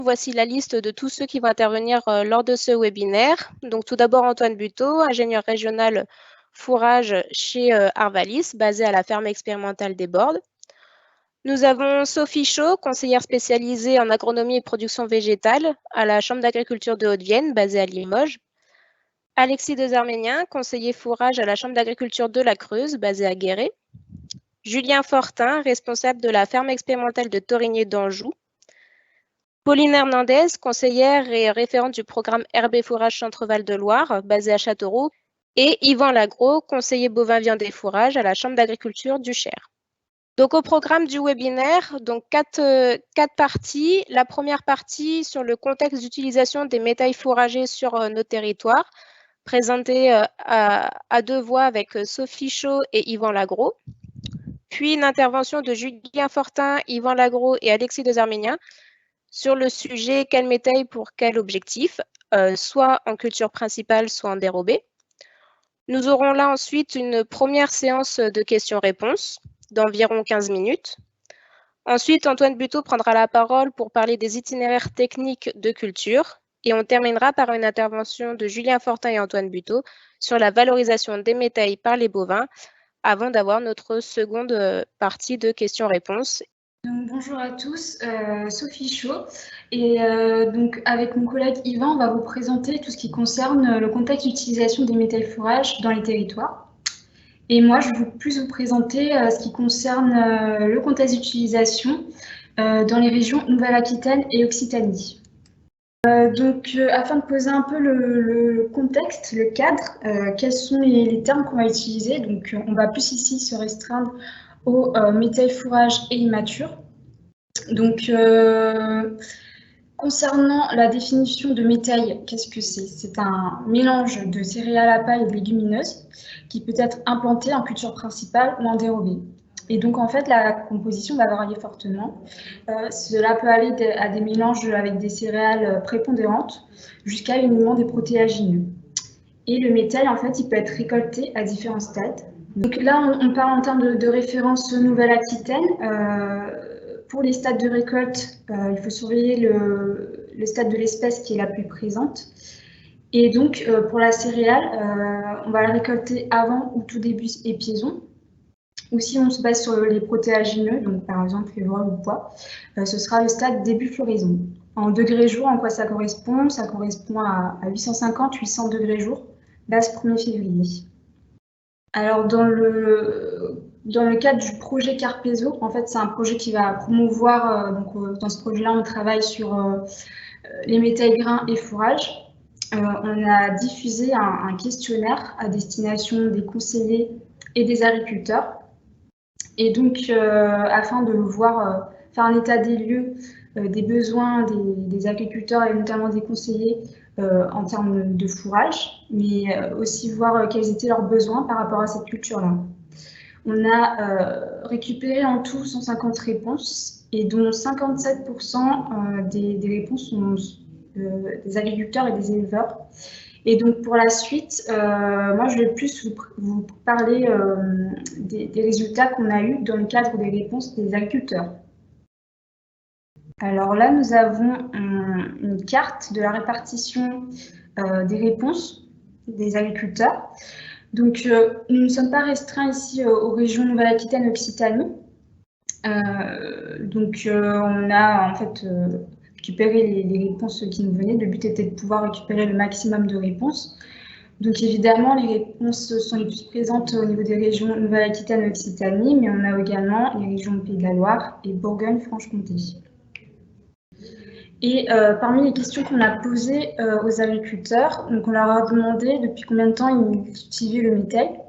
voici la liste de tous ceux qui vont intervenir lors de ce webinaire. Donc, tout d'abord, Antoine Buteau, ingénieur régional fourrage chez Arvalis, basé à la ferme expérimentale des Bordes. Nous avons Sophie Chaud, conseillère spécialisée en agronomie et production végétale à la Chambre d'agriculture de Haute-Vienne, basée à Limoges. Alexis Dezarménien, conseiller fourrage à la Chambre d'agriculture de la Creuse, basée à Guéret. Julien Fortin, responsable de la ferme expérimentale de Torigné d'Anjou. Pauline Hernandez, conseillère et référente du programme Herbe et Fourrage Centre-Val de Loire, basé à Châteauroux. Et Yvan Lagros, conseiller bovin viande et fourrage à la Chambre d'agriculture du Cher. Donc, au programme du webinaire, donc quatre parties. La première partie sur le contexte d'utilisation des métaux fourragés sur nos territoires, présentée à deux voix avec Sophie Chaud et Yvan Lagros. Puis une intervention de Julien Fortin, Yvan Lagros et Alexis Dezarménien sur le sujet quel métail pour quel objectif, soit en culture principale, soit en dérobé. Nous aurons là ensuite une première séance de questions-réponses d'environ 15 minutes. Ensuite, Antoine Buteau prendra la parole pour parler des itinéraires techniques de culture. Et on terminera par une intervention de Julien Fortin et Antoine Buteau sur la valorisation des métails par les bovins, avant d'avoir notre seconde partie de questions-réponses. Donc, bonjour à tous, Sophie Chaud. Et donc, avec mon collègue Yvan, on va vous présenter tout ce qui concerne le contexte d'utilisation des métaux fourrages dans les territoires. Et moi, je vais plus vous présenter ce qui concerne le contexte d'utilisation dans les régions Nouvelle-Aquitaine et Occitanie. Afin de poser un peu le contexte, le cadre, quels sont les termes qu'on va utiliser. Donc, on va plus ici se restreindre aux métaux fourrages et immatures. Donc, concernant la définition de métail, qu'est-ce que c'est? C'est un mélange de céréales à paille et de légumineuses qui peut être implanté en culture principale ou en dérobé. Et donc, en fait, la composition va varier fortement. Cela peut aller à des mélanges avec des céréales prépondérantes jusqu'à uniquement des protéagineux. Et le métail, en fait, il peut être récolté à différents stades. Donc là, on parle en termes de référence Nouvelle-Aquitaine. Pour les stades de récolte, il faut surveiller le stade de l'espèce qui est la plus présente. Et donc, pour la céréale, on va la récolter avant ou tout début épiaison. Ou si on se base sur les protéagineux, donc par exemple les vraies ou pois, ce sera le stade début floraison. En degrés jour, en quoi ça correspond? Ça correspond à 850-800 degrés jour, base 1er février. Alors, dans le cadre du projet Carpezo, en fait, c'est un projet qui va promouvoir, dans ce projet-là, on travaille sur les métaux grains et fourrage. On a diffusé un questionnaire à destination des conseillers et des agriculteurs. Et donc, afin de faire un état des lieux des besoins des agriculteurs et notamment des conseillers en termes de fourrage, mais aussi voir quels étaient leurs besoins par rapport à cette culture-là. On a récupéré en tout 150 réponses et dont 57% des réponses sont des agriculteurs et des éleveurs. Et donc pour la suite, moi je vais plus vous parler des résultats qu'on a eus dans le cadre des réponses des agriculteurs. Alors là, nous avons une carte de la répartition des réponses des agriculteurs. Donc, nous ne sommes pas restreints ici aux régions Nouvelle-Aquitaine et Occitanie. On a en fait récupéré les réponses qui nous venaient. Le but était de pouvoir récupérer le maximum de réponses. Donc, évidemment, les réponses sont les plus présentes au niveau des régions Nouvelle-Aquitaine et Occitanie, mais on a également les régions Pays de la Loire et Bourgogne-Franche-Comté. Et parmi les questions qu'on a posées aux agriculteurs, donc on leur a demandé depuis combien de temps ils cultivaient le métail.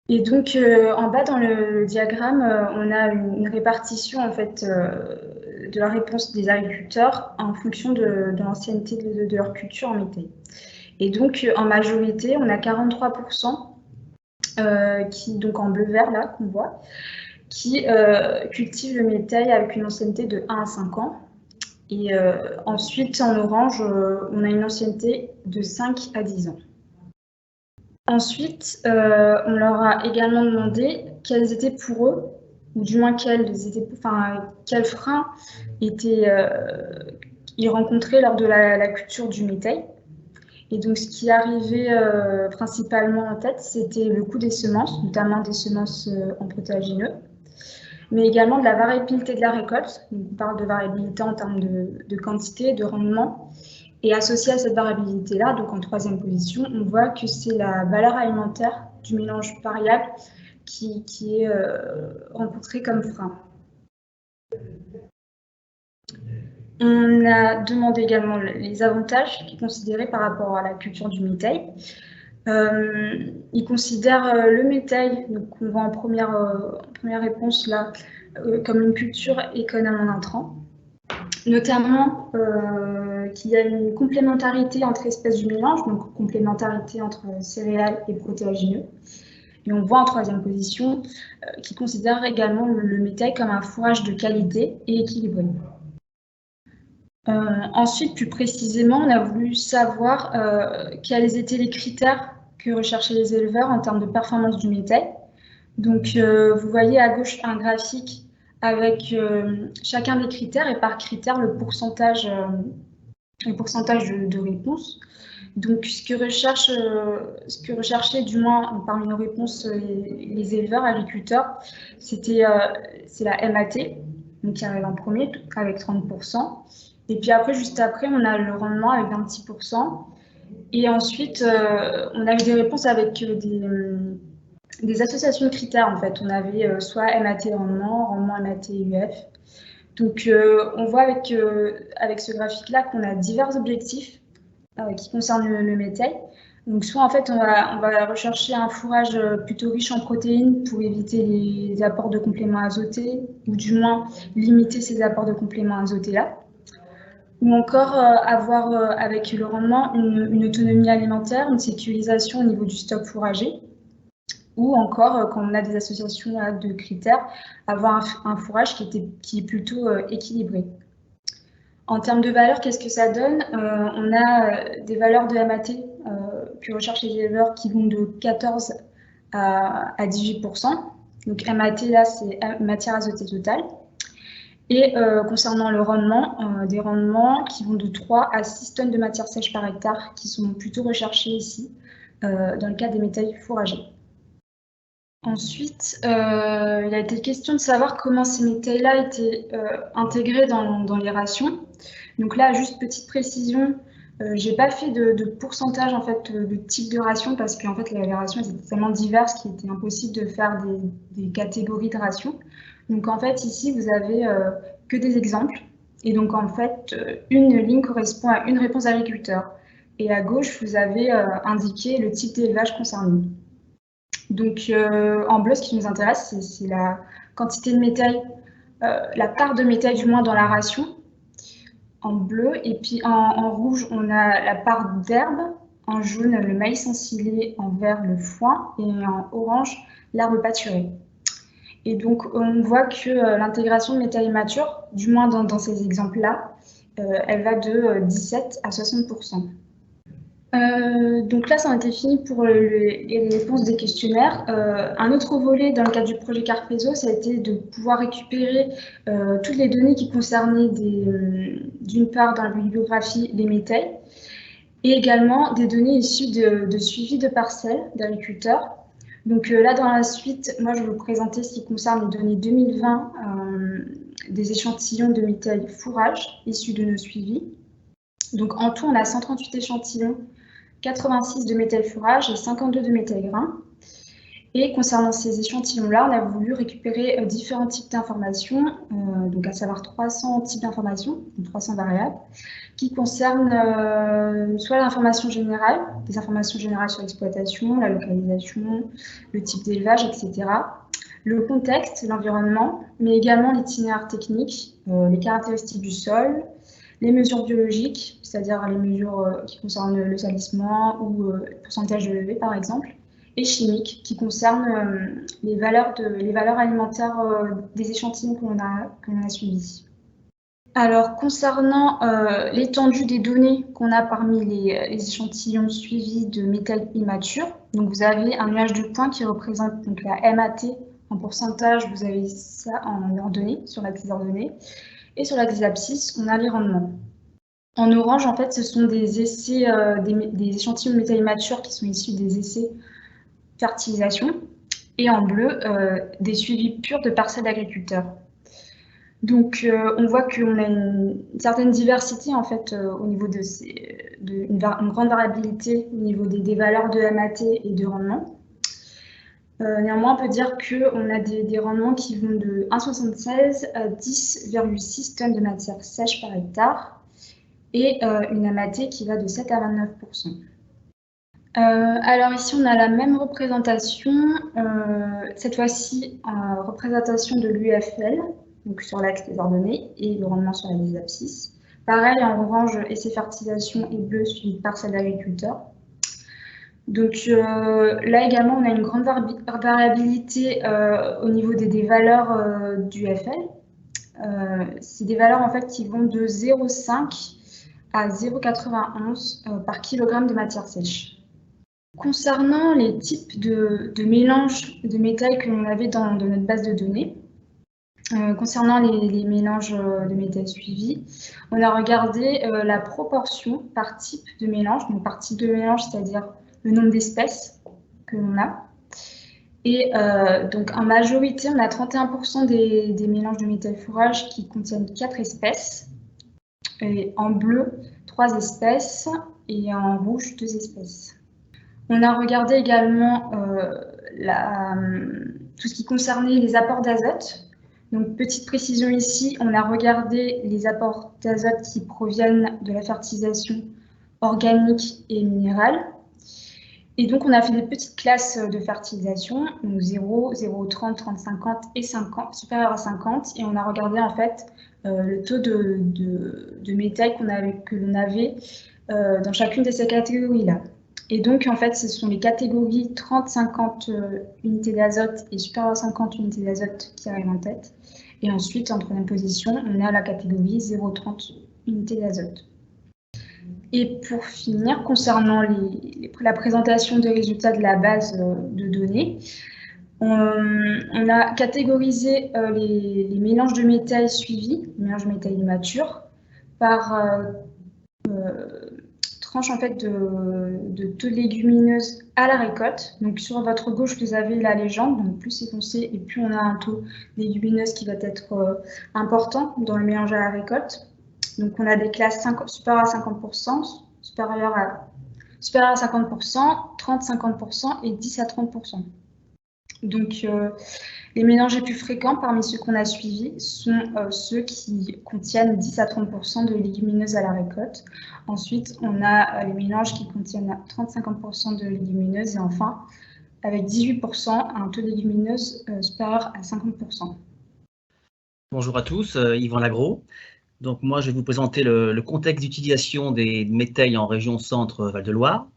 Et donc en bas dans le diagramme, on a une répartition en fait de la réponse des agriculteurs en fonction de l'ancienneté de leur culture en métail. Et donc en majorité, on a 43% qui, donc en bleu-vert là qu'on voit, qui cultivent le métail avec une ancienneté de 1 à 5 ans. Et ensuite, en orange, on a une ancienneté de 5 à 10 ans. Ensuite, on leur a également demandé quels étaient pour eux, ou du moins quels freins étaient ils rencontraient lors de la culture du métail. Et donc, ce qui arrivait principalement en tête, c'était le coût des semences, notamment des semences en protéagineux, mais également de la variabilité de la récolte. Donc, on parle de variabilité en termes de quantité, de rendement. Et associé à cette variabilité-là, donc en troisième position, on voit que c'est la valeur alimentaire du mélange variable qui est rencontrée comme frein. On a demandé également les avantages qu'ils considéraient par rapport à la culture du métail. Ils considèrent le métail, donc on voit en première réponse là, comme une culture économe en intrants, notamment qu'il y a une complémentarité entre espèces du mélange, donc complémentarité entre céréales et protéagineux. Et on voit en troisième position qu'ils considèrent également le métail comme un fourrage de qualité et équilibré. Ensuite, plus précisément, on a voulu savoir quels étaient les critères que recherchaient les éleveurs en termes de performance du métail. Donc, vous voyez à gauche un graphique avec chacun des critères et par critère le pourcentage de réponses. Donc, ce que recherchaient du moins parmi nos réponses les éleveurs, agriculteurs, c'est la MAT, donc qui arrive en premier avec 30%. Et puis après, juste après, on a le rendement avec 26%. Et ensuite, on a eu des réponses avec des associations de critères, en fait. On avait soit MAT rendement, rendement MAT UF. Donc, on voit avec ce graphique-là qu'on a divers objectifs qui concernent le métail. Donc, soit en fait, on va rechercher un fourrage plutôt riche en protéines pour éviter les apports de compléments azotés, ou du moins limiter ces apports de compléments azotés-là. Ou encore avoir avec le rendement une autonomie alimentaire, une sécurisation au niveau du stock fourrager, ou encore quand on a des associations de critères, avoir un fourrage qui est plutôt équilibré. En termes de valeur, qu'est-ce que ça donne? On a des valeurs de MAT que recherchent les éleveurs qui vont de 14 à 18%. Donc MAT, là, c'est matière azotée totale. Et concernant le rendement, des rendements qui vont de 3 à 6 tonnes de matière sèche par hectare, qui sont plutôt recherchés ici, dans le cas des métails fourragers. Ensuite, il a été question de savoir comment ces métails-là étaient intégrés dans les rations. Donc là, juste petite précision, j'ai pas fait de pourcentage en fait de type de ration parce qu'en fait les rations étaient tellement diverses qu'il était impossible de faire des catégories de rations. Donc en fait ici vous avez que des exemples et donc en fait une ligne correspond à une réponse agriculteur et à gauche vous avez indiqué le type d'élevage concerné. Donc en bleu ce qui nous intéresse c'est la quantité de métail, la part de métail du moins dans la ration en bleu, et puis en rouge, on a la part d'herbe, en jaune, le maïs ensilé, en vert, le foin, et en orange, l'herbe pâturée. Et donc, on voit que l'intégration de métail mature, du moins dans ces exemples-là, elle va de 17 à 60%. Donc là, ça en était fini pour les réponses des questionnaires. Un autre volet dans le cadre du projet Carpezo, ça a été de pouvoir récupérer toutes les données qui concernaient d'une part dans la bibliographie les métails et également des données issues de suivi de parcelles d'agriculteurs. Donc là, dans la suite, moi, je vais vous présenter ce qui concerne les données 2020 des échantillons de métail fourrage issus de nos suivis. Donc en tout, on a 138 échantillons, 86 de métail fourrage et 52 de métail grain. Et concernant ces échantillons-là, on a voulu récupérer différents types d'informations, donc à savoir 300 types d'informations, 300 variables, qui concernent soit l'information générale, des informations générales sur l'exploitation, la localisation, le type d'élevage, etc., le contexte, l'environnement, mais également l'itinéraire technique, les caractéristiques du sol, les mesures biologiques, c'est-à-dire les mesures qui concernent le salissement ou le pourcentage de levée, par exemple, et chimiques, qui concernent les valeurs alimentaires des échantillons qu'on a suivis. Alors, concernant l'étendue des données qu'on a parmi les échantillons suivis de métail immature, donc vous avez un nuage de points qui représente donc la MAT en pourcentage, vous avez ça en ordonnée, sur l'axe des ordonnées. Et sur l'axe des abscisses, on a les rendements. En orange, en fait, ce sont des essais, des échantillons de métal matures qui sont issus des essais fertilisation. Et en bleu, des suivis purs de parcelles d'agriculteurs. Donc, on voit qu'on a une certaine diversité, en fait, au niveau de une grande variabilité au niveau des valeurs de MAT et de rendement. Néanmoins, on peut dire qu'on a des rendements qui vont de 1,76 à 10,6 tonnes de matière sèche par hectare et une AMAT qui va de 7 à 29%. Alors ici, on a la même représentation, cette fois-ci en représentation de l'UFL, donc sur l'axe des ordonnées, et le rendement sur les abscisses. Pareil, en orange, essai fertilisation et bleu suivi de parcelles d'agriculteurs. Donc là également, on a une grande variabilité au niveau des valeurs du FL. C'est des valeurs en fait qui vont de 0,5 à 0,91 par kilogramme de matière sèche. Concernant les types de mélanges de métal que l'on avait dans notre base de données, concernant les mélanges de métal suivis, on a regardé la proportion par type de mélange, donc par type de mélange, c'est-à-dire le nombre d'espèces que l'on a. Et donc en majorité, on a 31% des mélanges de métal fourrage qui contiennent 4 espèces, et en bleu, 3 espèces, et en rouge, 2 espèces. On a regardé également tout ce qui concernait les apports d'azote. Donc, petite précision ici, on a regardé les apports d'azote qui proviennent de la fertilisation organique et minérale. Et donc, on a fait des petites classes de fertilisation, donc 0, 0, 30, 30, 50 et 50, supérieur à 50. Et on a regardé en fait le taux de métal que l'on avait dans chacune de ces catégories-là. Et donc, en fait, ce sont les catégories 30-50 unités d'azote et supérieur à 50 unités d'azote qui arrivent en tête. Et ensuite, en troisième position, on a la catégorie 0,30 unités d'azote. Et pour finir, concernant la présentation des résultats de la base de données, on a catégorisé les mélanges de métal suivis, les mélanges de métal immatures, par tranche en fait de taux de légumineuses à la récolte. Donc sur votre gauche, vous avez la légende, donc plus c'est foncé et plus on a un taux de légumineuses qui va être important dans le mélange à la récolte. Donc on a des classes supérieures à 50%, supérieures à 50%, 30-50% et 10 à 30%. Donc les mélanges les plus fréquents parmi ceux qu'on a suivis sont ceux qui contiennent 10 à 30% de légumineuses à la récolte. Ensuite, on a les mélanges qui contiennent 30-50% de légumineuses et enfin, avec 18%, un taux de légumineuses supérieur à 50%. Bonjour à tous, Yvan Lagros. Donc moi, je vais vous présenter le contexte d'utilisation des métaux en région centre Val-de-Loire.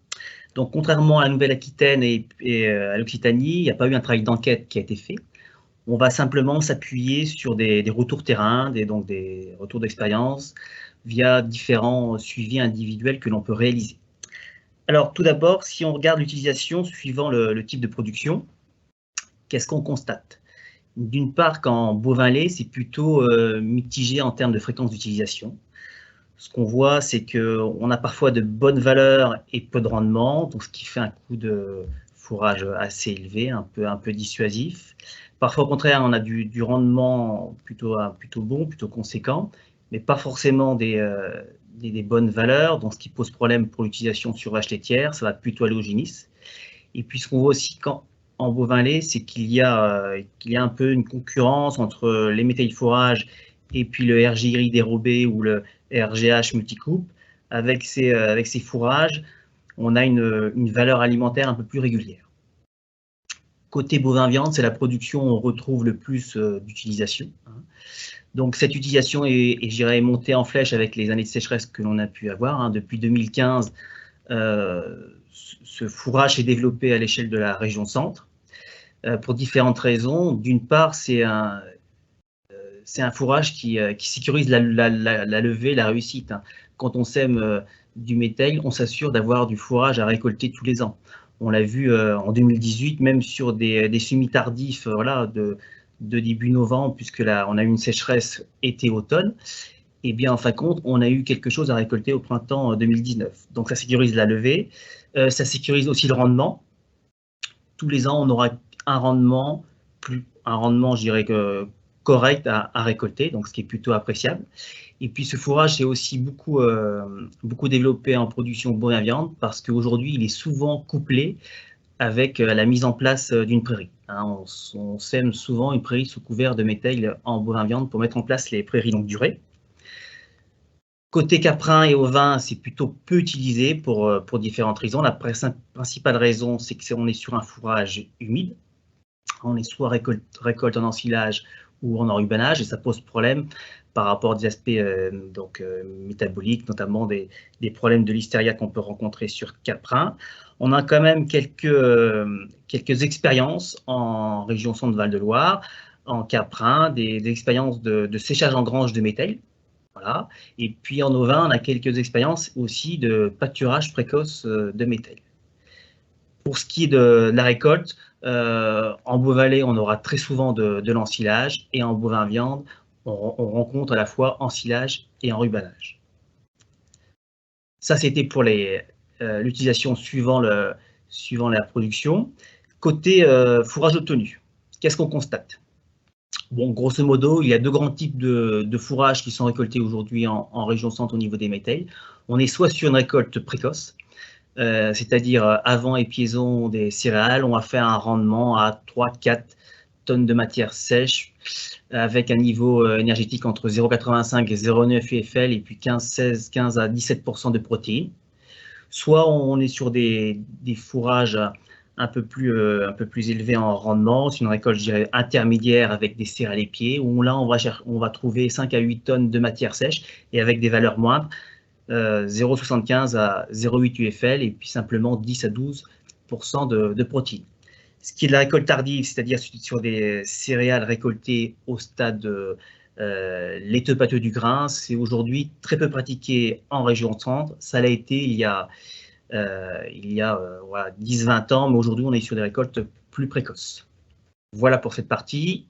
Donc contrairement à la Nouvelle-Aquitaine et à l'Occitanie, il n'y a pas eu un travail d'enquête qui a été fait. On va simplement s'appuyer sur des retours terrain, donc des retours d'expérience via différents suivis individuels que l'on peut réaliser. Alors tout d'abord, si on regarde l'utilisation suivant le type de production, qu'est-ce qu'on constate? D'une part, qu'en bovin-lait, c'est plutôt mitigé en termes de fréquence d'utilisation. Ce qu'on voit, c'est qu'on a parfois de bonnes valeurs et peu de rendement, donc ce qui fait un coût de fourrage assez élevé, un peu dissuasif. Parfois, au contraire, on a du rendement plutôt bon, plutôt conséquent, mais pas forcément des bonnes valeurs, donc ce qui pose problème pour l'utilisation sur vache laitière, ça va plutôt aller au génisses. Et puis, ce qu'on voit aussi en bovin-lait, c'est qu'il y a un peu une concurrence entre les métaux fourrage et puis le RGI dérobé ou le RGH multicoupe. Avec ces fourrages, on a une valeur alimentaire un peu plus régulière. Côté bovin-viande, c'est la production où on retrouve le plus d'utilisation. Donc cette utilisation est, je dirais, montée en flèche avec les années de sécheresse que l'on a pu avoir. Depuis 2015, ce fourrage s'est développé à l'échelle de la région centre pour différentes raisons. D'une part, c'est un fourrage qui sécurise la levée, la réussite. Quand on sème du métal, on s'assure d'avoir du fourrage à récolter tous les ans. On l'a vu en 2018, même sur des semis tardifs de début novembre, puisque là, on a eu une sécheresse été-automne. eh bien, en fin de compte, on a eu quelque chose à récolter au printemps 2019. Donc, ça sécurise la levée, ça sécurise aussi le rendement. Tous les ans, on aura un rendement, je dirais, correct à récolter, donc ce qui est plutôt appréciable. Et puis, ce fourrage s'est aussi beaucoup développé en production bovin-viande parce qu'aujourd'hui, il est souvent couplé avec la mise en place d'une prairie. Hein, on sème souvent une prairie sous couvert de méthyle en bovin-viande pour mettre en place les prairies longue durée. Côté caprin et ovin, c'est plutôt peu utilisé pour différentes raisons. La principale raison, c'est qu'on est sur un fourrage humide. On est soit récolte en ensilage ou en enrubanage, et ça pose problème par rapport à des aspects métaboliques, notamment des problèmes de listeria qu'on peut rencontrer sur caprin. On a quand même quelques expériences en région Centre-Val de Loire, en caprin, des expériences de séchage en grange de méthyle. Voilà. Et puis en ovin, on a quelques expériences aussi de pâturage précoce de méthyle. Pour ce qui est de la récolte, en bovin-lait, on aura très souvent de l'ensilage, et en bovin-viande, on rencontre à la fois ensilage et enrubanage. Ça, c'était pour l'utilisation suivant la production. Côté fourrage de tenue, qu'est-ce qu'on constate? Bon, grosso modo, il y a deux grands types de fourrages qui sont récoltés aujourd'hui en région centre au niveau des méthails. On est soit sur une récolte précoce, c'est-à-dire avant épiaison des céréales, on va faire un rendement à 3-4 tonnes de matière sèche avec un niveau énergétique entre 0,85 et 0,9 UFL et puis 15 à 17% de protéines. Soit on est sur des fourrages un peu plus élevés en rendement, c'est une récolte, je dirais, intermédiaire avec des céréales épiées, où là on va trouver 5 à 8 tonnes de matière sèche et avec des valeurs moindres, 0,75 à 0,8 UFL et puis simplement 10 à 12% de protéines. Ce qui est de la récolte tardive, c'est-à-dire sur des céréales récoltées au stade laiteux pâteux du grain, c'est aujourd'hui très peu pratiqué en région centre. Ça l'a été il y a 10-20 ans, mais aujourd'hui on est sur des récoltes plus précoces. Voilà pour cette partie.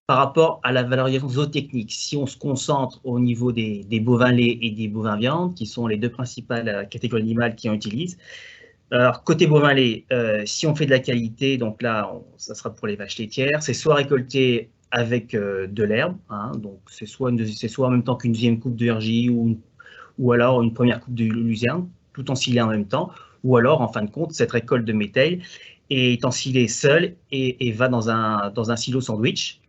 Par rapport à la valorisation zootechnique, si on se concentre au niveau des bovins laits et des bovins viande, qui sont les deux principales catégories animales qui en utilisent. Alors, côté bovin lait, si on fait de la qualité, donc là, ça sera pour les vaches laitières, c'est soit récolté avec de l'herbe, hein, donc c'est soit en même temps qu'une deuxième coupe de RJ ou alors une première coupe de luzerne, tout ensilé en même temps, ou alors, en fin de compte, cette récolte de méthyle est ensilée seule et va dans un silo sandwich.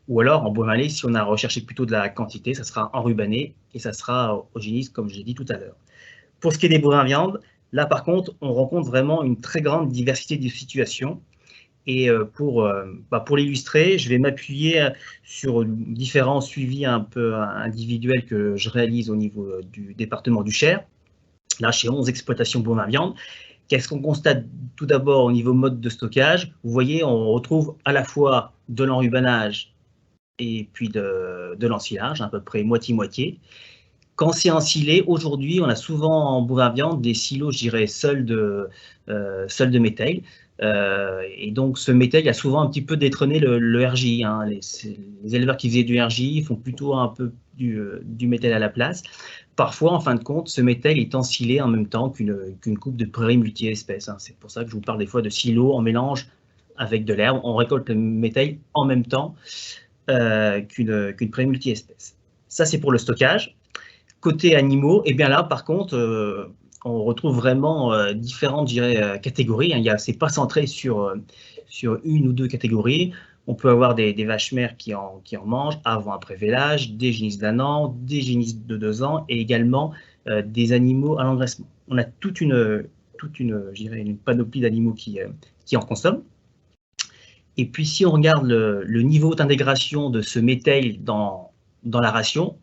Ou alors, en bovin lait, si on a recherché plutôt de la quantité, ça sera enrubané et ça sera eugénisé, comme j'ai dit tout à l'heure. Pour ce qui est des bovins viande, là, par contre, on rencontre vraiment une très grande diversité de situations. Et pour l'illustrer, je vais m'appuyer sur différents suivis un peu individuels que je réalise au niveau du département du Cher. Là, chez 11 exploitations bovins viande. Qu'est-ce qu'on constate tout d'abord au niveau mode de stockage? Vous voyez, on retrouve à la fois de l'enrubanage et puis de l'ensilage, à peu près moitié-moitié. Quand c'est ensilé, aujourd'hui, on a souvent en bovin viande des silos, je dirais, seuls de méthyle. Et donc, ce méthyle a souvent un petit peu détrôné le RJ. Hein. Les éleveurs qui faisaient du RJ font plutôt un peu du méthyle à la place. Parfois, en fin de compte, ce méthyle est ensilé en même temps qu'une coupe de prairie multi-espèces. Hein. C'est pour ça que je vous parle des fois de silos en mélange avec de l'herbe. On récolte le méthyle en même temps qu'une prairie multi-espèces. Ça, c'est pour le stockage. Côté animaux, et bien là, par contre, on retrouve vraiment différentes, je dirais, catégories. Hein. C'est pas centré sur une ou deux catégories. On peut avoir des vaches mères qui en mangent avant, après vélage, des génisses d'1 an, des génisses de 2 ans et également des animaux à l'engraissement. On a toute une panoplie d'animaux qui en consomment. Et puis, si on regarde le niveau d'intégration de ce méthyle dans la ration,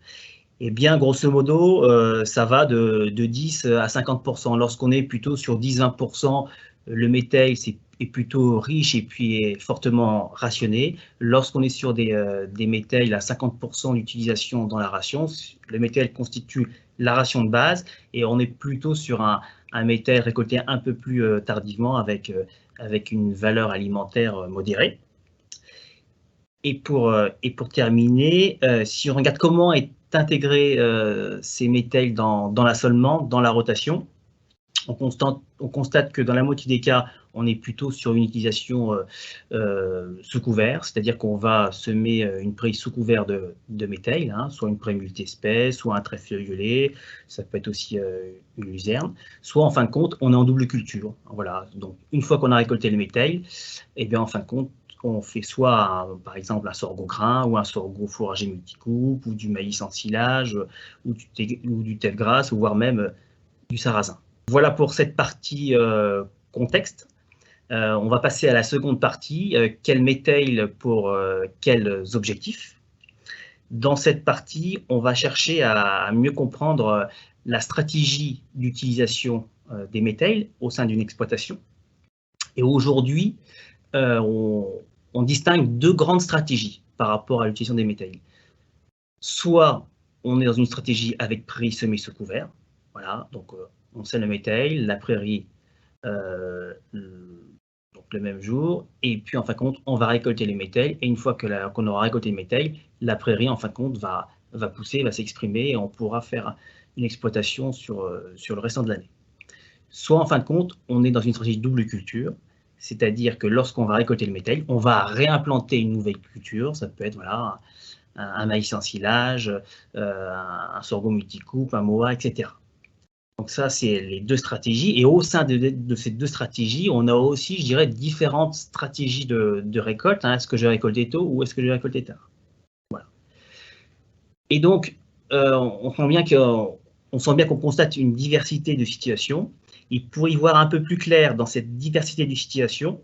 eh bien, grosso modo, ça va de 10 à 50%. Lorsqu'on est plutôt sur 10-20%, le méthyle est plutôt riche et puis est fortement rationné. Lorsqu'on est sur des méthyles à 50% d'utilisation dans la ration, le méthyle constitue la ration de base et on est plutôt sur un méthyle récolté un peu plus tardivement avec une valeur alimentaire modérée. Et pour terminer, si on regarde comment est intégrer ces métels dans l'assolement, dans la rotation. On constate que dans la moitié des cas, on est plutôt sur une utilisation sous couvert, c'est-à-dire qu'on va semer une prairie sous couvert de métèil, hein, soit une prairie multi-espèces, soit un trèfle violet, ça peut être aussi une luzerne, soit en fin de compte, on est en double culture. Voilà, donc une fois qu'on a récolté le métèil, et bien en fin de compte, on fait soit, par exemple, un sorgho grain ou un sorgho fourragé multicoupe, ou du maïs en silage, ou du teff grasse, ou voire même du sarrasin. Voilà pour cette partie contexte. On va passer à la seconde partie, quel métèil pour quels objectifs. Dans cette partie, on va chercher à mieux comprendre la stratégie d'utilisation des métèils au sein d'une exploitation. Et aujourd'hui, on distingue deux grandes stratégies par rapport à l'utilisation des métèils. Soit on est dans une stratégie avec prairie semée sous couvert, voilà, donc on sème le métèil, la prairie donc le même jour, et puis en fin de compte, on va récolter les métèils, et une fois qu'on aura récolté le métèil, la prairie en fin de compte va pousser, va s'exprimer, et on pourra faire une exploitation sur le restant de l'année. Soit en fin de compte, on est dans une stratégie de double culture, c'est-à-dire que lorsqu'on va récolter le métèil, on va réimplanter une nouvelle culture, ça peut être voilà, un maïs en silage, un sorgho multicoupe, un moa, etc. Donc ça, c'est les deux stratégies. Et au sein de ces deux stratégies, on a aussi, je dirais, différentes stratégies de récolte. Hein. Est-ce que je vais récolter tôt ou est-ce que je vais récolter tard? Voilà. Et donc, on sent bien qu'on constate une diversité de situations. Et pour y voir un peu plus clair dans cette diversité de situations,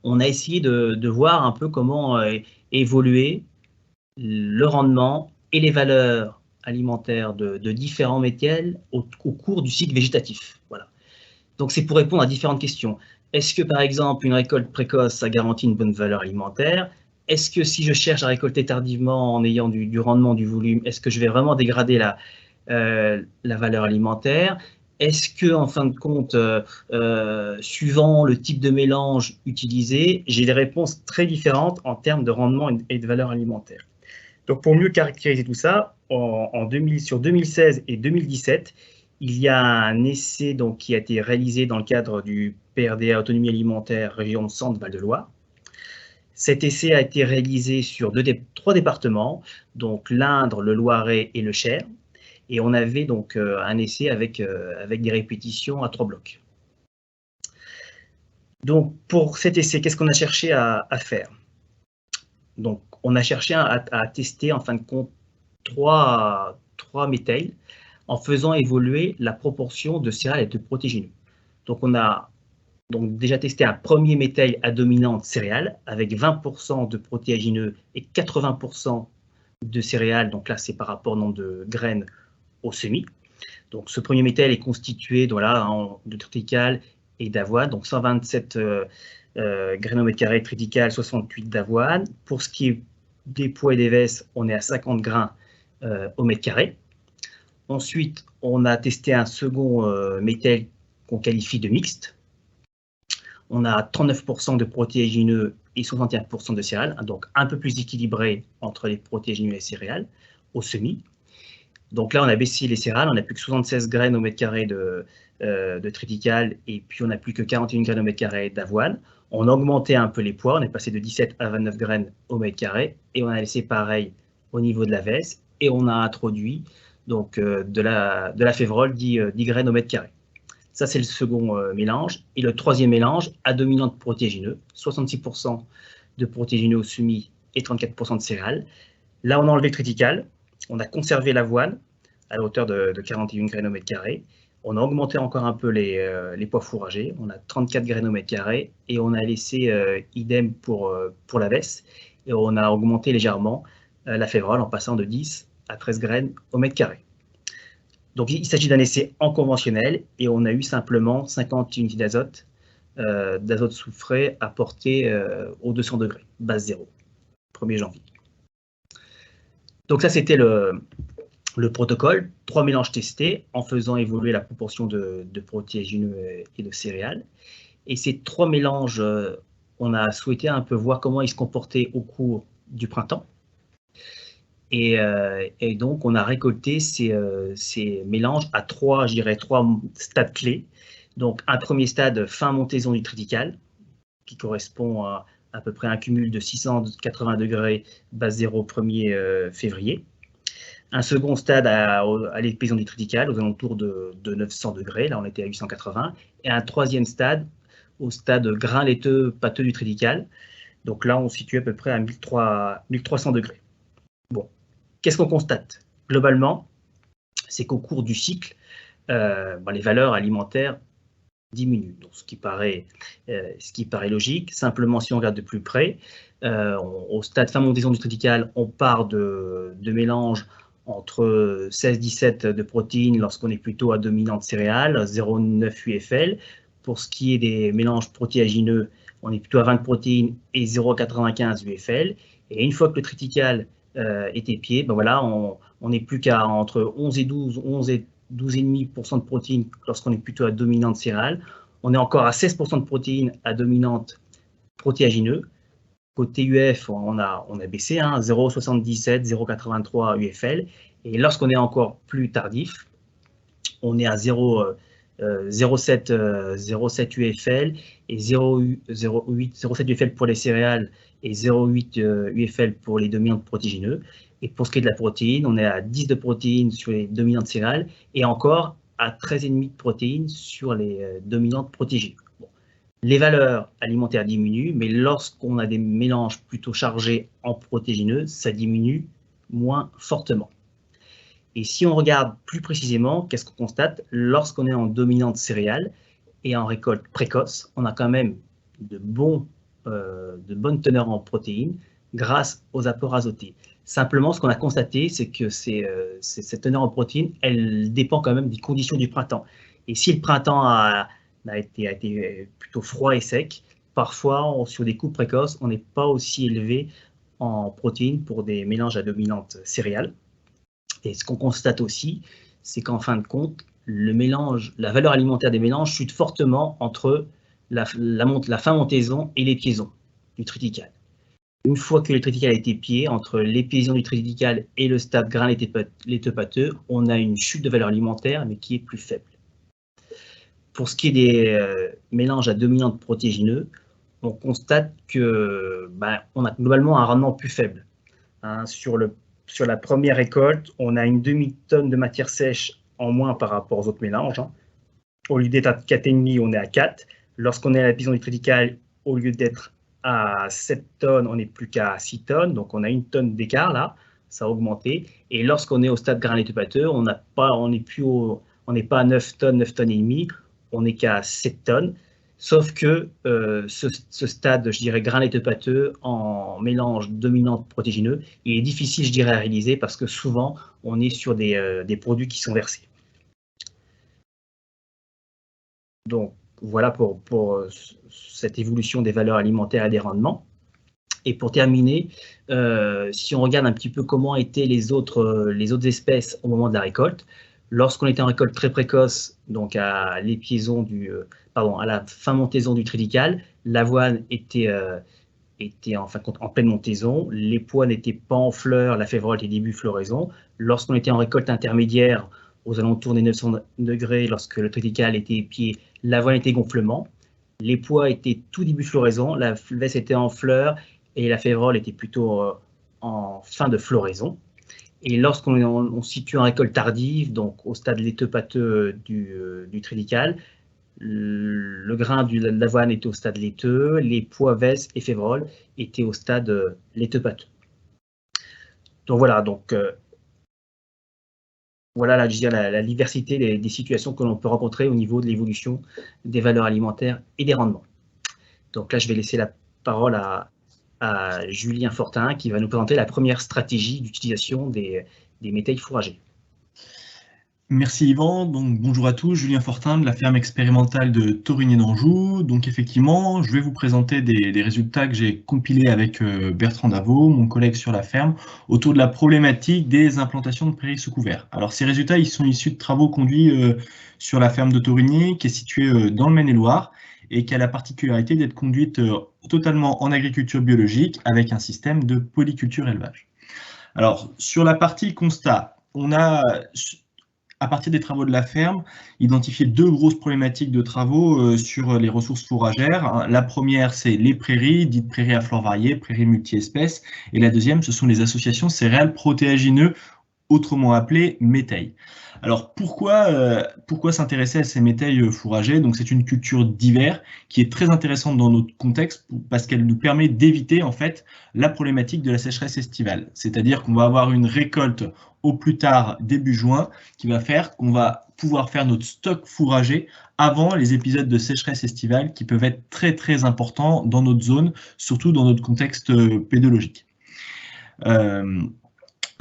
on a essayé de voir un peu comment évoluer le rendement et les valeurs alimentaires de différents métels au cours du cycle végétatif. Voilà. Donc c'est pour répondre à différentes questions. Est-ce que par exemple une récolte précoce, ça garantit une bonne valeur alimentaire? Est-ce que si je cherche à récolter tardivement en ayant du rendement, du volume, est-ce que je vais vraiment dégrader la valeur alimentaire? Est-ce que, en fin de compte, suivant le type de mélange utilisé, j'ai des réponses très différentes en termes de rendement et de valeur alimentaire? Donc, pour mieux caractériser tout ça, sur 2016 et 2017, il y a un essai donc, qui a été réalisé dans le cadre du PRDA Autonomie alimentaire région Centre-Val de Loire. Cet essai a été réalisé sur trois départements, donc l'Indre, le Loiret et le Cher. Et on avait donc un essai avec des répétitions à 3 blocs. Donc, pour cet essai, qu'est-ce qu'on a cherché à faire? Donc, on a cherché à tester, en fin de compte, trois métèils en faisant évoluer la proportion de céréales et de protéagineux. Donc, on a déjà testé un premier métèil à dominante céréales avec 20% de protéagineux et 80% de céréales. Donc là, c'est par rapport au nombre de graines au semis. Donc, ce premier métèil est constitué voilà, de triticale et d'avoine, donc 127 graines au mètre carré triticale, 68 d'avoine. Pour ce qui est des pois et des vesses, on est à 50 grains au mètre carré. Ensuite, on a testé un second métèil qu'on qualifie de mixte. On a 39% de protéagineux et 61% de céréales, donc un peu plus équilibré entre les protéagineux et les céréales au semis. Donc là, on a baissé les céréales, on n'a plus que 76 graines au mètre carré de triticale et puis on n'a plus que 41 graines au mètre carré d'avoine. On a augmenté un peu les poids, on est passé de 17 à 29 graines au mètre carré et on a laissé pareil au niveau de la veste et on a introduit donc, de la févrole 10 graines au mètre carré. Ça, c'est le second mélange. Et le troisième mélange, à dominante protéagineux, 66% de protéagineux au semis et 34% de céréales. Là, on a enlevé le triticale. On a conservé l'avoine à la hauteur de 41 graines au mètre carré. On a augmenté encore un peu les pois fourragés. On a 34 graines au mètre carré et on a laissé idem pour la vesse. Et on a augmenté légèrement la févrole en passant de 10 à 13 graines au mètre carré. Donc il s'agit d'un essai en conventionnel et on a eu simplement 50 unités d'azote soufré apporté aux 200 degrés, base 0, 1er janvier. Donc ça, c'était le protocole, 3 mélanges testés en faisant évoluer la proportion de protéagineux et de céréales. Et ces 3 mélanges, on a souhaité un peu voir comment ils se comportaient au cours du printemps. Et donc, on a récolté ces mélanges à trois stades clés. Donc, un premier stade, fin montaison du triticale, qui correspond à peu près un cumul de 680 degrés, base 0, 1er février. Un second stade à l'éclosion du triticale, aux alentours de 900 degrés, là on était à 880. Et un troisième stade, au stade grain laiteux pâteux du triticale. Donc là, on se situe à peu près à 1300 degrés. Bon, qu'est-ce qu'on constate? Globalement, c'est qu'au cours du cycle, les valeurs alimentaires diminuent. Donc, ce qui paraît logique. Simplement, si on regarde de plus près, au stade fin montaison du triticale, on part de mélanges entre 16-17 de protéines lorsqu'on est plutôt à dominante céréale, 0,9 UFL. Pour ce qui est des mélanges protéagineux, on est plutôt à 20 de protéines et 0,95 UFL. Et une fois que le triticale est épié, ben voilà, on n'est plus qu'à entre 11 et 12,5% de protéines lorsqu'on est plutôt à dominante céréale. On est encore à 16% de protéines à dominante protéagineux. Côté UF, on a baissé, 0,77, 0,83 UFL. Et lorsqu'on est encore plus tardif, on est à 0,7 UFL et 0,7 UFL pour les céréales et 0,8 UFL pour les dominantes protéagineux. Et pour ce qui est de la protéine, on est à 10 de protéines sur les dominantes céréales et encore à 13,5 de protéines sur les dominantes protéagineux. Bon. Les valeurs alimentaires diminuent, mais lorsqu'on a des mélanges plutôt chargés en protéagineux, ça diminue moins fortement. Et si on regarde plus précisément, qu'est-ce qu'on constate? Lorsqu'on est en dominante céréale et en récolte précoce, on a quand même de bonnes teneurs en protéines grâce aux apports azotés. Simplement, ce qu'on a constaté, c'est que cette teneur en protéines, elle dépend quand même des conditions du printemps. Et si le printemps a été plutôt froid et sec, parfois, sur des coupes précoces, on n'est pas aussi élevé en protéines pour des mélanges à dominante céréale. Et ce qu'on constate aussi, c'est qu'en fin de compte, la valeur alimentaire des mélanges chute fortement entre la fin montaison et l'épiaison du triticale. Une fois que le triticale a été épié, entre l'épiaison du triticale et le stade grain laiteux pâteux, on a une chute de valeur alimentaire, mais qui est plus faible. Pour ce qui est des mélanges à dominante protéagineux, on constate que on a globalement un rendement plus faible. Sur la première récolte, on a une demi-tonne de matière sèche en moins par rapport aux autres mélanges. Au lieu d'être à 4,5, on est à 4. Lorsqu'on est à l'épiaison du triticale, au lieu d'être à 7 tonnes, on n'est plus qu'à 6 tonnes. Donc, on a 1 tonne d'écart là, ça a augmenté. Et lorsqu'on est au stade grain laiteux pâteux, on n'est pas à 9 tonnes et demi, on n'est qu'à 7 tonnes. Sauf que ce stade, je dirais, grain laiteux pâteux en mélange dominante protéagineux, il est difficile, je dirais, à réaliser parce que souvent, on est sur des produits qui sont versés. Donc, voilà pour cette évolution des valeurs alimentaires et des rendements. Et pour terminer, si on regarde un petit peu comment étaient les autres espèces au moment de la récolte, lorsqu'on était en récolte très précoce, donc à la fin montaison du triticale, l'avoine était en pleine montaison, les pois n'étaient pas en fleurs, la févrole était début floraison. Lorsqu'on était en récolte intermédiaire, aux alentours des 900 degrés, lorsque le triticale était épié, l'avoine était gonflement, les pois étaient tout début floraison, la veste était en fleurs et la févrole était plutôt en fin de floraison. Et lorsqu'on se situe en récolte tardive, donc au stade laiteux pâteux du triticale, le grain de l'avoine était au stade laiteux, les pois, vesses et févroles étaient au stade laiteux pâteux. Donc voilà, voilà la diversité des situations que l'on peut rencontrer au niveau de l'évolution des valeurs alimentaires et des rendements. Donc là, je vais laisser la parole à Julien Fortin qui va nous présenter la première stratégie d'utilisation des métayers fourragers. Merci Yvan, donc bonjour à tous, Julien Fortin de la ferme expérimentale de Torigny d'Anjou. Donc effectivement, je vais vous présenter des résultats que j'ai compilés avec Bertrand Davot, mon collègue sur la ferme, autour de la problématique des implantations de prairies sous couvert. Alors ces résultats, ils sont issus de travaux conduits sur la ferme de Torigny, qui est située dans le Maine-et-Loire, et qui a la particularité d'être conduite totalement en agriculture biologique avec un système de polyculture élevage. Alors, sur la partie constat, on a, à partir des travaux de la ferme, identifié 2 grosses problématiques de travaux sur les ressources fourragères. La première, c'est les prairies, dites prairies à flore variée, prairies multi-espèces. Et la deuxième, ce sont les associations céréales protéagineux, autrement appelées métailles. Alors pourquoi s'intéresser à ces métailles fourragées? Donc c'est une culture d'hiver qui est très intéressante dans notre contexte parce qu'elle nous permet d'éviter en fait la problématique de la sécheresse estivale. C'est-à-dire qu'on va avoir une récolte au plus tard début juin qui va faire qu'on va pouvoir faire notre stock fourragé avant les épisodes de sécheresse estivale qui peuvent être très très importants dans notre zone, surtout dans notre contexte pédologique.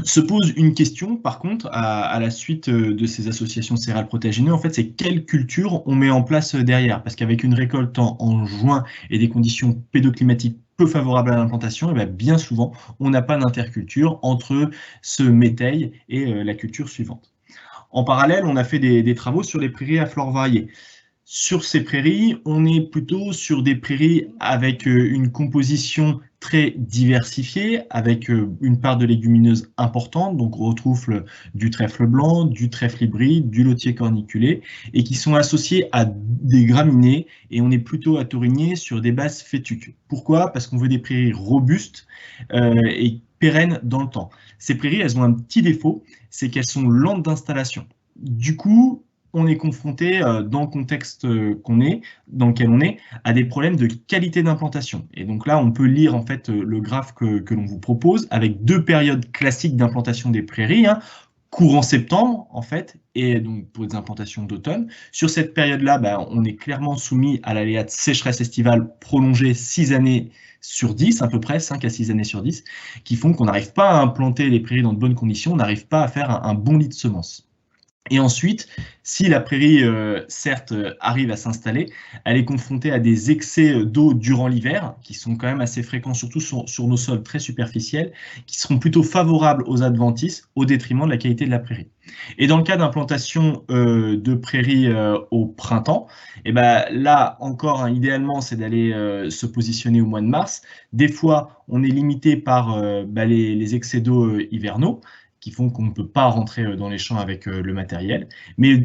Se pose une question, par contre, à la suite de ces associations céréales protéagineuses, en fait, c'est quelle culture on met en place derrière. Parce qu'avec une récolte en juin et des conditions pédoclimatiques peu favorables à l'implantation, bien souvent, on n'a pas d'interculture entre ce métail et la culture suivante. En parallèle, on a fait des travaux sur les prairies à flore variée. Sur ces prairies, on est plutôt sur des prairies avec une composition très diversifiée, avec une part de légumineuses importante, donc on retrouve du trèfle blanc, du trèfle hybride, du lotier corniculé, et qui sont associés à des graminées, et on est plutôt à taurinier sur des bases fétuques. Pourquoi? Parce qu'on veut des prairies robustes et pérennes dans le temps. Ces prairies, elles ont un petit défaut, c'est qu'elles sont lentes d'installation. Du coup, on est confronté, dans le contexte dans lequel on est, à des problèmes de qualité d'implantation. Et donc là, on peut lire en fait le graphe que l'on vous propose avec 2 périodes classiques d'implantation des prairies, courant septembre en fait, et donc pour des implantations d'automne. Sur cette période-là, on est clairement soumis à l'aléa de sécheresse estivale prolongée 6 années sur 10, à peu près 5 à 6 années sur 10, qui font qu'on n'arrive pas à implanter les prairies dans de bonnes conditions, on n'arrive pas à faire un bon lit de semences. Et ensuite, si la prairie, certes, arrive à s'installer, elle est confrontée à des excès d'eau durant l'hiver, qui sont quand même assez fréquents, surtout sur nos sols très superficiels, qui seront plutôt favorables aux adventices, au détriment de la qualité de la prairie. Et dans le cas d'implantation de prairies au printemps, là encore, idéalement, c'est d'aller se positionner au mois de mars. Des fois, on est limité par les excès d'eau hivernaux, qui font qu'on ne peut pas rentrer dans les champs avec le matériel. Mais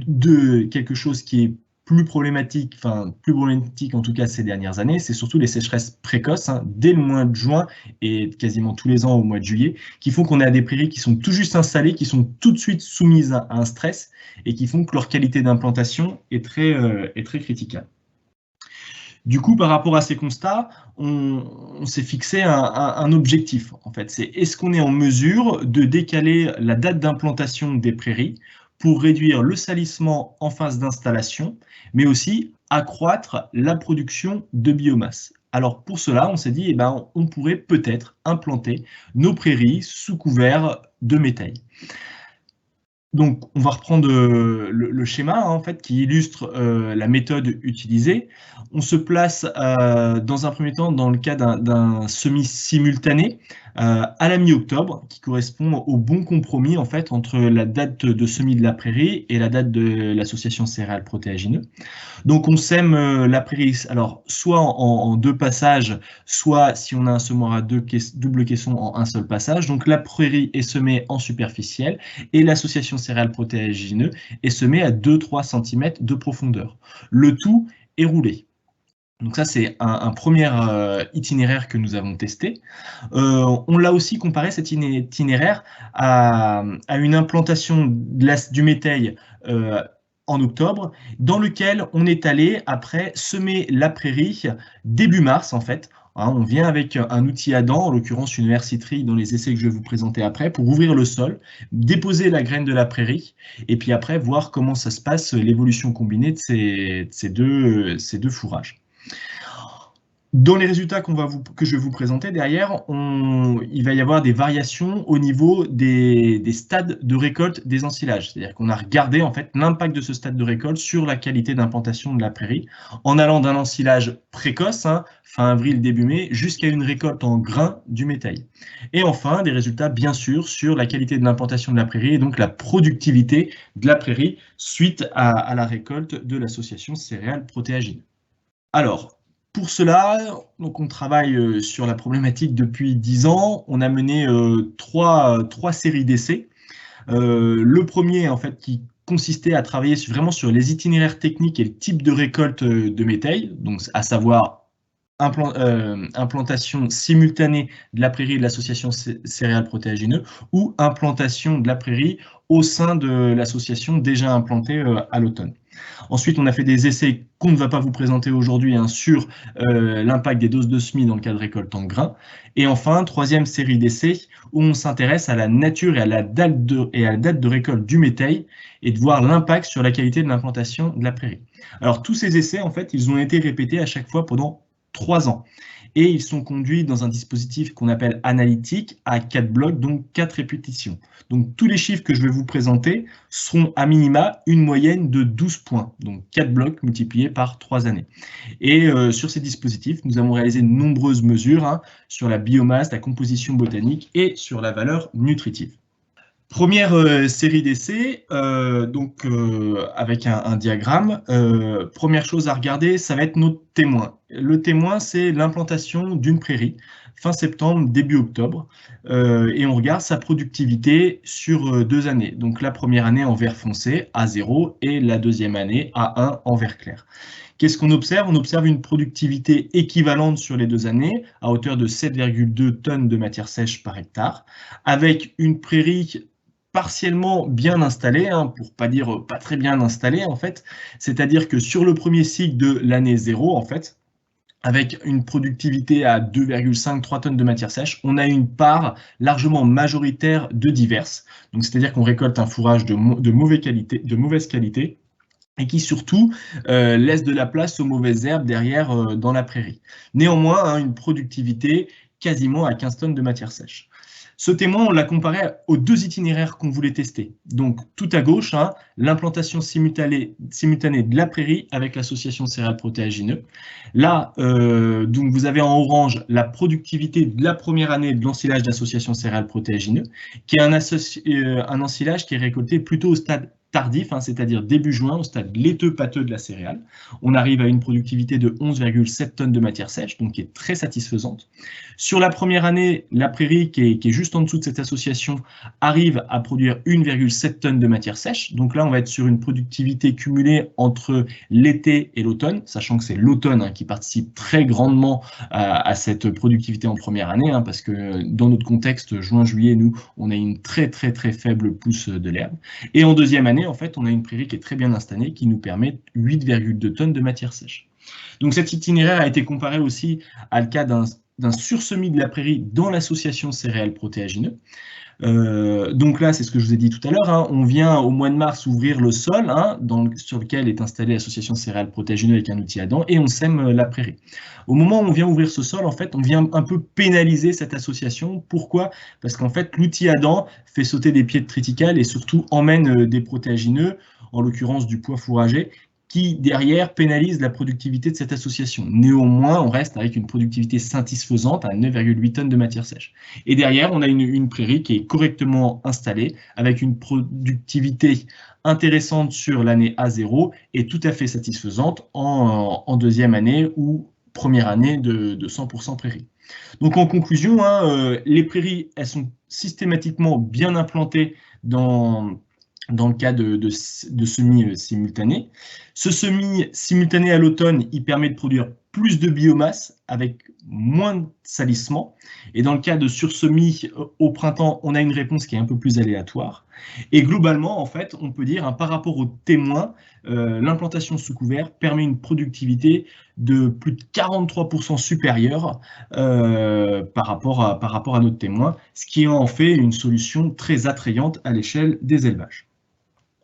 quelque chose qui est plus problématique en tout cas ces dernières années, c'est surtout les sécheresses précoces, dès le mois de juin et quasiment tous les ans au mois de juillet, qui font qu'on a des prairies qui sont tout juste installées, qui sont tout de suite soumises à un stress et qui font que leur qualité d'implantation est très critiquable. Du coup, par rapport à ces constats, on s'est fixé un objectif, en fait. C'est est-ce qu'on est en mesure de décaler la date d'implantation des prairies pour réduire le salissement en phase d'installation, mais aussi accroître la production de biomasse. Alors pour cela, on s'est dit, on pourrait peut-être implanter nos prairies sous couvert de métail. Donc, on va reprendre le schéma en fait, qui illustre la méthode utilisée. On se place dans un premier temps dans le cas d'un semis simultané à la mi-octobre, qui correspond au bon compromis en fait, entre la date de semis de la prairie et la date de l'association céréale protéagineux. Donc, on sème la prairie, alors soit en 2 passages, soit si on a un semoir à double caisson en un seul passage. Donc, la prairie est semée en superficielle et l'association céréale protéagineux est semée à 2-3 cm de profondeur. Le tout est roulé. Donc ça, c'est un premier itinéraire que nous avons testé. On l'a aussi comparé, cet itinéraire, à une implantation du métail en octobre, dans lequel on est allé, après, semer la prairie début mars, en fait. On vient avec un outil à dents, en l'occurrence une herciterie dans les essais que je vais vous présenter après, pour ouvrir le sol, déposer la graine de la prairie, et puis après, voir comment ça se passe, l'évolution combinée de ces deux fourrages. Dans les résultats que je vais vous présenter derrière, il va y avoir des variations au niveau des stades de récolte des ensilages. C'est-à-dire qu'on a regardé en fait l'impact de ce stade de récolte sur la qualité d'implantation de la prairie, en allant d'un ensilage précoce, fin avril, début mai, jusqu'à une récolte en grains du métail. Et enfin, des résultats bien sûr sur la qualité de l'implantation de la prairie et donc la productivité de la prairie suite à la récolte de l'association céréale protéagineux. Alors, Pour cela, donc on travaille sur la problématique depuis 10 ans. On a mené trois séries d'essais. Le premier, en fait, qui consistait à travailler vraiment sur les itinéraires techniques et le type de récolte de métail, donc à savoir implantation simultanée de la prairie et de l'association céréales protéagineux ou implantation de la prairie au sein de l'association déjà implantée à l'automne. Ensuite, on a fait des essais qu'on ne va pas vous présenter aujourd'hui sur l'impact des doses de semis dans le cas de récolte en grains. Et enfin, troisième série d'essais où on s'intéresse à la nature et à la date de récolte du métail et de voir l'impact sur la qualité de l'implantation de la prairie. Alors, tous ces essais, en fait, ils ont été répétés à chaque fois pendant 3 ans. Et ils sont conduits dans un dispositif qu'on appelle analytique à 4 blocs, donc 4 répétitions. Donc tous les chiffres que je vais vous présenter seront à minima une moyenne de 12 points, donc 4 blocs multipliés par 3 années. Et sur ces dispositifs, nous avons réalisé de nombreuses mesures sur la biomasse, la composition botanique et sur la valeur nutritive. Première série d'essais, avec un diagramme. Première chose à regarder, ça va être notre témoin. Le témoin, c'est l'implantation d'une prairie, fin septembre, début octobre. Et on regarde sa productivité sur 2 années. Donc la première année en vert foncé, à 0, et la deuxième année à 1 en vert clair. Qu'est-ce qu'on observe? On observe une productivité équivalente sur les 2 années, à hauteur de 7,2 tonnes de matière sèche par hectare, avec une prairie partiellement bien installée, pour pas dire pas très bien installée en fait, c'est-à-dire que sur le premier cycle de l'année 0 en fait, avec une productivité à 2,5-3 tonnes de matière sèche, on a une part largement majoritaire de diverses, donc c'est-à-dire qu'on récolte un fourrage de mauvaise qualité, et qui surtout laisse de la place aux mauvaises herbes derrière dans la prairie. Néanmoins, une productivité quasiment à 15 tonnes de matière sèche. Ce témoin, on l'a comparé aux 2 itinéraires qu'on voulait tester. Donc, tout à gauche, l'implantation simultanée de la prairie avec l'association céréales protéagineux. Là, donc vous avez en orange la productivité de la première année de l'ensilage d'association céréales protéagineux, qui est un ensilage qui est récolté plutôt au stade tardif, c'est-à-dire début juin, au stade laiteux pâteux de la céréale. On arrive à une productivité de 11,7 tonnes de matière sèche, donc qui est très satisfaisante. Sur la première année, la prairie, qui est juste en dessous de cette association, arrive à produire 1,7 tonnes de matière sèche. Donc là, on va être sur une productivité cumulée entre l'été et l'automne, sachant que c'est l'automne qui participe très grandement à cette productivité en première année, parce que dans notre contexte, juin-juillet, nous, on a une très faible pousse de l'herbe. Et en deuxième année, en fait, on a une prairie qui est très bien installée, qui nous permet 8,2 tonnes de matière sèche. Donc cet itinéraire a été comparé aussi à le cas d'un sursemis de la prairie dans l'association céréales protéagineux. Donc là, c'est ce que je vous ai dit tout à l'heure, on vient au mois de mars ouvrir le sol sur lequel est installée l'association céréales protéagineux avec un outil à dents et on sème la prairie. Au moment où on vient ouvrir ce sol, en fait, on vient un peu pénaliser cette association. Pourquoi? Parce qu'en fait, l'outil à dents fait sauter des pieds de triticale et surtout emmène des protéagineux, en l'occurrence du pois fourragé, qui derrière pénalise la productivité de cette association. Néanmoins, on reste avec une productivité satisfaisante à 9,8 tonnes de matière sèche. Et derrière, on a une prairie qui est correctement installée, avec une productivité intéressante sur l'année A0 et tout à fait satisfaisante en deuxième année ou première année de 100% prairie. Donc en conclusion, les prairies, elles sont systématiquement bien implantées dans le cas de semis simultanés. Ce semis simultané à l'automne, il permet de produire plus de biomasse avec moins de salissement. Et dans le cas de sursemis au printemps, on a une réponse qui est un peu plus aléatoire. Et globalement, en fait, on peut dire, par rapport aux témoins, l'implantation sous couvert permet une productivité de plus de 43% supérieure par rapport à notre témoin, ce qui en fait une solution très attrayante à l'échelle des élevages.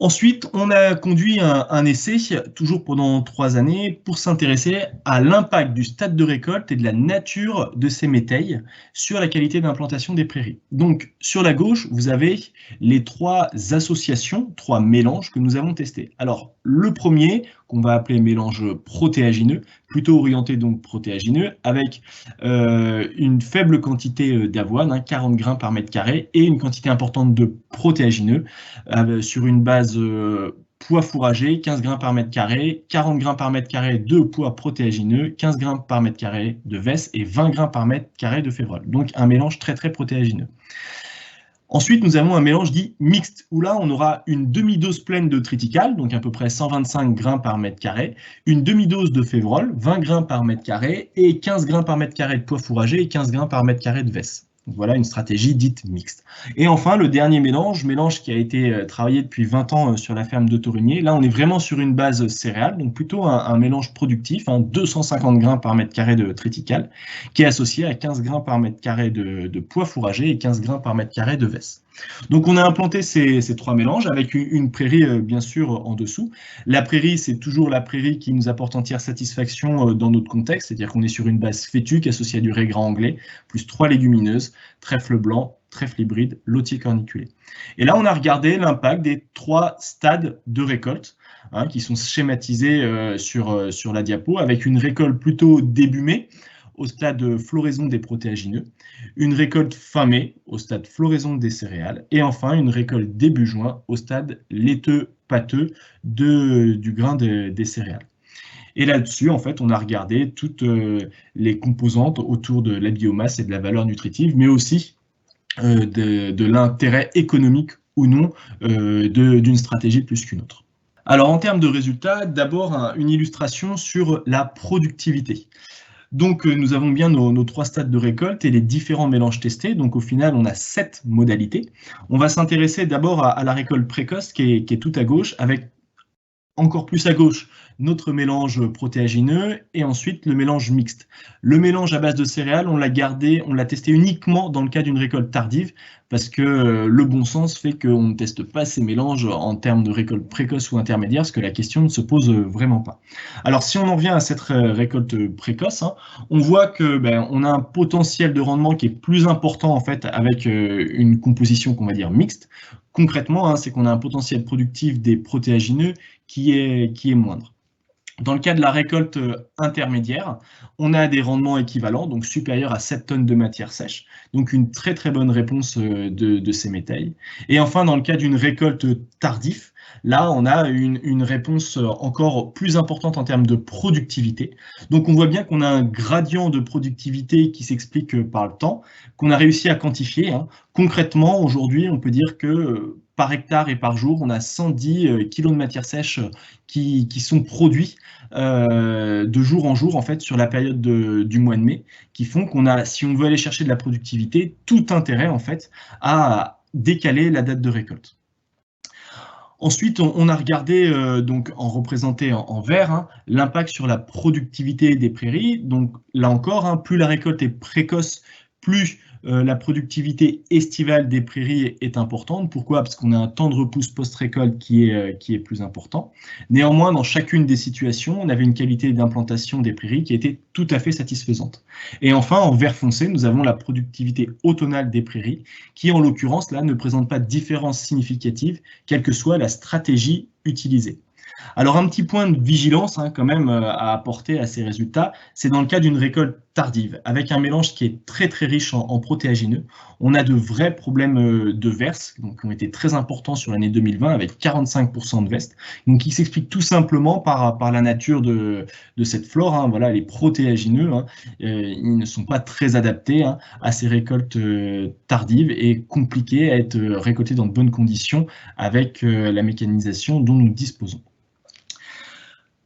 Ensuite, on a conduit un essai, toujours pendant 3 années, pour s'intéresser à l'impact du stade de récolte et de la nature de ces métails sur la qualité d'implantation des prairies. Donc, sur la gauche, vous avez les 3 associations, 3 mélanges que nous avons testés. Alors, le premier, qu'on va appeler mélange protéagineux, plutôt orienté donc protéagineux, avec une faible quantité d'avoine, 40 grains par mètre carré, et une quantité importante de protéagineux, sur une base poids fourragé, 15 grains par mètre carré, 40 grains par mètre carré de poids protéagineux, 15 grains par mètre carré de veste et 20 grains par mètre carré de févrole. Donc un mélange très protéagineux. Ensuite, nous avons un mélange dit mixte, où là, on aura une demi-dose pleine de triticale, donc à peu près 125 grains par mètre carré, une demi-dose de févrole, 20 grains par mètre carré, et 15 grains par mètre carré de poids fourragé et 15 grains par mètre carré de veste. Donc voilà une stratégie dite mixte. Et enfin, le dernier mélange qui a été travaillé depuis 20 ans sur la ferme de Torigné. Là, on est vraiment sur une base céréale, donc plutôt un mélange productif, 250 grains par mètre carré de triticale, qui est associé à 15 grains par mètre carré de poids fourragé et 15 grains par mètre carré de veste. Donc on a implanté ces trois mélanges avec une prairie bien sûr en dessous. La prairie, c'est toujours la prairie qui nous apporte entière satisfaction dans notre contexte, c'est-à-dire qu'on est sur une base fétuque associée à du raisin anglais, plus 3 légumineuses, trèfle blanc, trèfle hybride, lotier corniculé. Et là, on a regardé l'impact des 3 stades de récolte qui sont schématisés sur la diapo, avec une récolte plutôt début mai, au stade floraison des protéagineux, une récolte fin mai au stade floraison des céréales, et enfin une récolte début juin au stade laiteux pâteux du grain des céréales. Et là-dessus, en fait, on a regardé toutes les composantes autour de la biomasse et de la valeur nutritive, mais aussi de l'intérêt économique ou non d'une stratégie plus qu'une autre. Alors, en termes de résultats, d'abord une illustration sur la productivité. Donc, nous avons bien nos 3 stades de récolte et les différents mélanges testés. Donc, au final, on a 7 modalités. On va s'intéresser d'abord à la récolte précoce qui est tout à gauche, avec encore plus à gauche notre mélange protéagineux et ensuite le mélange mixte. Le mélange à base de céréales, on l'a testé uniquement dans le cas d'une récolte tardive parce que le bon sens fait qu'on ne teste pas ces mélanges en termes de récolte précoce ou intermédiaire parce que la question ne se pose vraiment pas. Alors si on en vient à cette récolte précoce, on voit que on a un potentiel de rendement qui est plus important en fait avec une composition qu'on va dire mixte. Concrètement, c'est qu'on a un potentiel productif des protéagineux qui est moindre. Dans le cas de la récolte intermédiaire, on a des rendements équivalents, donc supérieurs à 7 tonnes de matière sèche, donc une très bonne réponse de ces métailes. Et enfin, dans le cas d'une récolte tardive, là, on a une réponse encore plus importante en termes de productivité. Donc, on voit bien qu'on a un gradient de productivité qui s'explique par le temps, qu'on a réussi à quantifier. Concrètement, aujourd'hui, on peut dire que par hectare et par jour, on a 110 kg de matière sèche qui sont produits de jour en jour en fait sur la période du mois de mai, qui font qu'on a, si on veut aller chercher de la productivité, tout intérêt en fait à décaler la date de récolte. Ensuite, on a regardé, donc en représenté en vert, l'impact sur la productivité des prairies. Donc là encore, plus la récolte est précoce, plus la productivité estivale des prairies est importante. Pourquoi? Parce qu'on a un temps de repousse post-récolte qui est plus important. Néanmoins, dans chacune des situations, on avait une qualité d'implantation des prairies qui était tout à fait satisfaisante. Et enfin, en vert foncé, nous avons la productivité automnale des prairies, qui en l'occurrence là ne présente pas de différence significative, quelle que soit la stratégie utilisée. Alors un petit point de vigilance quand même à apporter à ces résultats, c'est dans le cas d'une récolte tardive, avec un mélange qui est très riche en protéagineux. On a de vrais problèmes de verse, donc qui ont été très importants sur l'année 2020, avec 45% de veste, donc qui s'explique tout simplement par la nature de cette flore. Voilà, les protéagineux, ils ne sont pas très adaptés à ces récoltes tardives et compliqués à être récoltés dans de bonnes conditions avec la mécanisation dont nous disposons.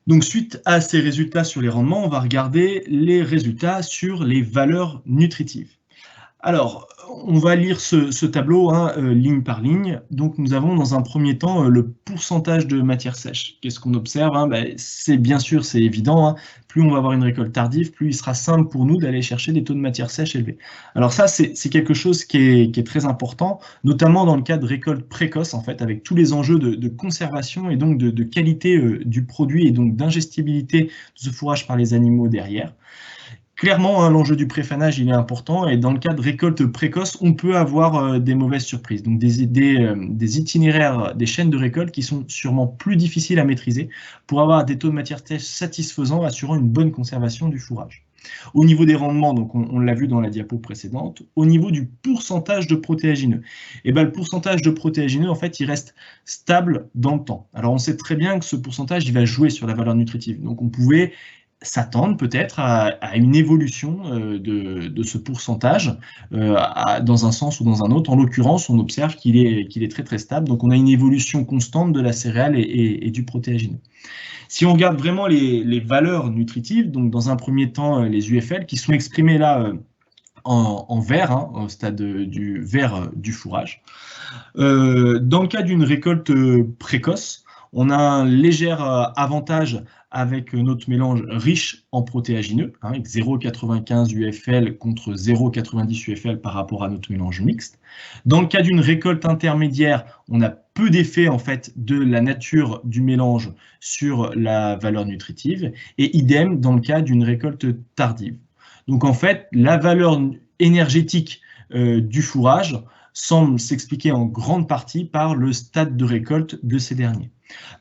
Donc, suite à ces résultats sur les rendements, on va regarder les résultats sur les valeurs nutritives. Alors, on va lire ce tableau ligne par ligne. Donc, nous avons dans un premier temps le pourcentage de matière sèche. Qu'est-ce qu'on observe? C'est bien sûr, c'est évident. Plus on va avoir une récolte tardive, plus il sera simple pour nous d'aller chercher des taux de matière sèche élevés. Alors ça, c'est quelque chose qui est très important, notamment dans le cas de récolte précoce, en fait, avec tous les enjeux de conservation et donc de qualité du produit et donc d'ingestibilité de ce fourrage par les animaux derrière. Clairement, l'enjeu du préfanage, il est important et dans le cas de récolte précoce, on peut avoir des mauvaises surprises. Donc des itinéraires, des chaînes de récolte qui sont sûrement plus difficiles à maîtriser pour avoir des taux de matière sèche satisfaisants, assurant une bonne conservation du fourrage. Au niveau des rendements, donc on l'a vu dans la diapo précédente, au niveau du pourcentage de protéagineux, et ben, le pourcentage de protéagineux, en fait, il reste stable dans le temps. Alors, on sait très bien que ce pourcentage, il va jouer sur la valeur nutritive. Donc, on pouvait s'attendre peut-être à une évolution de ce pourcentage dans un sens ou dans un autre. En l'occurrence, on observe qu'il est très très stable. Donc, on a une évolution constante de la céréale et du protéagineux. Si on regarde vraiment les valeurs nutritives, donc dans un premier temps, les UFL qui sont exprimées là en vert, hein, au stade du vert du fourrage. Dans le cas d'une récolte précoce, on a un léger avantage avec notre mélange riche en protéagineux, hein, avec 0,95 UFL contre 0,90 UFL par rapport à notre mélange mixte. Dans le cas d'une récolte intermédiaire, on a peu d'effet en fait de la nature du mélange sur la valeur nutritive, et idem dans le cas d'une récolte tardive. Donc en fait, la valeur énergétique du fourrage semble s'expliquer en grande partie par le stade de récolte de ces derniers.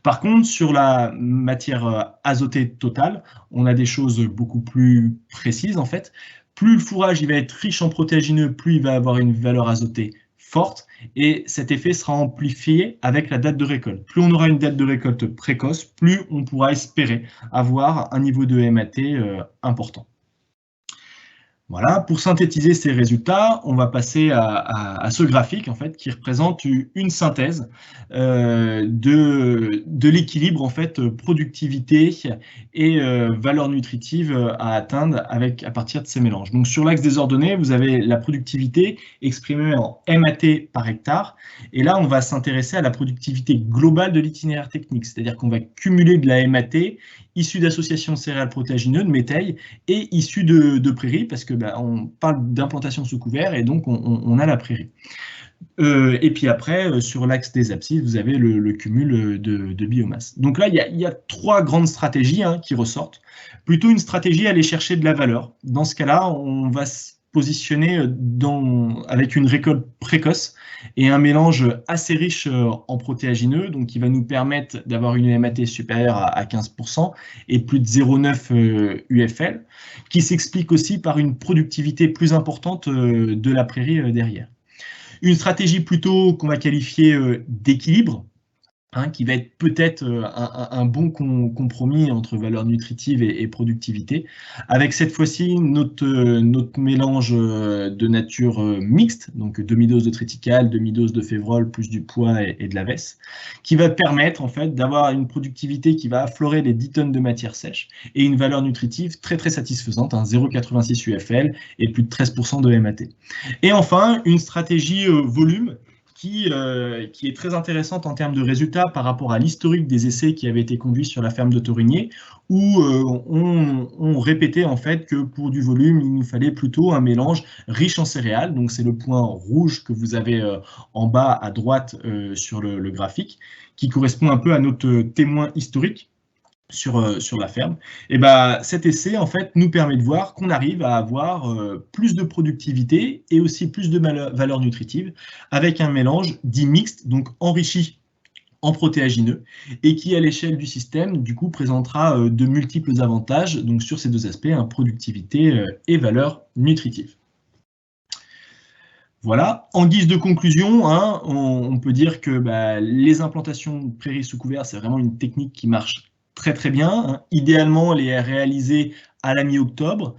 Par contre, sur la matière azotée totale, on a des choses beaucoup plus précises en fait. Plus le fourrage il va être riche en protéagineux, plus il va avoir une valeur azotée forte, et cet effet sera amplifié avec la date de récolte. Plus on aura une date de récolte précoce, plus on pourra espérer avoir un niveau de MAT important. Voilà, pour synthétiser ces résultats, on va passer à ce graphique en fait, qui représente une synthèse de l'équilibre en fait, productivité et valeur nutritive à atteindre à partir de ces mélanges. Donc sur l'axe des ordonnées, vous avez la productivité exprimée en MAT par hectare, et là on va s'intéresser à la productivité globale de l'itinéraire technique, c'est-à-dire qu'on va cumuler de la MAT issue d'associations céréales protéagineux, de métailles, et issue de prairies, parce que on parle d'implantation sous couvert, et donc on a la prairie. Et puis après, sur l'axe des abscisses, vous avez le cumul de biomasse. Donc là, il y a trois grandes stratégies qui ressortent. Plutôt une stratégie à aller chercher de la valeur. Dans ce cas-là, on va se positionner avec une récolte précoce et un mélange assez riche en protéagineux, donc qui va nous permettre d'avoir une MAT supérieure à 15% et plus de 0,9 UFL, qui s'explique aussi par une productivité plus importante de la prairie derrière. Une stratégie plutôt qu'on va qualifier d'équilibre, qui va être peut-être un bon compromis entre valeur nutritive et productivité, avec cette fois-ci notre mélange de nature mixte, donc demi-dose de triticale, demi-dose de févrole, plus du pois et de la vesse, qui va permettre en fait d'avoir une productivité qui va affleurer les 10 tonnes de matière sèche et une valeur nutritive très très satisfaisante, 0,86 UFL et plus de 13% de MAT. Et enfin, une stratégie volume qui est très intéressante en termes de résultats par rapport à l'historique des essais qui avaient été conduits sur la ferme de Torigné, où on répétait en fait que pour du volume, il nous fallait plutôt un mélange riche en céréales. Donc c'est le point rouge que vous avez en bas à droite sur le graphique, qui correspond un peu à notre témoin historique sur la ferme. Et cet essai en fait nous permet de voir qu'on arrive à avoir plus de productivité et aussi plus de valeur nutritive avec un mélange dit mixte, donc enrichi en protéagineux, et qui à l'échelle du système du coup présentera de multiples avantages donc sur ces deux aspects, productivité et valeur nutritive. Voilà, en guise de conclusion, on peut dire que les implantations de prairies sous couvert, c'est vraiment une technique qui marche très très bien. Idéalement, elle est réalisée à la mi-octobre.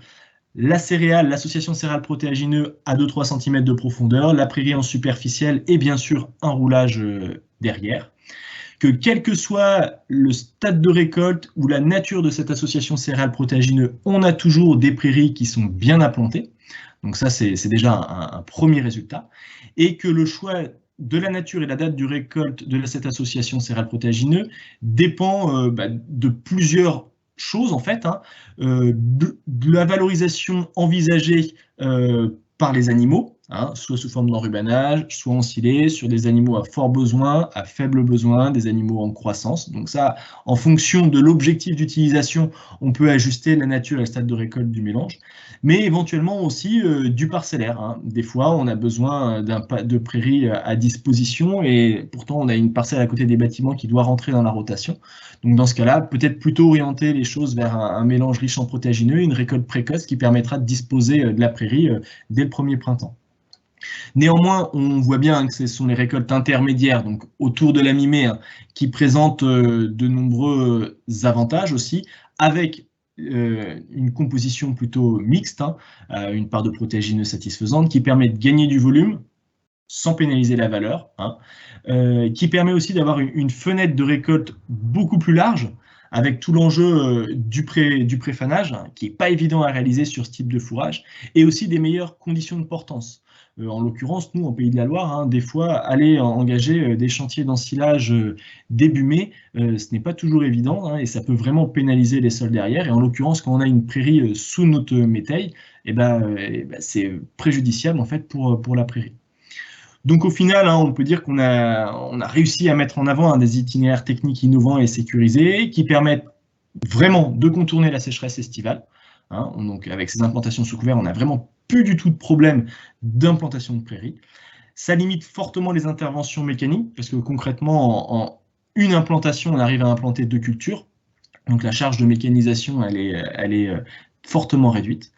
La céréale, l'association céréale protéagineux à 2-3 cm de profondeur, la prairie en superficielle et bien sûr un roulage derrière. Que quel que soit le stade de récolte ou la nature de cette association céréale protéagineux, on a toujours des prairies qui sont bien implantées. Donc ça, c'est déjà un premier résultat. Et que le choix de la nature et la date du récolte de cette association céréale protéagineux dépend de plusieurs choses en fait, de la valorisation envisagée par les animaux, soit sous forme d'enrubanage, soit ensilé, sur des animaux à fort besoin, à faible besoin, des animaux en croissance. Donc ça, en fonction de l'objectif d'utilisation, on peut ajuster la nature et le stade de récolte du mélange, mais éventuellement aussi du parcellaire. Des fois, on a besoin de prairies à disposition et pourtant on a une parcelle à côté des bâtiments qui doit rentrer dans la rotation. Donc dans ce cas-là, peut-être plutôt orienter les choses vers un mélange riche en protéagineux, une récolte précoce qui permettra de disposer de la prairie dès le premier printemps. Néanmoins, on voit bien que ce sont les récoltes intermédiaires, donc autour de la mi-mai, qui présentent de nombreux avantages aussi, avec une composition plutôt mixte, une part de protéagineux satisfaisante, qui permet de gagner du volume sans pénaliser la valeur, qui permet aussi d'avoir une fenêtre de récolte beaucoup plus large, avec tout l'enjeu du préfanage, qui n'est pas évident à réaliser sur ce type de fourrage, et aussi des meilleures conditions de portance. En l'occurrence, nous, en Pays de la Loire, des fois, aller engager des chantiers d'ensilage début mai, ce n'est pas toujours évident, et ça peut vraiment pénaliser les sols derrière. Et en l'occurrence, quand on a une prairie sous notre métail, c'est préjudiciable en fait pour la prairie. Donc au final, on peut dire qu'on a réussi à mettre en avant des itinéraires techniques innovants et sécurisés qui permettent vraiment de contourner la sécheresse estivale. Donc avec ces implantations sous couvert, on n'a vraiment plus du tout de problème d'implantation de prairies. Ça limite fortement les interventions mécaniques, parce que concrètement, en une implantation, on arrive à implanter 2 cultures. Donc la charge de mécanisation, elle est fortement réduite.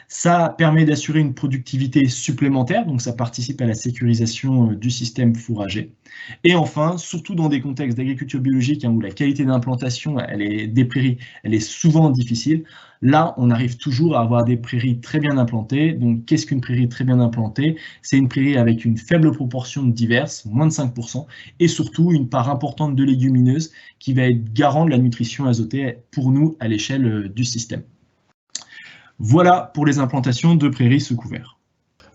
Ça permet d'assurer une productivité supplémentaire, donc ça participe à la sécurisation du système fourrager. Et enfin, surtout dans des contextes d'agriculture biologique où la qualité d'implantation des prairies, elle est souvent difficile, là, on arrive toujours à avoir des prairies très bien implantées. Donc, qu'est-ce qu'une prairie très bien implantée? C'est une prairie avec une faible proportion de diverses, moins de 5%, et surtout une part importante de légumineuses qui va être garant de la nutrition azotée pour nous à l'échelle du système. Voilà pour les implantations de prairies sous couvert.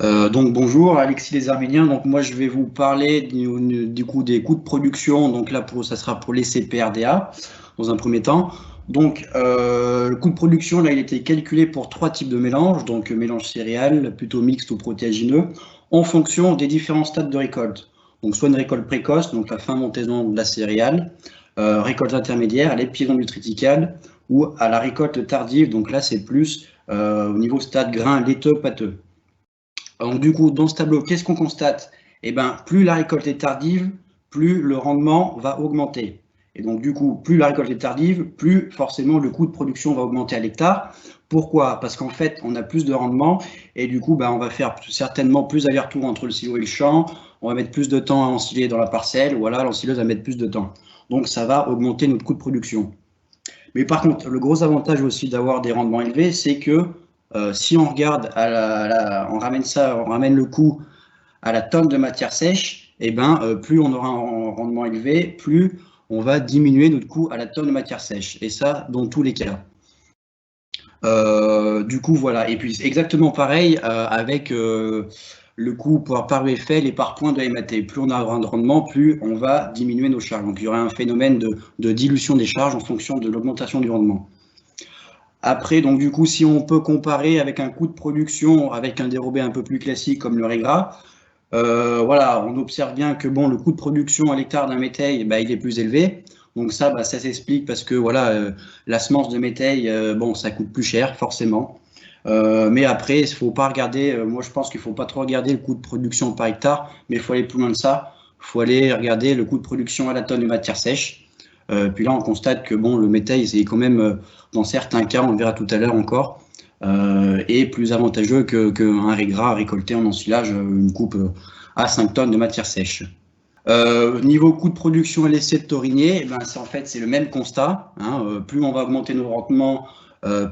Donc bonjour, Alexis Les Arméniens. Donc moi je vais vous parler du coup des coûts de production. Donc là ça sera pour les CPRDA dans un premier temps. Donc le coût de production là il a été calculé pour 3 types de mélanges, donc mélange céréales, plutôt mixte ou protéagineux, en fonction des différents stades de récolte. Donc soit une récolte précoce, donc la fin montaison de la céréale, récolte intermédiaire, l'épiron du triticale, ou à la récolte tardive. Donc là c'est plus au niveau stade grain laiteux pâteux. Donc du coup, dans ce tableau, qu'est-ce qu'on constate? Plus la récolte est tardive, plus le rendement va augmenter. Et donc du coup, plus la récolte est tardive, plus forcément le coût de production va augmenter à l'hectare. Pourquoi? Parce qu'en fait, on a plus de rendement et du coup, on va faire certainement plus aller-retour entre le silo et le champ. On va mettre plus de temps à ensiler dans la parcelle. Voilà, l'ensileuse va mettre plus de temps. Donc ça va augmenter notre coût de production. Mais par contre, le gros avantage aussi d'avoir des rendements élevés, c'est que si on regarde, on ramène le coût à la tonne de matière sèche, plus on aura un rendement élevé, plus on va diminuer notre coût à la tonne de matière sèche. Et ça, dans tous les cas. Du coup, voilà. Et puis, exactement pareil avec le coût par UFL et par point de MAT. Plus on a un rendement, plus on va diminuer nos charges. Donc, il y aura un phénomène de dilution des charges en fonction de l'augmentation du rendement. Après, donc du coup, si on peut comparer avec un coût de production avec un dérobé un peu plus classique comme le régras, voilà, on observe bien que le coût de production à l'hectare d'un métail, il est plus élevé. Donc ça, ça s'explique parce que voilà, la semence de métail, ça coûte plus cher forcément. Mais après, il ne faut pas regarder, moi je pense qu'il ne faut pas trop regarder le coût de production par hectare, mais il faut aller plus loin de ça. Il faut aller regarder le coût de production à la tonne de matière sèche. Puis là, on constate que le métail, c'est quand même, dans certains cas, on le verra tout à l'heure encore, est plus avantageux qu'un régras récolté en ensilage, une coupe à 5 tonnes de matière sèche. Niveau coût de production et l'essai de taurinier, en fait, c'est le même constat. Plus on va augmenter nos rendements,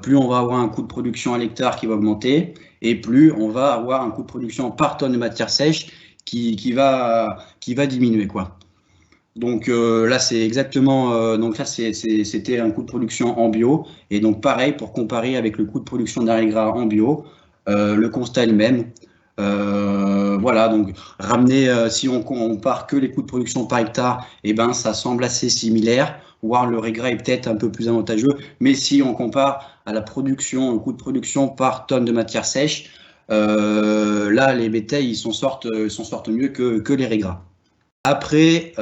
plus on va avoir un coût de production à l'hectare qui va augmenter, et plus on va avoir un coût de production par tonne de matière sèche qui va diminuer, quoi. Donc là, c'est exactement. Donc là, c'était un coût de production en bio, et donc pareil pour comparer avec le coût de production d'un régras en bio, le constat est le même. Voilà, donc ramener, si on compare que les coûts de production par hectare, ça semble assez similaire, voire le régras est peut-être un peu plus avantageux, mais si on compare à la production, le coût de production par tonne de matière sèche, là, les bétails, ils s'en sortent mieux que les régras. Après,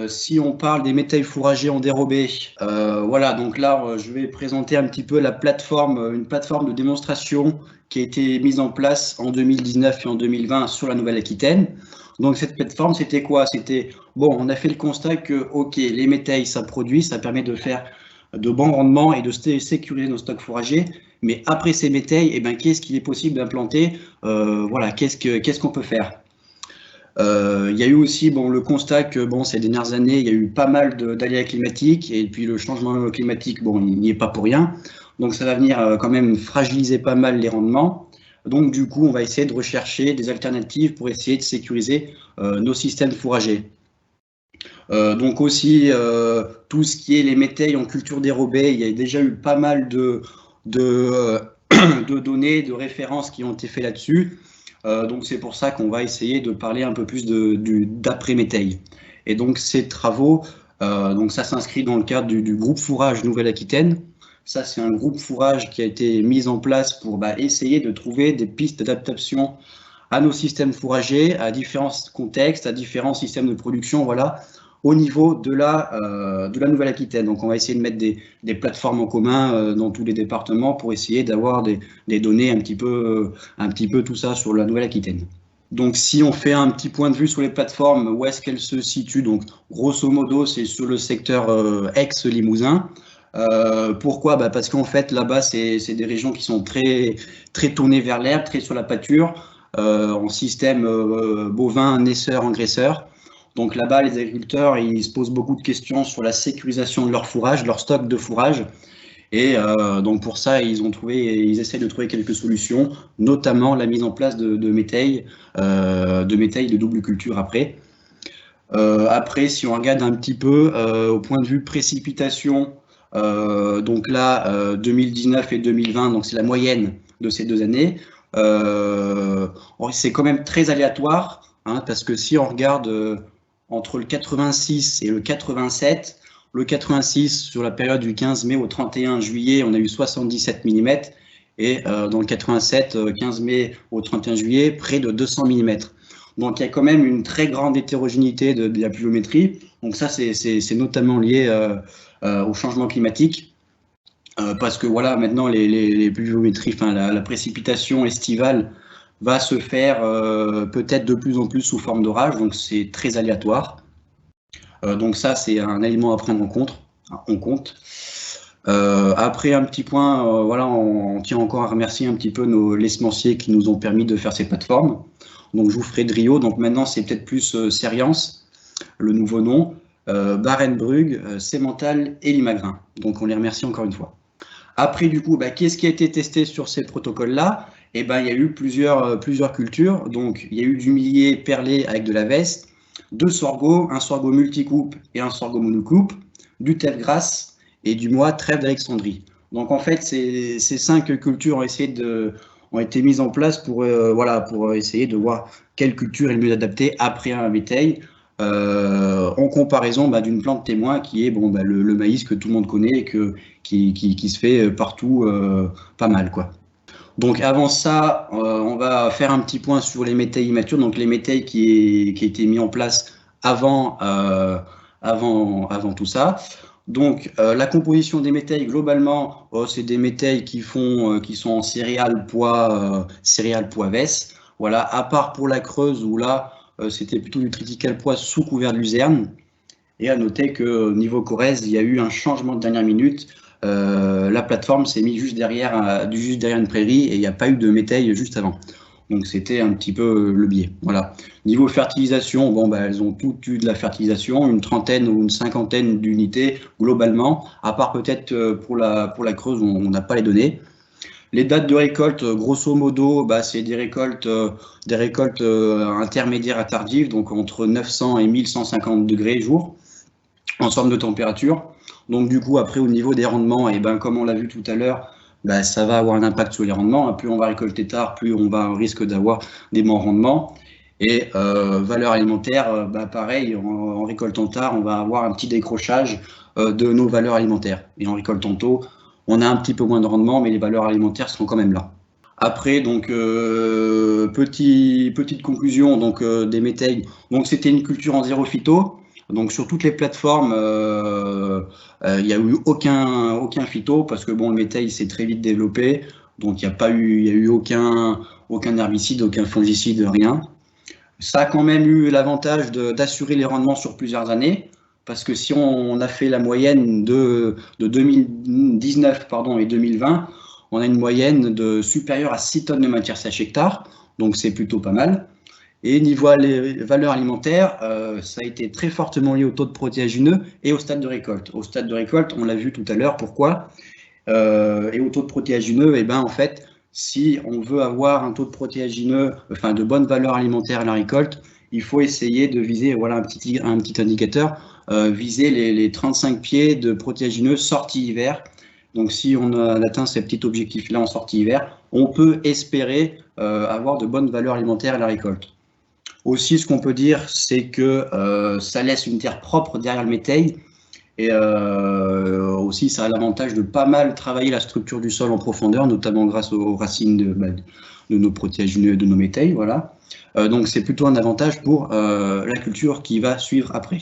si on parle des métails fourragés en dérobé, voilà, donc là, je vais présenter un petit peu une plateforme de démonstration qui a été mise en place en 2019 et en 2020 sur la Nouvelle-Aquitaine. Donc cette plateforme, c'était quoi? C'était, bon, on a fait le constat que, ok, les métails, ça produit, ça permet de faire de bons rendements et de sécuriser nos stocks fourragers, mais après ces métails, eh ben, qu'est-ce qu'il est possible d'implanter? Voilà, qu'est-ce qu'on peut faire? Il y a eu aussi le constat que ces dernières années, il y a eu pas mal d'aléas climatiques et puis le changement climatique, il n'y est pas pour rien. Donc ça va venir quand même fragiliser pas mal les rendements. Donc du coup, on va essayer de rechercher des alternatives pour essayer de sécuriser nos systèmes fourragers. Donc aussi, tout ce qui est les métails en culture dérobée, il y a déjà eu pas mal de données, de références qui ont été faites là-dessus. Donc c'est pour ça qu'on va essayer de parler un peu plus d'après-métail. Et donc ces travaux, donc ça s'inscrit dans le cadre du groupe fourrage Nouvelle-Aquitaine. Ça, c'est un groupe fourrage qui a été mis en place pour essayer de trouver des pistes d'adaptation à nos systèmes fourragers, à différents contextes, à différents systèmes de production, voilà, au niveau de la Nouvelle-Aquitaine. Donc on va essayer de mettre des plateformes en commun dans tous les départements pour essayer d'avoir des données un petit peu tout ça sur la Nouvelle-Aquitaine. Donc si on fait un petit point de vue sur les plateformes, où est-ce qu'elles se situent? Donc grosso modo, c'est sur le secteur Aix-Limousin. Pourquoi? Parce qu'en fait là-bas, c'est des régions qui sont très, très tournées vers l'herbe, très sur la pâture, en système bovin, naisseur, engraisseur. Donc là-bas, les agriculteurs, ils se posent beaucoup de questions sur la sécurisation de leur fourrage, leur stock de fourrage. Et donc pour ça, ils essaient de trouver quelques solutions, notamment la mise en place de métails de double culture après. Après, si on regarde un petit peu au point de vue précipitation, donc là, 2019 et 2020, donc c'est la moyenne de ces 2 années. C'est quand même très aléatoire, parce que si on regarde entre le 86 et le 87, le 86 sur la période du 15 mai au 31 juillet, on a eu 77 mm, et dans le 87, 15 mai au 31 juillet, près de 200 mm. Donc il y a quand même une très grande hétérogénéité de la pluviométrie. Donc ça, c'est notamment lié au changement climatique, parce que voilà, maintenant les pluviométries, la précipitation estivale va se faire peut-être de plus en plus sous forme d'orage, donc c'est très aléatoire. Donc ça, c'est un élément à prendre en compte. Après, un petit point, voilà, on tient encore à remercier un petit peu les semenciers qui nous ont permis de faire ces plateformes. Donc je vous ferai de Rio, donc maintenant c'est peut-être plus Seriance, le nouveau nom, Barenbrugg, Semental et Limagrin. Donc on les remercie encore une fois. Après, du coup, qu'est-ce qui a été testé sur ces protocoles-là? Eh ben, il y a eu plusieurs cultures. Donc, il y a eu du millet perlé avec de la veste, 2 sorgho, un sorgho multicoupe et un sorgho monocoupe, du teff grasse et du mois trèfle d'Alexandrie. Donc, en fait, ces 5 cultures ont été mises en place pour essayer de voir quelle culture est le mieux adaptée après un métail, en comparaison d'une plante témoin qui est le maïs que tout le monde connaît et qui se fait partout pas mal, quoi. Donc avant ça, on va faire un petit point sur les métails immatures, donc les métails qui étaient mis en place avant tout ça. Donc la composition des métails, globalement, c'est des métails qui sont en céréales pois vesse. Voilà, à part pour la Creuse où là c'était plutôt du triticale pois sous couvert de luzerne. Et à noter que niveau Corrèze, il y a eu un changement de dernière minute. La plateforme s'est mise juste derrière une prairie et il n'y a pas eu de métail juste avant. Donc c'était un petit peu le biais. Voilà. Niveau fertilisation, elles ont toutes eu de la fertilisation, une trentaine ou une cinquantaine d'unités globalement, à part peut-être pour la Creuse où on n'a pas les données. Les dates de récolte, grosso modo, c'est des récoltes intermédiaires à tardives, donc entre 900 et 1150 degrés jour, en somme de température. Donc du coup, après, au niveau des rendements, comme on l'a vu tout à l'heure, ça va avoir un impact sur les rendements. Plus on va récolter tard, plus on risque d'avoir des bons rendements. Et valeur alimentaire, pareil, en récoltant tard, on va avoir un petit décrochage de nos valeurs alimentaires. Et en récoltant tôt, on a un petit peu moins de rendement, mais les valeurs alimentaires seront quand même là. Après, donc, petite conclusion donc, des métayes. Donc, c'était une culture en zéro phyto. Donc, sur toutes les plateformes, il n'y a eu aucun phyto parce que bon, le métail s'est très vite développé. Donc, il n'y a eu aucun herbicide, aucun fongicide, rien. Ça a quand même eu l'avantage d'assurer les rendements sur plusieurs années. Parce que si on a fait la moyenne de 2019 et 2020, on a une moyenne supérieure à 6 tonnes de matière sèche hectare, donc c'est plutôt pas mal. Et niveau valeurs alimentaires, ça a été très fortement lié au taux de protéagineux et au stade de récolte. Au stade de récolte, on l'a vu tout à l'heure, pourquoi et au taux de protéagineux, et ben en fait, si on veut avoir un taux de protéagineux, enfin de bonnes valeurs alimentaires à la récolte, il faut essayer de viser, voilà un petit indicateur, viser les 35 pieds de protéagineux sortie hiver. Donc, si on a atteint ces petits objectifs-là en sortie hiver, on peut espérer avoir de bonnes valeurs alimentaires à la récolte. Aussi, ce qu'on peut dire, c'est que ça laisse une terre propre derrière le métail. Et aussi, ça a l'avantage de pas mal travailler la structure du sol en profondeur, notamment grâce aux racines de nos protéagineux et de nos métails. Voilà. Donc, c'est plutôt un avantage pour la culture qui va suivre après.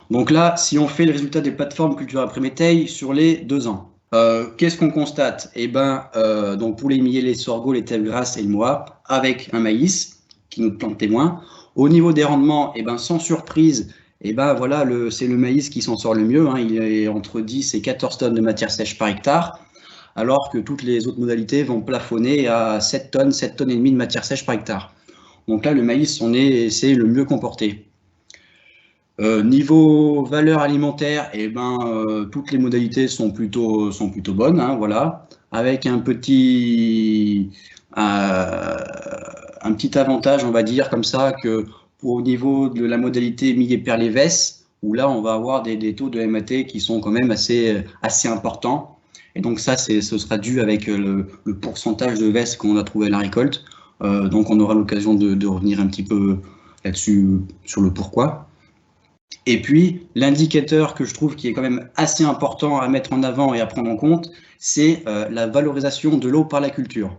Donc là, si on fait le résultat des plateformes culture après métail sur les 2 ans, qu'est-ce qu'on constate? Eh ben, donc pour les millet, les sorgho, les tèves grasses et le mois, avec un maïs, qui est notre plante témoin. Au niveau des rendements, eh ben, sans surprise, eh ben, voilà, c'est le maïs qui s'en sort le mieux. Hein, il est entre 10 et 14 tonnes de matière sèche par hectare, alors que toutes les autres modalités vont plafonner à 7 tonnes et demie de matière sèche par hectare. Donc là, le maïs, c'est le mieux comporté. Niveau valeur alimentaire, eh ben, toutes les modalités sont plutôt bonnes, hein, voilà, avec un petit avantage, on va dire comme ça, que au niveau de la modalité millet-perlé-vesse, où là on va avoir des taux de MAT qui sont quand même assez importants. Et donc ça, ce sera dû avec le pourcentage de vesse qu'on a trouvé à la récolte. Donc on aura l'occasion de revenir un petit peu là-dessus sur le pourquoi. Et puis, l'indicateur que je trouve qui est quand même assez important à mettre en avant et à prendre en compte, c'est la valorisation de l'eau par la culture.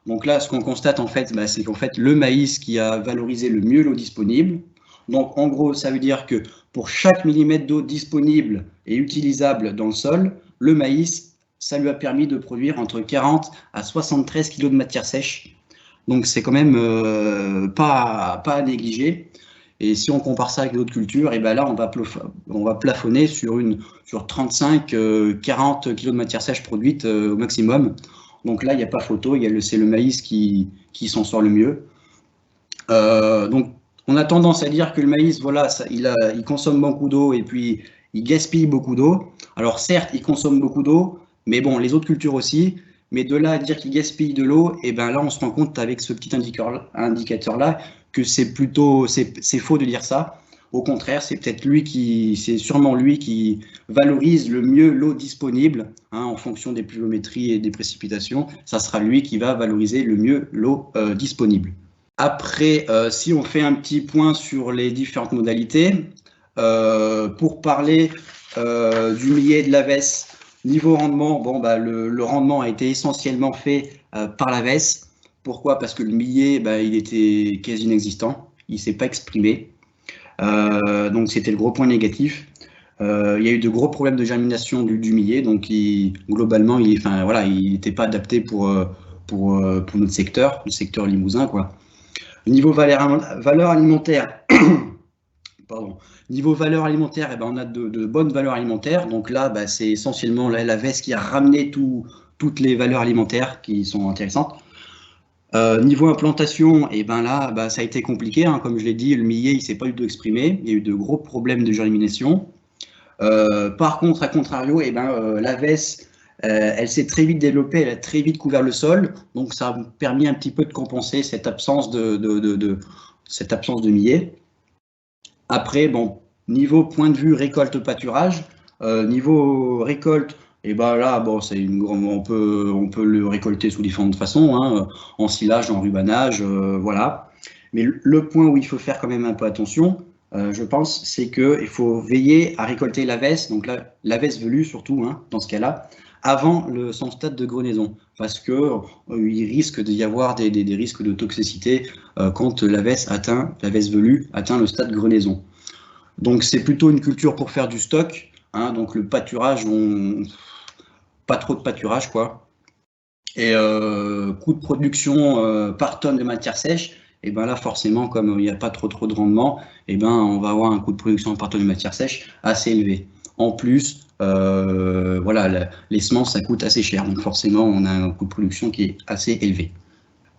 Donc là, ce qu'on constate en fait, c'est qu'en fait, le maïs qui a valorisé le mieux l'eau disponible. Donc en gros, ça veut dire que pour chaque millimètre d'eau disponible et utilisable dans le sol, le maïs, ça lui a permis de produire entre 40 à 73 kg de matière sèche. Donc c'est quand même pas à négliger. Et si on compare ça avec d'autres cultures, et ben là, on va plafonner sur 35-40 kg de matière sèche produite au maximum. Donc là, il n'y a pas photo, c'est le maïs qui s'en sort le mieux. Donc, on a tendance à dire que le maïs, voilà, il consomme beaucoup d'eau et puis il gaspille beaucoup d'eau. Alors certes, il consomme beaucoup d'eau, mais bon, les autres cultures aussi. Mais de là à dire qu'il gaspille de l'eau, et ben là, on se rend compte avec ce petit indicateur-là que c'est faux de dire ça. Au contraire, c'est sûrement lui qui valorise le mieux l'eau disponible, hein, en fonction des pluviométries et des précipitations. Ça sera lui qui va valoriser le mieux l'eau disponible. Après, si on fait un petit point sur les différentes modalités, pour parler du millet et de la vesse, niveau rendement, bon, le rendement a été essentiellement fait par la vesse. Pourquoi? Parce que le millet, il était quasi inexistant, il ne s'est pas exprimé. Donc c'était le gros point négatif. Il y a eu de gros problèmes de germination du millet, donc globalement, il n'était pas adapté pour notre secteur, le secteur limousin, quoi. Niveau valeur alimentaire, pardon. Niveau valeur alimentaire, on a de bonnes valeurs alimentaires. Donc là, c'est essentiellement la veste qui a ramené toutes les valeurs alimentaires qui sont intéressantes. Niveau implantation, là, ça a été compliqué, hein, comme je l'ai dit, le millet, il ne s'est pas du tout exprimé. Il y a eu de gros problèmes de germination. Par contre, à contrario, la veste, elle s'est très vite développée, elle a très vite couvert le sol. Donc, ça a permis un petit peu de compenser cette absence de millet. Après, bon, niveau point de vue récolte-pâturage, niveau récolte, là, bon, on peut le récolter sous différentes façons, hein, en silage, en rubanage, voilà. Mais le point où il faut faire quand même un peu attention, je pense, c'est qu'il faut veiller à récolter la veste, donc la veste velue surtout, hein, dans ce cas-là, avant son stade de grenaison, parce qu'il risque d'y avoir des risques de toxicité quand la veste velue atteint le stade de grenaison. Donc c'est plutôt une culture pour faire du stock, hein, donc le pâturage, pas trop de pâturage quoi. Et coût de production par tonne de matière sèche, et ben là forcément comme il n'y a pas trop de rendement, et ben on va avoir un coût de production par tonne de matière sèche assez élevé. En plus, voilà, les semences ça coûte assez cher, donc forcément on a un coût de production qui est assez élevé.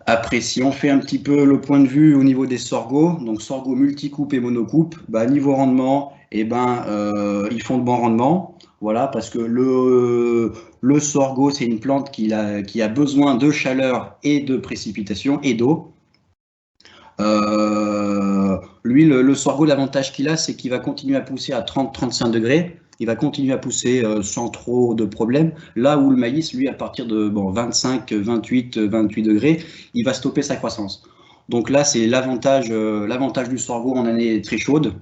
Après, si on fait un petit peu le point de vue au niveau des sorgho, donc sorgho multicoupe et monocoupe, bah, niveau rendement, et ben, ils font de bons rendements. Voilà, parce que le sorgho, c'est une plante qui a besoin de chaleur et de précipitation et d'eau. Lui, le sorgho, l'avantage qu'il a, c'est qu'il va continuer à pousser à 30-35 degrés. Il va continuer à pousser sans trop de problèmes. Là où le maïs, lui, à partir de 25, 28 degrés, il va stopper sa croissance. Donc là, c'est l'avantage du sorgho en année très chaude.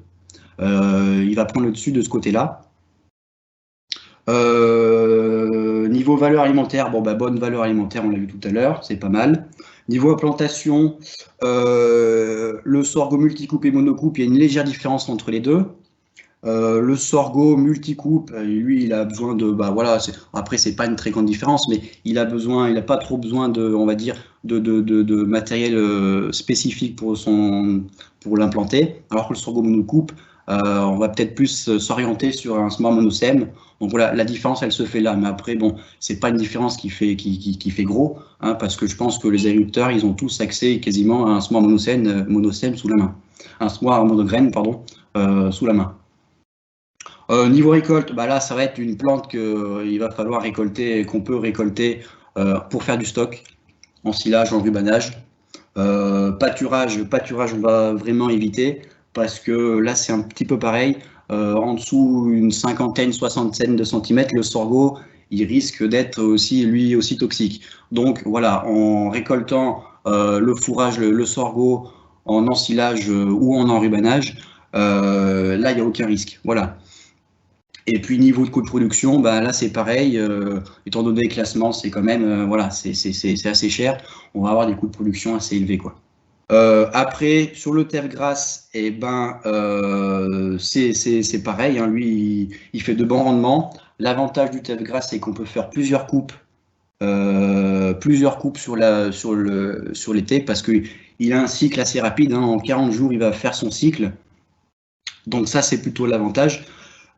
Il va prendre le dessus de ce côté-là. Niveau valeur alimentaire, bonne valeur alimentaire, on l'a vu tout à l'heure, c'est pas mal. Niveau implantation, le sorgho multicoupe et monocoupe, il y a une légère différence entre les deux. Le sorgho multicoupe, lui, il a besoin de, voilà, après c'est pas une très grande différence, mais il n'a pas trop besoin de, on va dire, de matériel spécifique pour l'implanter, alors que le sorgho monocoupe, on va peut-être plus s'orienter sur un semoir monocème. Donc voilà, la différence, elle se fait là, mais après, bon, c'est pas une différence qui fait gros, hein, parce que je pense que les agriculteurs, ils ont tous accès quasiment à un semoir monocème sous la main, un semoir monograine, pardon, sous la main. Niveau récolte, là, ça va être une plante qu'il va falloir récolter, qu'on peut récolter pour faire du stock, en silage, en rubanage. Pâturage, on va vraiment éviter, parce que là, c'est un petit peu pareil. En dessous, une cinquantaine, soixantaine de centimètres, le sorgho, il risque d'être lui aussi toxique. Donc voilà, en récoltant le fourrage, le sorgho, en ensilage ou en enrubanage, là, il n'y a aucun risque. Voilà. Et puis niveau de coût de production, là c'est pareil, étant donné que la semence c'est quand même, voilà, c'est assez cher, on va avoir des coûts de production assez élevés quoi. Après sur le teff grasse, c'est pareil, hein, lui il fait de bons rendements. L'avantage du teff grasse c'est qu'on peut faire plusieurs coupes sur l'été parce que il a un cycle assez rapide, hein, en 40 jours il va faire son cycle. Donc ça c'est plutôt l'avantage.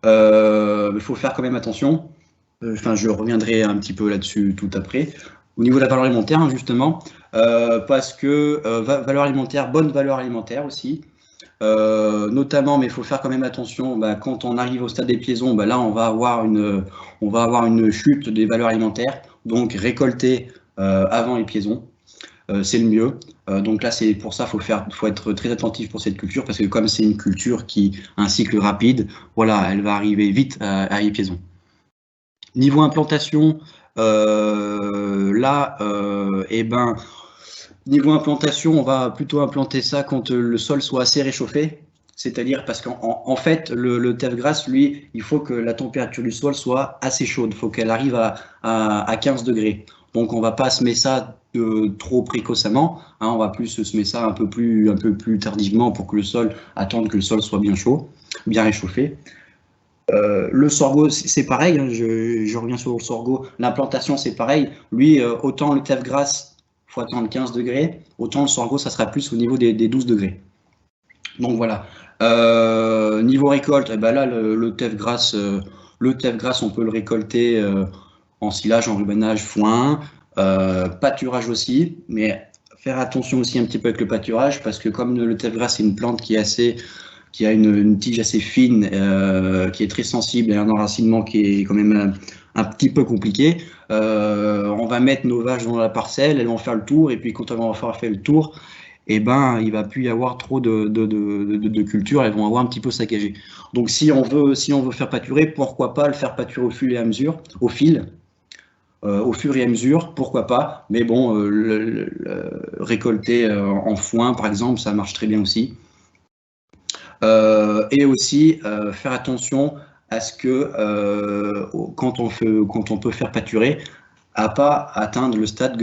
Il faut faire quand même attention. Je reviendrai un petit peu là-dessus tout après. Au niveau de la valeur alimentaire, hein, justement, parce que valeur alimentaire, bonne valeur alimentaire aussi. Notamment, mais il faut faire quand même attention. Quand on arrive au stade des piaisons, là, on va avoir une chute des valeurs alimentaires. Donc, récolter avant les piaisons, c'est le mieux. Donc là, c'est pour ça faut être très attentif pour cette culture, parce que comme c'est une culture qui a un cycle rapide, voilà, elle va arriver vite à épiaison. Niveau implantation, niveau implantation, on va plutôt implanter ça quand le sol soit assez réchauffé, c'est-à-dire parce qu'en fait, le teff grasse, lui, il faut que la température du sol soit assez chaude, il faut qu'elle arrive à 15 degrés. Donc on va pas semer ça trop précocement, hein, on va plus semer ça un peu plus tardivement pour que le sol attende que le sol soit bien chaud, bien réchauffé. Le sorgho, c'est pareil, hein, je reviens sur le sorgho, l'implantation c'est pareil, lui autant le teff grasse, il faut attendre 15 degrés, autant le sorgho ça sera plus au niveau des 12 degrés. Donc voilà. Niveau récolte, là le teff grasse, on peut le récolter en silage, en rubanage, foin, pâturage aussi, mais faire attention aussi un petit peu avec le pâturage, parce que comme le teff grasse c'est une plante qui a une tige assez fine, qui est très sensible et un enracinement qui est quand même un petit peu compliqué, on va mettre nos vaches dans la parcelle, elles vont faire le tour, et puis quand elles vont avoir fait le tour, il va plus y avoir trop de culture, elles vont avoir un petit peu saccagé. Donc si on veut faire pâturer, pourquoi pas le faire pâturer au fur et à mesure, au fur et à mesure, pourquoi pas, mais bon, récolter en foin par exemple, ça marche très bien aussi. Et aussi faire attention à ce que quand on peut faire pâturer, à pas atteindre le stade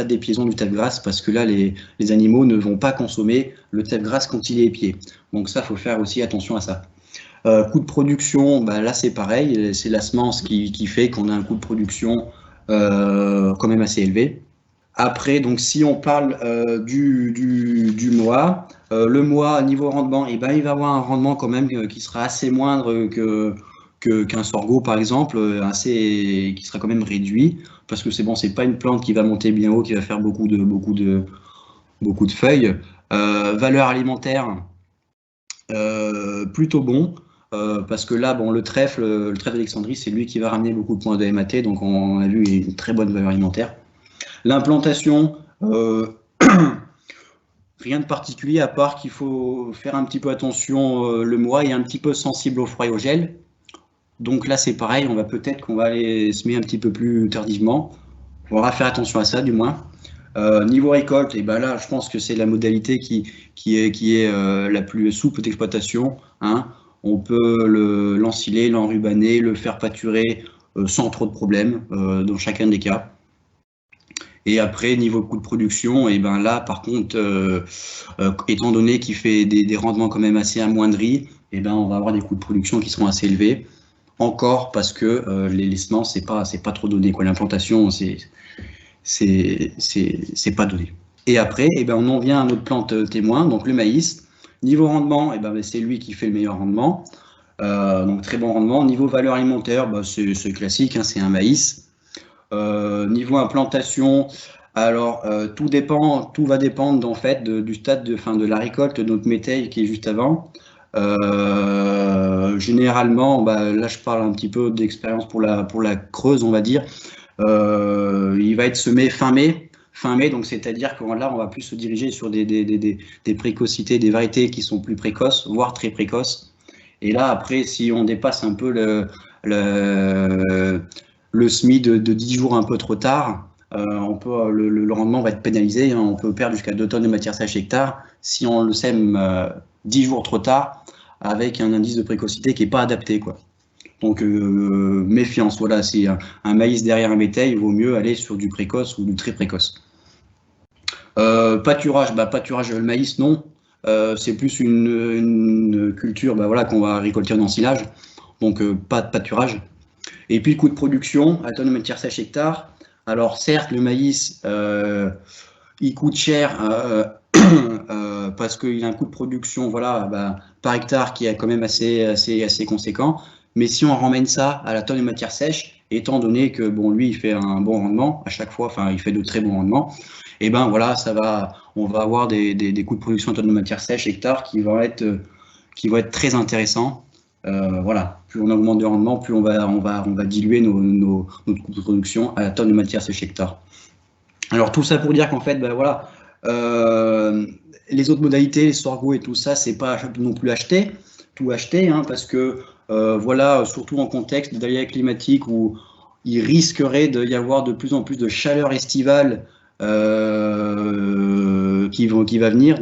d'épuisement du tape-grasse, parce que là, les animaux ne vont pas consommer le tape-grasse quand il est épié. Donc ça, il faut faire aussi attention à ça. Coût de production, bah, là c'est pareil, c'est la semence qui fait qu'on a un coût de production quand même assez élevé. Après, donc si on parle du mois, le mois niveau rendement, eh ben, il va avoir un rendement quand même qui sera assez moindre qu'un sorgho par exemple, qui sera quand même réduit, parce que c'est pas une plante qui va monter bien haut, qui va faire beaucoup de feuilles. Valeur alimentaire, plutôt bon, parce que là, bon, le trèfle d'Alexandrie, c'est lui qui va ramener beaucoup de points de MAT, donc on a vu une très bonne valeur alimentaire. L'implantation, rien de particulier à part qu'il faut faire un petit peu attention le mois et un petit peu sensible au froid et au gel. Donc là, c'est pareil, peut-être qu'on va aller semer un petit peu plus tardivement. On va faire attention à ça, du moins. Niveau récolte, et ben là, je pense que c'est la modalité qui est la plus souple d'exploitation. Hein. On peut l'ensiler, l'enrubaner, le faire pâturer sans trop de problèmes dans chacun des cas. Et après, niveau coût de production, et ben là, par contre, étant donné qu'il fait des rendements quand même assez amoindris, et ben on va avoir des coûts de production qui seront assez élevés. Encore parce que les semences, c'est pas trop donné. L'implantation, c'est pas donné. Et après, eh ben, on en vient à notre plante témoin, donc le maïs. Niveau rendement, eh ben, c'est lui qui fait le meilleur rendement. Donc très bon rendement. Niveau valeur alimentaire, bah, c'est classique, hein, c'est un maïs. Niveau implantation, alors tout va dépendre en fait du stade de la récolte de notre métail qui est juste avant. Généralement, bah, là je parle un petit peu d'expérience pour la Creuse, on va dire. Il va être semé fin mai, donc c'est-à-dire que là on va plus se diriger sur des précocités, des variétés qui sont plus précoces, voire très précoces. Et là après, si on dépasse un peu le semis de 10 jours un peu trop tard, le rendement va être pénalisé. Hein. On peut perdre jusqu'à 2 tonnes de matière sèche hectare si on le sème 10 jours trop tard avec un indice de précocité qui n'est pas adapté, quoi. Donc méfiance, voilà, si un maïs derrière un bétail, il vaut mieux aller sur du précoce ou du très précoce. Pâturage, le maïs, non. C'est plus une culture voilà, qu'on va récolter en ensilage, donc pas de pâturage. Et puis le coût de production, à tonne de matière sèche hectare. Alors certes, le maïs, il coûte cher parce qu'il a un coût de production par hectare qui est quand même assez conséquent. Mais si on ramène ça à la tonne de matière sèche, étant donné que lui il fait un bon rendement à chaque fois, enfin il fait de très bons rendements, et ben voilà, on va avoir des coûts de production à tonne de matière sèche hectare qui vont être très intéressants. Voilà, plus on augmente de rendement, plus on va diluer notre coût de production à la tonne de matière sèche hectare. Alors tout ça pour dire qu'en fait, les autres modalités, les sorgho et tout ça, c'est pas non plus tout acheter, hein, parce que surtout en contexte d'aléas climatiques où il risquerait d'y avoir de plus en plus de chaleur estivale qui va venir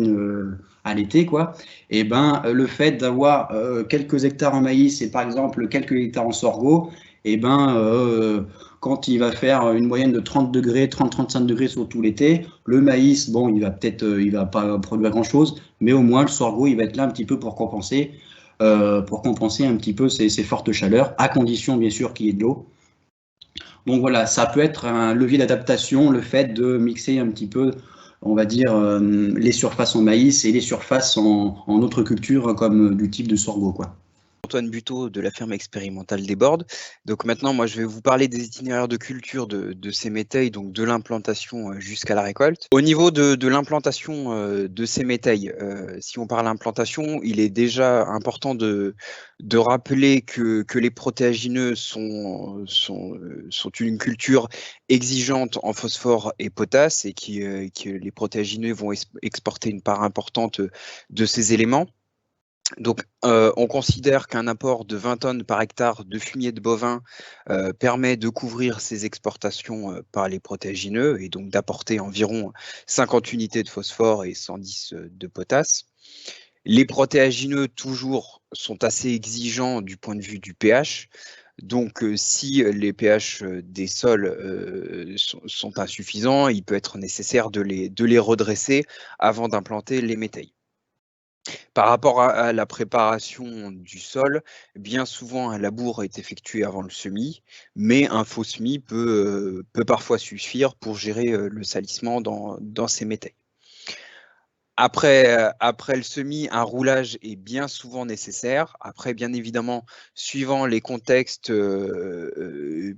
à l'été, quoi. Et ben le fait d'avoir quelques hectares en maïs et par exemple quelques hectares en sorgho, et ben quand il va faire une moyenne de 30 degrés, 30-35 degrés sur tout l'été, le maïs, il va pas produire grand chose, mais au moins le sorgho, il va être là un petit peu pour compenser un petit peu ces fortes chaleurs, à condition bien sûr qu'il y ait de l'eau. Donc voilà, ça peut être un levier d'adaptation, le fait de mixer un petit peu, on va dire, les surfaces en maïs et les surfaces en autres cultures comme du type de sorgho, quoi. Antoine Buteau de la ferme expérimentale des Bordes. Donc maintenant, moi, je vais vous parler des itinéraires de culture de ces métails, donc de l'implantation jusqu'à la récolte. Au niveau de l'implantation de ces métails, si on parle implantation, il est déjà important de rappeler que les protéagineux sont une culture exigeante en phosphore et potasse et que les protéagineux vont exporter une part importante de ces éléments. Donc, on considère qu'un apport de 20 tonnes par hectare de fumier de bovin permet de couvrir ces exportations par les protéagineux et donc d'apporter environ 50 unités de phosphore et 110 de potasse. Les protéagineux, toujours, sont assez exigeants du point de vue du pH. Donc, si les pH des sols sont insuffisants, il peut être nécessaire de les redresser avant d'implanter les métayes. Par rapport à la préparation du sol, bien souvent un labour est effectué avant le semis, mais un faux semis peut parfois suffire pour gérer le salissement dans ces métayes. Après le semis, un roulage est bien souvent nécessaire. Après, bien évidemment, suivant les contextes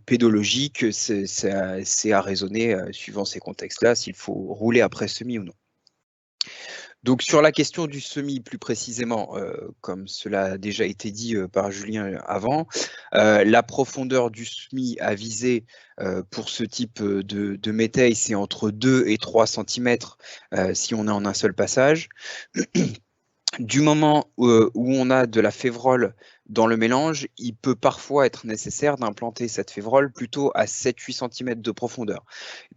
pédologiques, c'est à raisonner suivant ces contextes-là s'il faut rouler après semis ou non. Donc sur la question du semis plus précisément, comme cela a déjà été dit par Julien avant, la profondeur du semis à viser pour ce type de métaille, c'est entre 2 et 3 cm si on est en un seul passage. Du moment où on a de la févrole dans le mélange, il peut parfois être nécessaire d'implanter cette févrole plutôt à 7-8 cm de profondeur.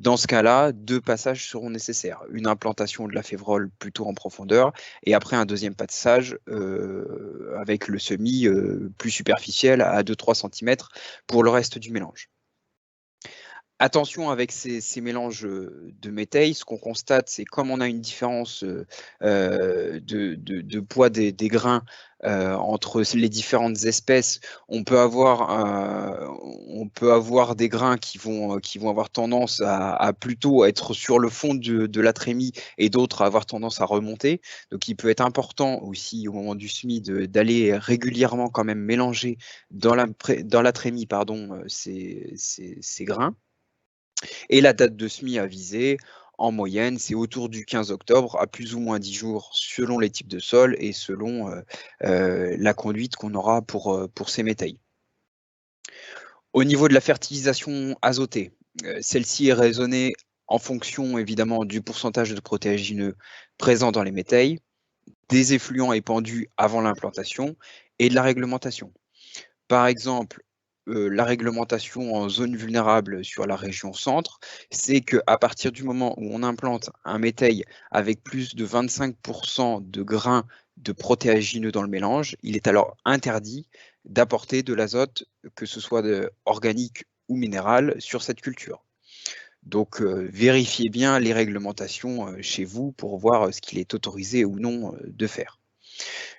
Dans ce cas-là, 2 passages seront nécessaires. Une implantation de la févrole plutôt en profondeur et après un deuxième passage avec le semis plus superficiel à 2-3 cm pour le reste du mélange. Attention avec ces mélanges de métailles, ce qu'on constate, c'est comme on a une différence de poids des grains entre les différentes espèces, on peut avoir des grains qui vont avoir tendance à plutôt être sur le fond de la trémie et d'autres à avoir tendance à remonter. Donc il peut être important aussi au moment du semis d'aller régulièrement quand même mélanger dans la trémie ces grains. Et la date de semis à viser, en moyenne, c'est autour du 15 octobre, à plus ou moins 10 jours, selon les types de sol et selon la conduite qu'on aura pour ces métailles. Au niveau de la fertilisation azotée, celle-ci est raisonnée en fonction évidemment du pourcentage de protéagineux présent dans les métailles, des effluents épandus avant l'implantation et de la réglementation. Par exemple, la réglementation en zone vulnérable sur la région centre, c'est qu'à partir du moment où on implante un métail avec plus de 25% de grains de protéagineux dans le mélange, il est alors interdit d'apporter de l'azote, que ce soit organique ou minéral, sur cette culture. Donc, vérifiez bien les réglementations chez vous pour voir ce qu'il est autorisé ou non de faire.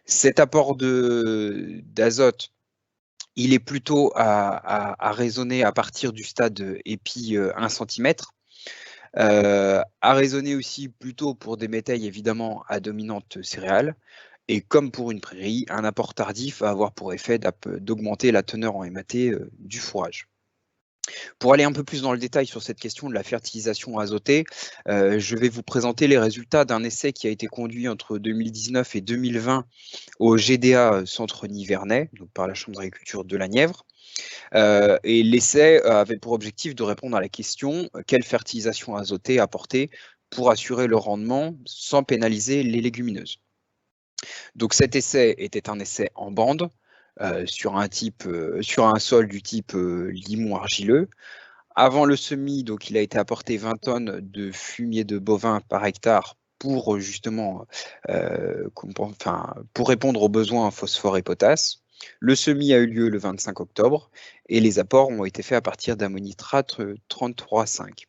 Cet apport d'azote, il est plutôt à raisonner à partir du stade épi 1 cm. À raisonner aussi plutôt pour des métailles évidemment à dominante céréale. Et comme pour une prairie, un apport tardif va avoir pour effet d'augmenter la teneur en MAT du fourrage. Pour aller un peu plus dans le détail sur cette question de la fertilisation azotée, je vais vous présenter les résultats d'un essai qui a été conduit entre 2019 et 2020 au GDA Centre Nivernais, donc par la Chambre d'agriculture de la Nièvre. Et l'essai avait pour objectif de répondre à la question quelle fertilisation azotée apporter pour assurer le rendement sans pénaliser les légumineuses. Donc cet essai était un essai en bande, sur un sol du type limon argileux. Avant le semis, donc, il a été apporté 20 tonnes de fumier de bovin par hectare pour justement pour répondre aux besoins en phosphore et potasse. Le semis a eu lieu le 25 octobre et les apports ont été faits à partir d'ammonitrate 33,5.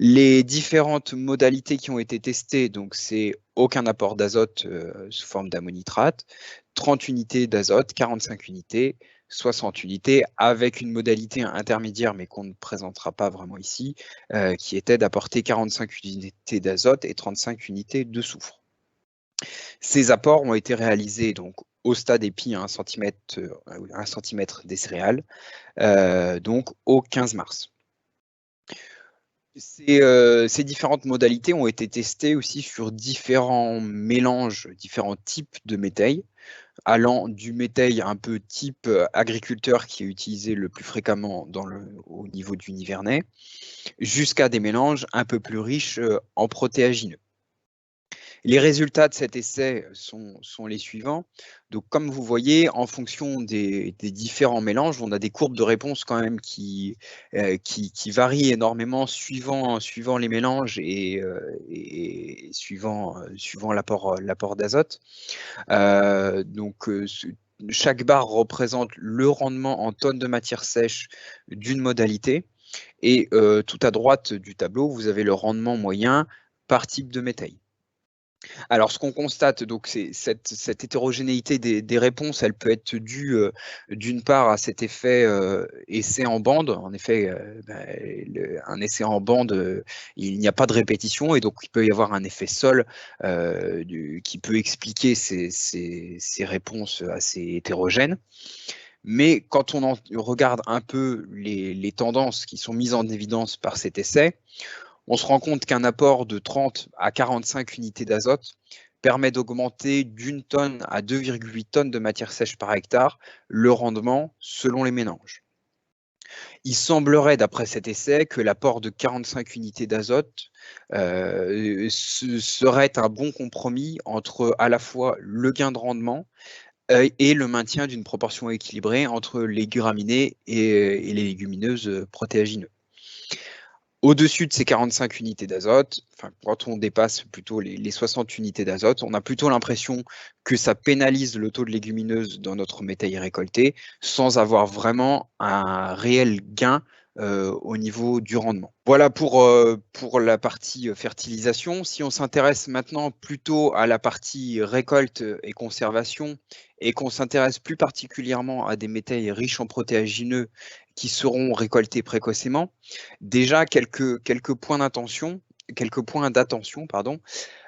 Les différentes modalités qui ont été testées, donc c'est aucun apport d'azote sous forme d'ammonitrate, 30 unités d'azote, 45 unités, 60 unités, avec une modalité intermédiaire, mais qu'on ne présentera pas vraiment ici, qui était d'apporter 45 unités d'azote et 35 unités de soufre. Ces apports ont été réalisés donc au stade épi à 1 cm des céréales, donc au 15 mars. Ces différentes modalités ont été testées aussi sur différents mélanges, différents types de métailles, allant du métail un peu type agriculteur qui est utilisé le plus fréquemment au niveau du Nivernais, jusqu'à des mélanges un peu plus riches en protéagineux. Les résultats de cet essai sont les suivants. Donc, comme vous voyez, en fonction des différents mélanges, on a des courbes de réponse quand même qui varient énormément suivant les mélanges et suivant l'apport d'azote. Chaque barre représente le rendement en tonnes de matière sèche d'une modalité. Et tout à droite du tableau, vous avez le rendement moyen par type de métail. Alors, ce qu'on constate, donc, c'est cette hétérogénéité des réponses, elle peut être due d'une part à cet effet essai en bande. En effet, un essai en bande, il n'y a pas de répétition et donc il peut y avoir un effet sol qui peut expliquer ces réponses assez hétérogènes. Mais quand on regarde un peu les tendances qui sont mises en évidence par cet essai, on se rend compte qu'un apport de 30 à 45 unités d'azote permet d'augmenter d'1 tonne à 2,8 tonnes de matière sèche par hectare le rendement selon les mélanges. Il semblerait, d'après cet essai, que l'apport de 45 unités d'azote serait un bon compromis entre à la fois le gain de rendement et le maintien d'une proportion équilibrée entre les graminées et les légumineuses protéagineuses. Au-dessus de ces 45 unités d'azote, quand on dépasse plutôt les 60 unités d'azote, on a plutôt l'impression que ça pénalise le taux de légumineuse dans notre métail récolté sans avoir vraiment un réel gain au niveau du rendement. Voilà pour la partie fertilisation. Si on s'intéresse maintenant plutôt à la partie récolte et conservation et qu'on s'intéresse plus particulièrement à des métails riches en protéagineux qui seront récoltés précocement, déjà quelques points d'attention,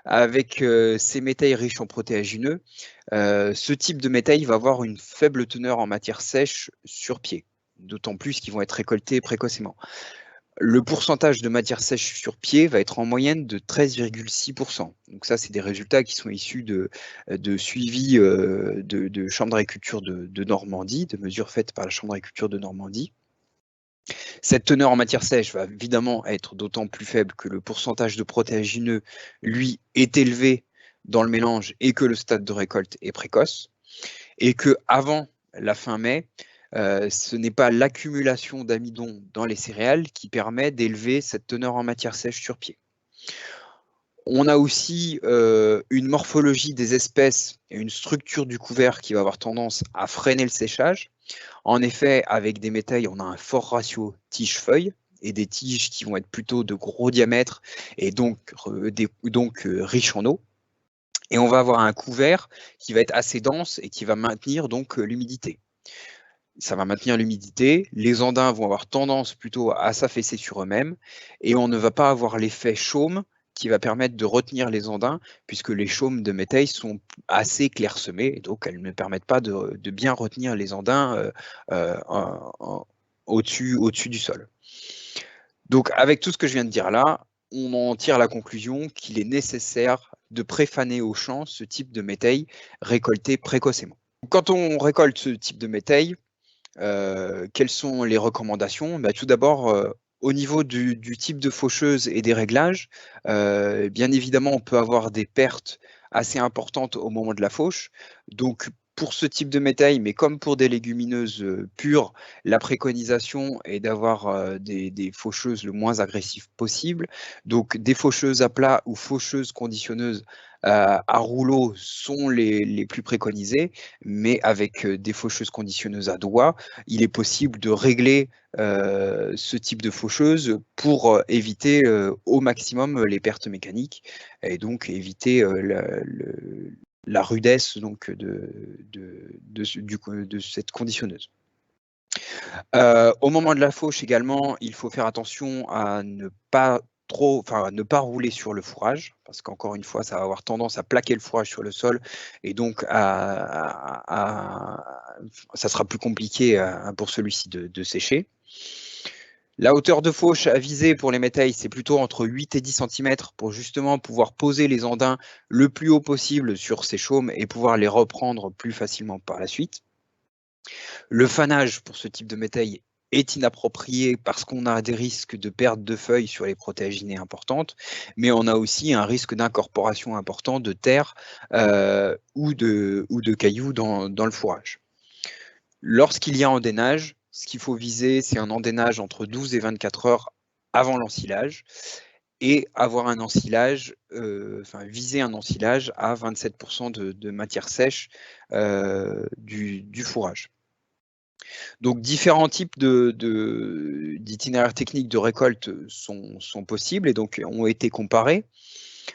avec ces métails riches en protéagineux. Ce type de métail va avoir une faible teneur en matière sèche sur pied, d'autant plus qu'ils vont être récoltés précocement. Le pourcentage de matière sèche sur pied va être en moyenne de 13,6%. Donc ça, c'est des résultats qui sont issus de suivi de Chambre d'agriculture de Normandie, de mesures faites par la Chambre d'agriculture de Normandie. Cette teneur en matière sèche va évidemment être d'autant plus faible que le pourcentage de protéagineux, lui, est élevé dans le mélange et que le stade de récolte est précoce. Et qu'avant la fin mai, ce n'est pas l'accumulation d'amidon dans les céréales qui permet d'élever cette teneur en matière sèche sur pied. On a aussi une morphologie des espèces et une structure du couvert qui va avoir tendance à freiner le séchage. En effet, avec des métails, on a un fort ratio tige-feuille et des tiges qui vont être plutôt de gros diamètre et donc riches en eau. Et on va avoir un couvert qui va être assez dense et qui va maintenir donc l'humidité. Ça va maintenir l'humidité, les andins vont avoir tendance plutôt à s'affaisser sur eux-mêmes et on ne va pas avoir l'effet chaume qui va permettre de retenir les andins puisque les chaumes de métail sont assez clairsemées et donc elles ne permettent pas de bien retenir les andins au-dessus du sol. Donc avec tout ce que je viens de dire là, on en tire la conclusion qu'il est nécessaire de préfaner au champ ce type de métail récolté précocement. Quand on récolte ce type de métail, quelles sont les recommandations? Tout d'abord, au niveau du type de faucheuse et des réglages, bien évidemment, on peut avoir des pertes assez importantes au moment de la fauche. Donc, pour ce type de métail, mais comme pour des légumineuses pures, la préconisation est d'avoir des faucheuses le moins agressives possible. Donc, des faucheuses à plat ou faucheuses conditionneuses à rouleau sont les plus préconisées, mais avec des faucheuses conditionneuses à doigt, il est possible de régler ce type de faucheuse pour éviter au maximum les pertes mécaniques et donc éviter la rudesse donc, de cette conditionneuse. Au moment de la fauche également, il faut faire attention à ne pas rouler sur le fourrage, parce qu'encore une fois, ça va avoir tendance à plaquer le fourrage sur le sol, et donc ça sera plus compliqué pour celui-ci de sécher. La hauteur de fauche à viser pour les métails, c'est plutôt entre 8 et 10 cm pour justement pouvoir poser les andins le plus haut possible sur ces chaumes et pouvoir les reprendre plus facilement par la suite. Le fanage pour ce type de métail est inapproprié parce qu'on a des risques de perte de feuilles sur les protéaginées importantes, mais on a aussi un risque d'incorporation important de terre ou de cailloux dans le fourrage. Lorsqu'il y a endénage, ce qu'il faut viser, c'est un endénage entre 12 et 24 heures avant l'ensilage et avoir un ensilage, viser un ensilage à 27% de matière sèche du fourrage. Donc différents types d'itinéraires techniques de récolte sont possibles et donc ont été comparés.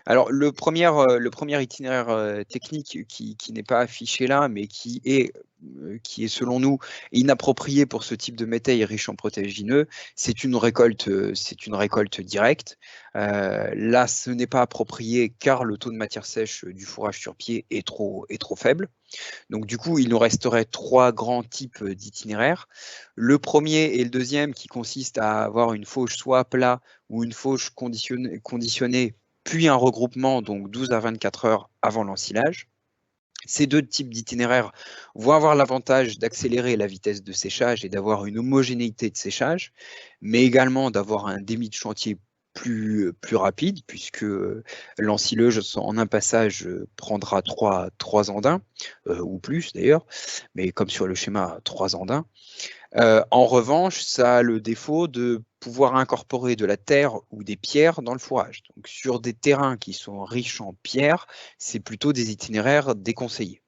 Alors le premier itinéraire technique qui n'est pas affiché là, mais qui est selon nous inapproprié pour ce type de métail riche en protéagineux, c'est une récolte directe. Là, ce n'est pas approprié car le taux de matière sèche du fourrage sur pied est trop faible. Donc du coup, il nous resterait 3 grands types d'itinéraires. Le premier et le deuxième qui consiste à avoir une fauche soit à plat ou une fauche conditionnée puis un regroupement, donc 12 à 24 heures avant l'ensilage. Ces 2 types d'itinéraires vont avoir l'avantage d'accélérer la vitesse de séchage et d'avoir une homogénéité de séchage, mais également d'avoir un débit de chantier plus rapide, puisque l'ensileuse en un passage prendra 3 andins, ou plus d'ailleurs, mais comme sur le schéma 3 andins. En revanche, ça a le défaut de pouvoir incorporer de la terre ou des pierres dans le fourrage. Donc, sur des terrains qui sont riches en pierres, c'est plutôt des itinéraires déconseillés.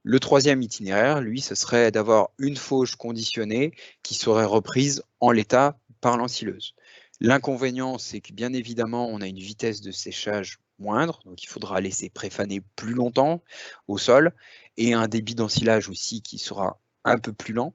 Le troisième itinéraire, lui, ce serait d'avoir une fauche conditionnée qui serait reprise en l'état par l'ensileuse. L'inconvénient, c'est que bien évidemment, on a une vitesse de séchage moindre, donc il faudra laisser préfaner plus longtemps au sol, et un débit d'ensilage aussi qui sera un peu plus lent.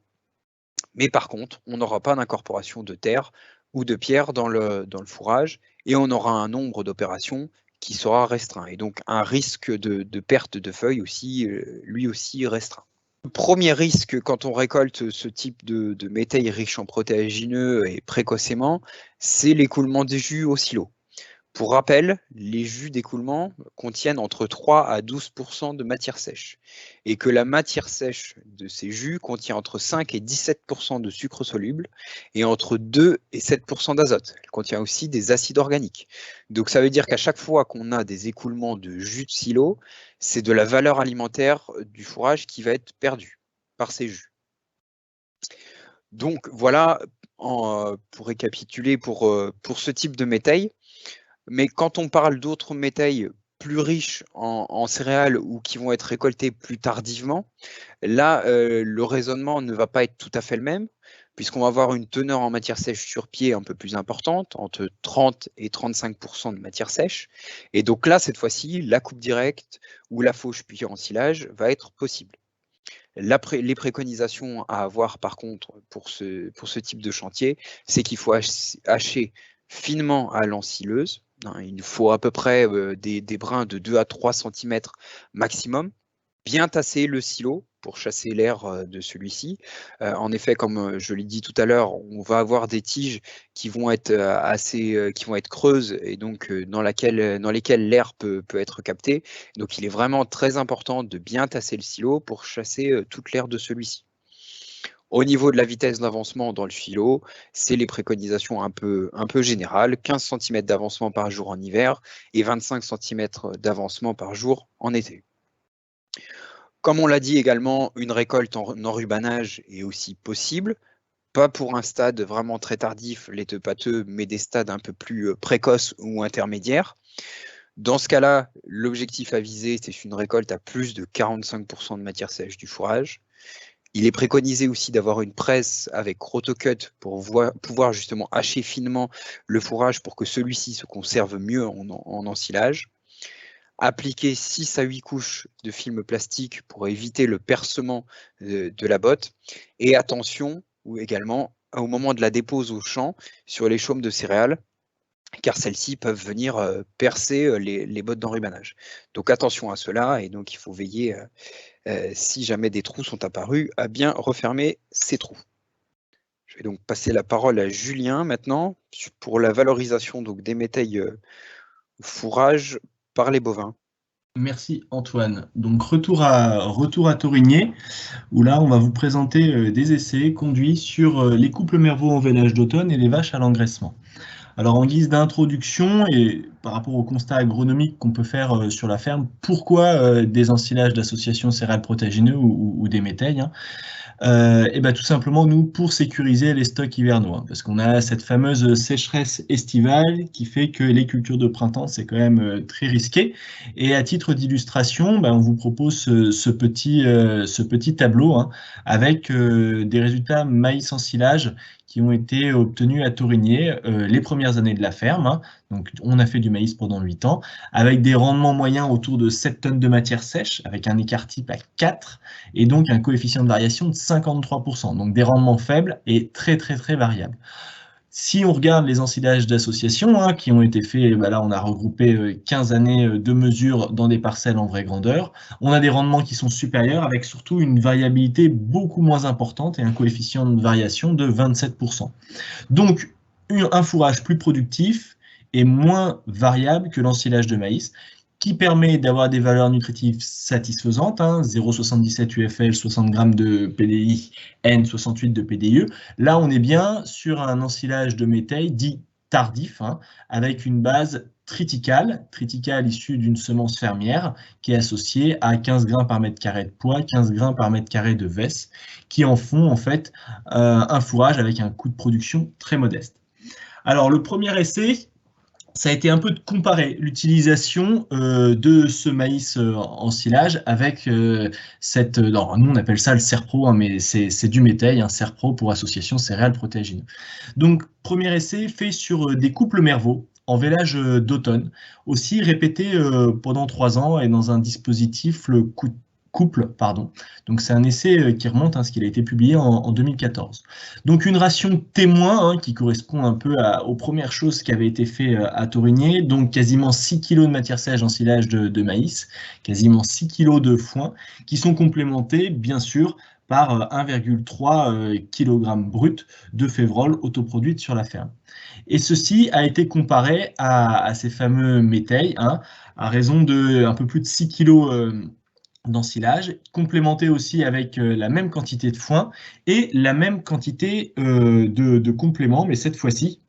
Mais par contre, on n'aura pas d'incorporation de terre ou de pierre dans le fourrage et on aura un nombre d'opérations qui sera restreint et donc un risque de perte de feuilles aussi, lui aussi restreint. Le premier risque quand on récolte ce type de métail riche en protéagineux et précocement, c'est l'écoulement des jus au silo. Pour rappel, les jus d'écoulement contiennent entre 3 à 12% de matière sèche et que la matière sèche de ces jus contient entre 5 et 17% de sucre soluble et entre 2 et 7% d'azote. Elle contient aussi des acides organiques. Donc ça veut dire qu'à chaque fois qu'on a des écoulements de jus de silo, c'est de la valeur alimentaire du fourrage qui va être perdue par ces jus. Donc voilà, pour récapituler pour ce type de métail. Mais quand on parle d'autres métails plus riches en céréales ou qui vont être récoltés plus tardivement, là, le raisonnement ne va pas être tout à fait le même, puisqu'on va avoir une teneur en matière sèche sur pied un peu plus importante, entre 30 et 35% de matière sèche. Et donc là, cette fois-ci, la coupe directe ou la fauche puis ensilage va être possible. Les préconisations à avoir par contre pour ce type de chantier, c'est qu'il faut hacher finement à l'ensileuse. Il faut à peu près des brins de 2 à 3 cm maximum. Bien tasser le silo pour chasser l'air de celui-ci. En effet, comme je l'ai dit tout à l'heure, on va avoir des tiges qui vont être qui vont être creuses et donc dans lesquelles l'air peut être capté. Donc il est vraiment très important de bien tasser le silo pour chasser toute l'air de celui-ci. Au niveau de la vitesse d'avancement dans le silo, c'est les préconisations un peu générales, 15 cm d'avancement par jour en hiver et 25 cm d'avancement par jour en été. Comme on l'a dit également, une récolte en enrubanage est aussi possible, pas pour un stade vraiment très tardif, laiteux pâteux, mais des stades un peu plus précoces ou intermédiaires. Dans ce cas-là, l'objectif à viser, c'est une récolte à plus de 45% de matière sèche du fourrage. Il est préconisé aussi d'avoir une presse avec rotocut pour pouvoir justement hacher finement le fourrage pour que celui-ci se conserve mieux en ensilage. Appliquer 6 à 8 couches de film plastique pour éviter le percement de la botte. Et attention également au moment de la dépose au champ sur les chaumes de céréales, car celles-ci peuvent venir percer les bottes d'enrubanage. Donc attention à cela et donc il faut veiller si jamais des trous sont apparus, à bien refermer ces trous. Je vais donc passer la parole à Julien maintenant pour la valorisation donc, des métails fourrage par les bovins. Merci Antoine. Donc retour à Thorigné, où là on va vous présenter des essais conduits sur les couples mervaux en vélage d'automne et les vaches à l'engraissement. Alors en guise d'introduction et par rapport au constat agronomique qu'on peut faire sur la ferme, pourquoi des ensilages d'associations céréales protéagineux ou des métailles, hein, et ben tout simplement nous pour sécuriser les stocks hivernaux, hein, parce qu'on a cette fameuse sécheresse estivale qui fait que les cultures de printemps c'est quand même très risqué. Et à titre d'illustration, ben, on vous propose ce petit tableau, hein, avec des résultats maïs ensilage qui ont été obtenus à Thorigné les premières années de la ferme, hein. Donc on a fait du maïs pendant 8 ans, avec des rendements moyens autour de 7 tonnes de matière sèche, avec un écart type à 4, et donc un coefficient de variation de 53%, donc des rendements faibles et très variables. Si on regarde les ensilages d'association, hein, qui ont été faits, ben là on a regroupé 15 années de mesures dans des parcelles en vraie grandeur, on a des rendements qui sont supérieurs avec surtout une variabilité beaucoup moins importante et un coefficient de variation de 27%. Donc un fourrage plus productif et moins variable que l'ensilage de maïs, qui permet d'avoir des valeurs nutritives satisfaisantes, hein, 0,77 UFL, 60 g de PDI, N, 68 de PDE. Là, on est bien sur un ensilage de métail dit tardif, hein, avec une base triticale issue d'une semence fermière, qui est associée à 15 g par mètre carré de poids, 15 g par mètre carré de vesse, qui en font en fait un fourrage avec un coût de production très modeste. Alors, le premier essai, ça a été un peu de comparer l'utilisation de ce maïs ensilage avec cette... non, nous, on appelle ça le Serpro, hein, mais c'est du métail, un Serpro pour association céréales protéagineux. Donc, premier essai fait sur des couples mervaux en vélage d'automne, aussi répété pendant 3 ans et dans un dispositif, le couple, pardon. Donc c'est un essai qui remonte, hein, ce qu'il a été publié en 2014. Donc une ration témoin, hein, qui correspond un peu aux premières choses qui avaient été faites à Thorigné, donc quasiment 6 kg de matière sèche ensilage de maïs, quasiment 6 kg de foin, qui sont complémentés bien sûr par 1,3 kg brut de févrole autoproduite sur la ferme. Et ceci a été comparé à ces fameux métails, hein, à raison de un peu plus de 6 kg d'ensilage, complémenté aussi avec la même quantité de foin et la même quantité de compléments, mais cette fois-ci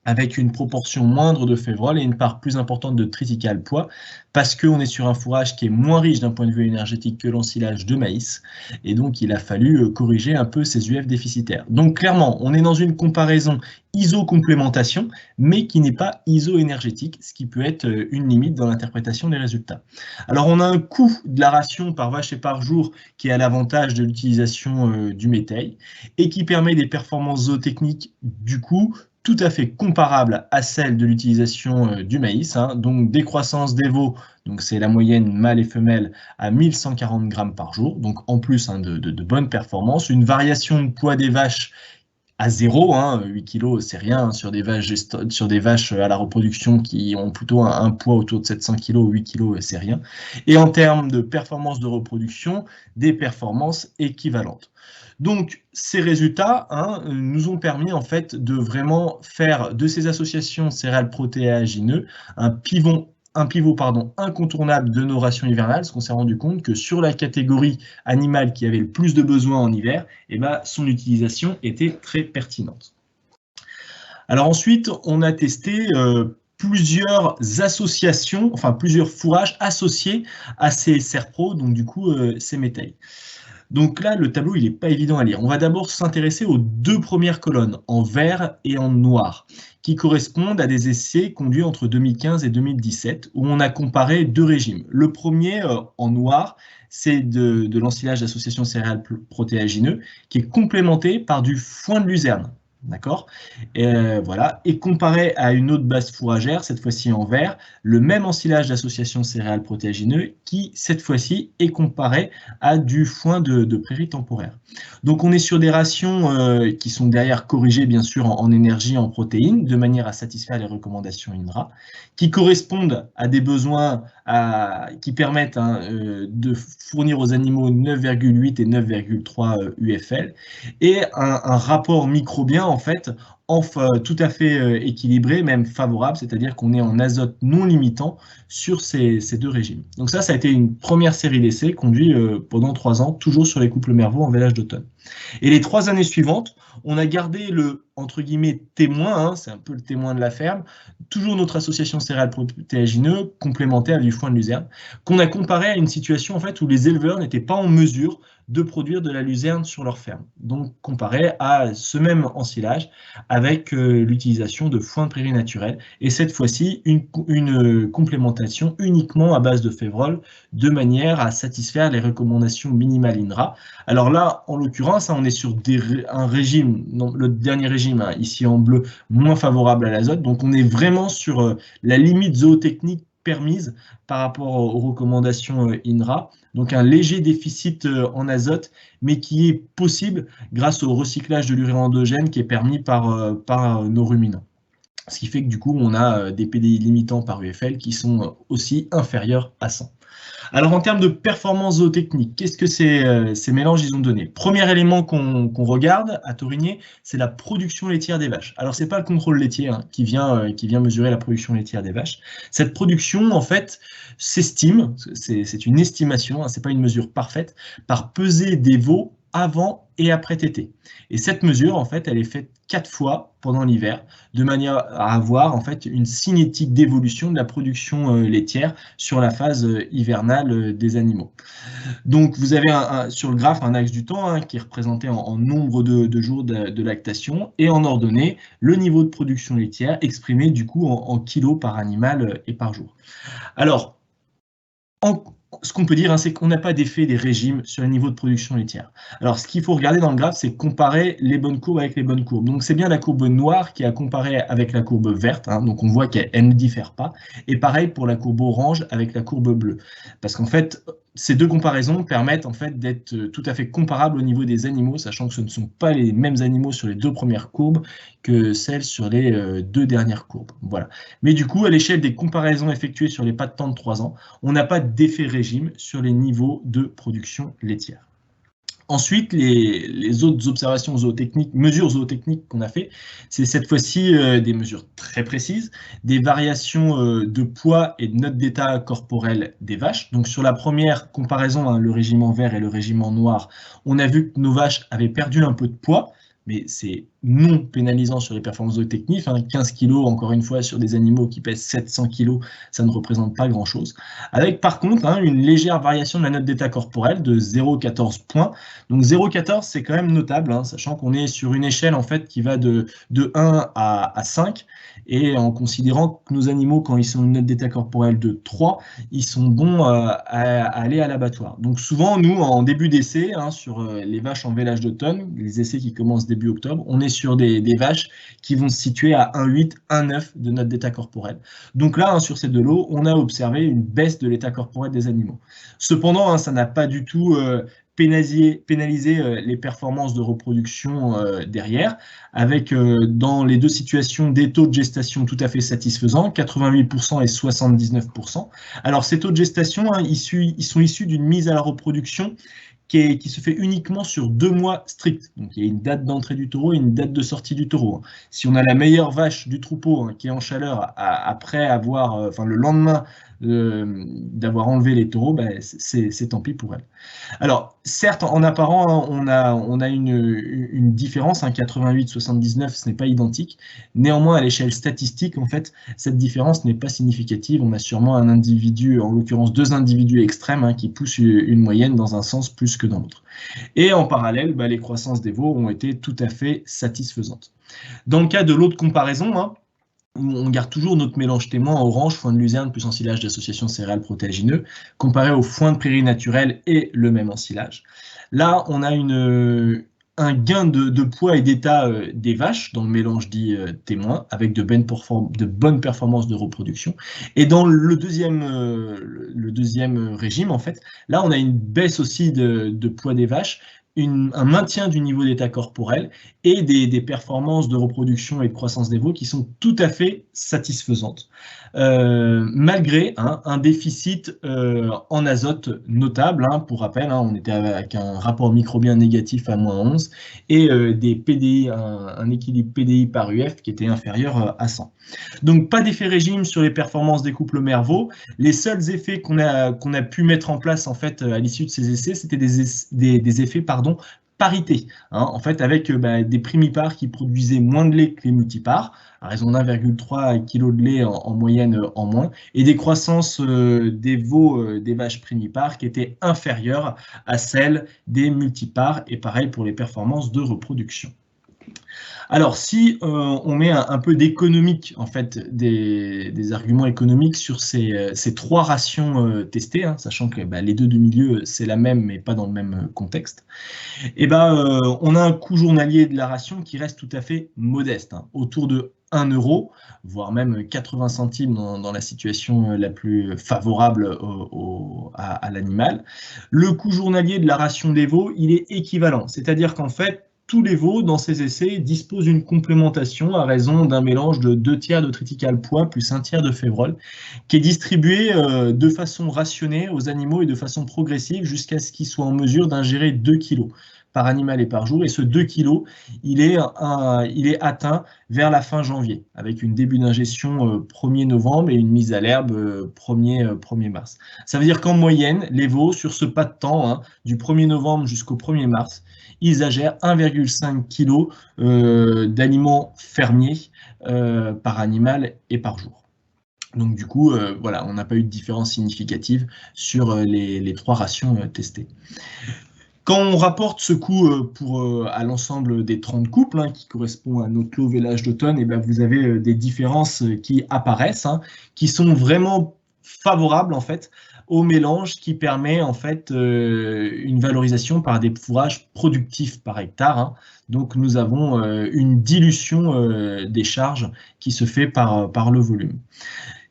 avec une proportion moindre de févrole et une part plus importante de triticale poids, parce qu'on est sur un fourrage qui est moins riche d'un point de vue énergétique que l'ensilage de maïs, et donc il a fallu corriger un peu ces UF déficitaires. Donc clairement, on est dans une comparaison iso-complémentation, mais qui n'est pas iso-énergétique, ce qui peut être une limite dans l'interprétation des résultats. Alors on a un coût de la ration par vache et par jour qui est à l'avantage de l'utilisation du métail, et qui permet des performances zootechniques du coup tout à fait comparable à celle de l'utilisation du maïs, hein, donc décroissance des veaux, donc c'est la moyenne mâle et femelle à 1140 grammes par jour, donc en plus, hein, de bonnes performances, une variation de poids des vaches à 0, hein, 8 kg c'est rien, hein, sur des vaches à la reproduction qui ont plutôt un poids autour de 700 kg, 8 kg c'est rien, et en termes de performance de reproduction, des performances équivalentes. Donc, ces résultats, hein, nous ont permis en fait de vraiment faire de ces associations céréales protéagineux un pivot incontournable de nos rations hivernales, parce qu'on s'est rendu compte que sur la catégorie animale qui avait le plus de besoins en hiver, eh ben, son utilisation était très pertinente. Alors ensuite, on a testé plusieurs associations, enfin plusieurs fourrages associés à ces Serpro, donc du coup ces métails. Donc là, le tableau, il n'est pas évident à lire. On va d'abord s'intéresser aux 2 premières colonnes, en vert et en noir, qui correspondent à des essais conduits entre 2015 et 2017, où on a comparé 2 régimes. Le premier, en noir, c'est de l'ensilage d'association céréales protéagineux, qui est complémenté par du foin de luzerne. D'accord, voilà. Et comparé à une autre base fourragère, cette fois-ci en vert, le même ensilage d'association céréales protéagineux qui, cette fois-ci, est comparé à du foin de prairie temporaire. Donc on est sur des rations qui sont derrière corrigées bien sûr en énergie, en protéines, de manière à satisfaire les recommandations INRA, qui correspondent à des besoins qui permettent de fournir aux animaux 9,8 et 9,3 UFL, et un rapport microbien en fait tout à fait équilibré, même favorable, c'est-à-dire qu'on est en azote non limitant sur ces deux régimes. Donc ça a été une première série d'essais conduits pendant 3 ans, toujours sur les couples mervaux en vélage d'automne. Et les 3 années suivantes, on a gardé le, entre guillemets, témoin, c'est un peu le témoin de la ferme, toujours notre association céréales protéagineux, complémentaire du foin de luzerne, qu'on a comparé à une situation en fait où les éleveurs n'étaient pas en mesure de produire de la luzerne sur leur ferme. Donc comparé à ce même ensilage avec l'utilisation de foin de prairie naturel, et cette fois-ci une complémentation uniquement à base de févrole, de manière à satisfaire les recommandations minimales INRA. Alors là, en l'occurrence, on est sur un régime, le dernier régime, ici en bleu, moins favorable à l'azote, donc on est vraiment sur la limite zootechnique permise par rapport aux recommandations INRA. Donc un léger déficit en azote, mais qui est possible grâce au recyclage de l'urée endogène qui est permis par nos ruminants. Ce qui fait que du coup, on a des PDI limitants par UFL qui sont aussi inférieurs à 100. Alors en termes de performance zootechnique, qu'est-ce que ces mélanges ils ont donné? Premier élément qu'on regarde à Taurigné, c'est la production laitière des vaches. Alors c'est pas le contrôle laitier qui vient mesurer la production laitière des vaches. Cette production en fait s'estime, c'est une estimation, c'est pas une mesure parfaite, par pesée des veaux avant et après tétée. Et cette mesure, en fait, elle est faite 4 fois pendant l'hiver, de manière à avoir en fait une cinétique d'évolution de la production laitière sur la phase hivernale des animaux. Donc, vous avez sur le graphe un axe du temps qui est représenté en nombre de jours de lactation, et en ordonnée, le niveau de production laitière exprimé du coup en kilos par animal et par jour. Alors, ce qu'on peut dire, c'est qu'on n'a pas d'effet des régimes sur le niveau de production laitière. Alors, ce qu'il faut regarder dans le graphe, c'est comparer les bonnes courbes avec les bonnes courbes. Donc, c'est bien la courbe noire qui a comparé avec la courbe verte. Donc, on voit qu'elle ne diffère pas. Et pareil pour la courbe orange avec la courbe bleue. Parce qu'en fait, ces deux comparaisons permettent en fait d'être tout à fait comparables au niveau des animaux, sachant que ce ne sont pas les mêmes animaux sur les 2 premières courbes que celles sur les 2 dernières courbes. Voilà. Mais du coup, à l'échelle des comparaisons effectuées sur les pas de temps de 3 ans, on n'a pas d'effet régime sur les niveaux de production laitière. Ensuite, les autres observations zootechniques, mesures zootechniques qu'on a fait, c'est cette fois-ci des mesures très précises, des variations de poids et de notes d'état corporel des vaches. Donc sur la première comparaison, le régime en vert et le régime en noir, on a vu que nos vaches avaient perdu un peu de poids, mais c'est non pénalisant sur les performances zootechniques. 15 kg, encore une fois, sur des animaux qui pèsent 700 kg, ça ne représente pas grand-chose. Avec par contre une légère variation de la note d'état corporel de 0,14 points. Donc 0,14, c'est quand même notable, sachant qu'on est sur une échelle en fait qui va de 1 à 5, et en considérant que nos animaux, quand ils sont une note d'état corporel de 3, ils sont bons à aller à l'abattoir. Donc souvent, nous, en début d'essai, sur les vaches en vélage d'automne, les essais qui commencent début octobre, on est sur des vaches qui vont se situer à 1,8, 1,9 de note d'état corporel. Donc là, sur ces deux lots, on a observé une baisse de l'état corporel des animaux. Cependant, ça n'a pas du tout pénaliser les performances de reproduction derrière, avec dans les deux situations des taux de gestation tout à fait satisfaisants, 88% et 79%. Alors ces taux de gestation, ils sont issus d'une mise à la reproduction qui se fait uniquement sur 2 mois stricts. Donc il y a une date d'entrée du taureau et une date de sortie du taureau. Si on a la meilleure vache du troupeau qui est en chaleur après avoir, le lendemain d'avoir enlevé les taureaux, c'est tant pis pour elle. Alors certes, en apparent, on a une différence, 88-79, ce n'est pas identique. Néanmoins, à l'échelle statistique, en fait, cette différence n'est pas significative. On a sûrement un individu, en l'occurrence 2 individus extrêmes, qui poussent une moyenne dans un sens plus que dans l'autre. Et en parallèle, les croissances des veaux ont été tout à fait satisfaisantes. Dans le cas de l'autre comparaison, on garde toujours notre mélange témoin orange, foin de luzerne plus ensilage d'association céréales protéagineux, comparé au foin de prairie naturel et le même ensilage. Là, on a un gain de poids et d'état des vaches dans le mélange dit témoin, avec de bonnes performances de reproduction. Et dans le deuxième régime, en fait, là, on a une baisse aussi de poids des vaches, un maintien du niveau d'état corporel et des performances de reproduction et de croissance des veaux qui sont tout à fait satisfaisantes, malgré un déficit en azote notable. Pour rappel, on était avec un rapport microbien négatif à -11 et des PDI, un équilibre PDI par UF qui était inférieur à 100. Donc pas d'effet régime sur les performances des couples mère-veau. Les seuls effets qu'on a pu mettre en place en fait à l'issue de ces essais, c'était des effets parité, en fait avec des primipares qui produisaient moins de lait que les multipares, à raison d'1,3 kg de lait en moyenne en moins, et des croissances des veaux des vaches primipares qui étaient inférieures à celles des multipares, et pareil pour les performances de reproduction. Alors, si on met un peu d'économique, en fait, des arguments économiques sur ces trois rations testées, sachant que les deux du milieu, c'est la même, mais pas dans le même contexte, on a un coût journalier de la ration qui reste tout à fait modeste, autour de 1 €, voire même 80 centimes dans la situation la plus favorable à l'animal. Le coût journalier de la ration des veaux, il est équivalent, c'est-à-dire qu'en fait, tous les veaux, dans ces essais, disposent d'une complémentation à raison d'un mélange de 2/3 de triticale pois plus 1/3 de févrole, qui est distribué de façon rationnée aux animaux et de façon progressive jusqu'à ce qu'ils soient en mesure d'ingérer 2 kg par animal et par jour. Et ce 2 kg, il est atteint vers la fin janvier, avec une début d'ingestion 1er novembre et une mise à l'herbe 1er mars. Ça veut dire qu'en moyenne, les veaux, sur ce pas de temps, du 1er novembre jusqu'au 1er mars, ils ingèrent 1,5 kg d'aliments fermiers par animal et par jour. Donc du coup, voilà, on n'a pas eu de différence significative sur les trois rations testées. Quand on rapporte ce coût à l'ensemble des 30 couples, qui correspond à notre lot vélage d'automne, vous avez des différences qui apparaissent, qui sont vraiment favorables en fait au mélange qui permet en fait une valorisation par des fourrages productifs par hectare. Donc nous avons une dilution des charges qui se fait par le volume.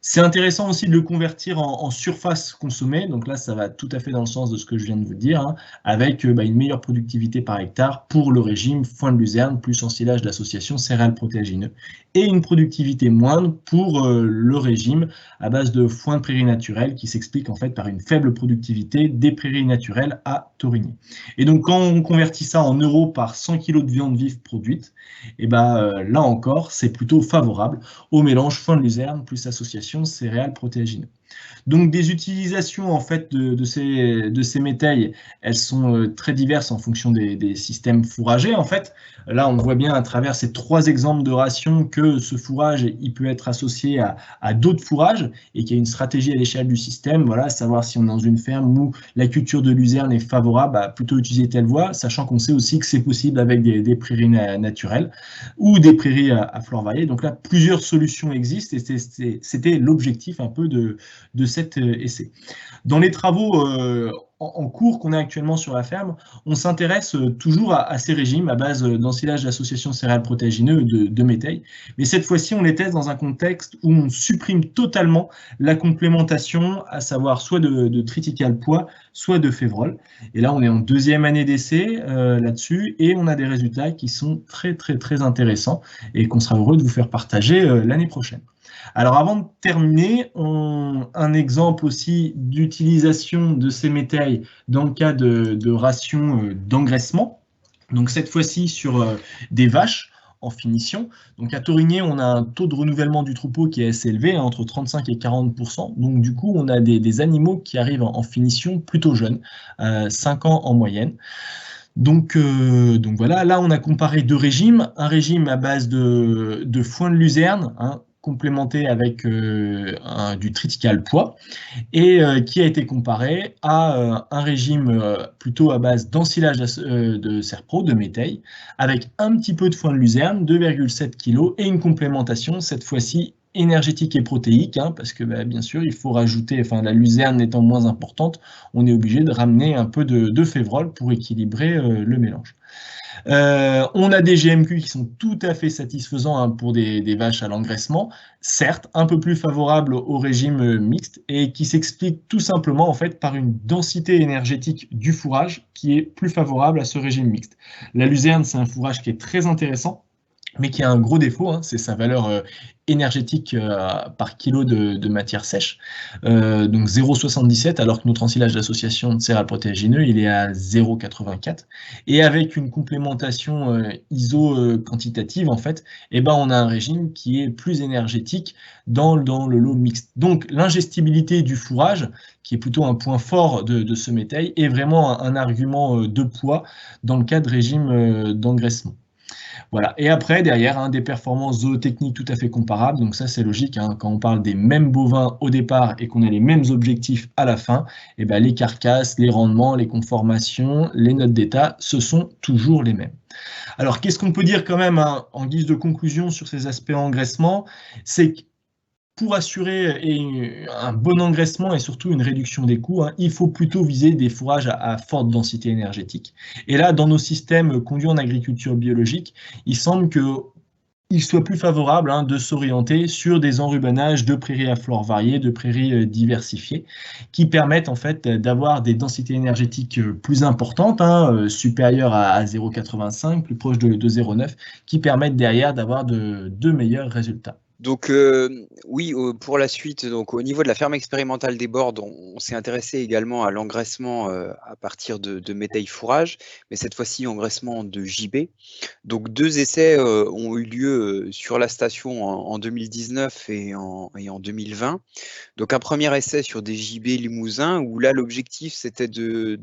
C'est intéressant aussi de le convertir en surface consommée, donc là ça va tout à fait dans le sens de ce que je viens de vous dire, avec une meilleure productivité par hectare pour le régime foin de luzerne plus ensilage d'association céréales protéagineux, et une productivité moindre pour le régime à base de foin de prairies naturelles qui s'explique en fait par une faible productivité des prairies naturelles à taurinier. Et donc quand on convertit ça en euros par 100 kg de viande vive produite, là encore c'est plutôt favorable au mélange foin de luzerne plus association céréales protéagineux. Donc des utilisations en fait de ces métailles, elles sont très diverses en fonction des systèmes fourragers en fait. Là on voit bien à travers ces trois exemples de rations que ce fourrage il peut être associé à d'autres fourrages et qu'il y a une stratégie à l'échelle du système, voilà, savoir si on est dans une ferme où la culture de luzerne est favorable à plutôt utiliser telle voie, sachant qu'on sait aussi que c'est possible avec des prairies naturelles ou des prairies à flore variée. Donc là plusieurs solutions existent et c'était l'objectif un peu de cet essai. Dans les travaux en cours qu'on a actuellement sur la ferme, on s'intéresse toujours à ces régimes à base d'ensilage d'association céréales protéagineux de métailles, mais cette fois-ci on les teste dans un contexte où on supprime totalement la complémentation, à savoir soit de triticale pois, soit de févrole. Et là on est en deuxième année d'essai là-dessus et on a des résultats qui sont très intéressants et qu'on sera heureux de vous faire partager l'année prochaine. Alors avant de terminer, un exemple aussi d'utilisation de ces métailles dans le cas de rations d'engraissement. Donc cette fois-ci sur des vaches en finition. Donc à Taurinier, on a un taux de renouvellement du troupeau qui est assez élevé, entre 35 et 40%. Donc du coup, on a des animaux qui arrivent en finition plutôt jeunes, 5 ans en moyenne. Donc voilà, là on a comparé deux régimes, un régime à base de foin de luzerne, complémenté avec du triticale pois, et qui a été comparé à un régime plutôt à base d'ensilage de serpro, de métailles, avec un petit peu de foin de luzerne, 2,7 kg, et une complémentation, cette fois-ci énergétique et protéique, parce que bien sûr, il faut rajouter, la luzerne étant moins importante, on est obligé de ramener un peu de févrole pour équilibrer le mélange. On a des GMQ qui sont tout à fait satisfaisants hein, pour des vaches à l'engraissement, certes un peu plus favorables au régime mixte et qui s'explique tout simplement en fait par une densité énergétique du fourrage qui est plus favorable à ce régime mixte. La luzerne, c'est un fourrage qui est très intéressant, mais qui a un gros défaut, hein, c'est sa valeur énergétique par kilo de matière sèche. Donc 0,77, alors que notre ensilage d'association de céréales protéagineux, il est à 0,84. Et avec une complémentation ISO quantitative, en fait, eh ben, on a un régime qui est plus énergétique dans le lot mixte. Donc l'ingestibilité du fourrage, qui est plutôt un point fort de ce métail, est vraiment un argument de poids dans le cas de régime d'engraissement. Voilà. Et après, derrière, hein, des performances zootechniques tout à fait comparables. Donc ça, c'est logique. Hein, quand on parle des mêmes bovins au départ et qu'on a les mêmes objectifs à la fin, eh ben, les carcasses, les rendements, les conformations, les notes d'état, ce sont toujours les mêmes. Alors, qu'est-ce qu'on peut dire quand même hein, en guise de conclusion sur ces aspects engraissement? C'est que pour assurer un bon engraissement et surtout une réduction des coûts, hein, il faut plutôt viser des fourrages à forte densité énergétique. Et là, dans nos systèmes conduits en agriculture biologique, il semble qu'il soit plus favorable hein, de s'orienter sur des enrubanages de prairies à flore variées, de prairies diversifiées, qui permettent en fait d'avoir des densités énergétiques plus importantes, hein, supérieures à 0,85, plus proches de 0,9, qui permettent derrière d'avoir de meilleurs résultats. Donc oui, pour la suite, donc au niveau de la ferme expérimentale des Bordes, on s'est intéressé également à l'engraissement à partir de métail fourrage, mais cette fois-ci engraissement de JB. Donc 2 essais ont eu lieu sur la station en 2019 et en 2020. Donc un premier essai sur des JB limousins, où là l'objectif c'était de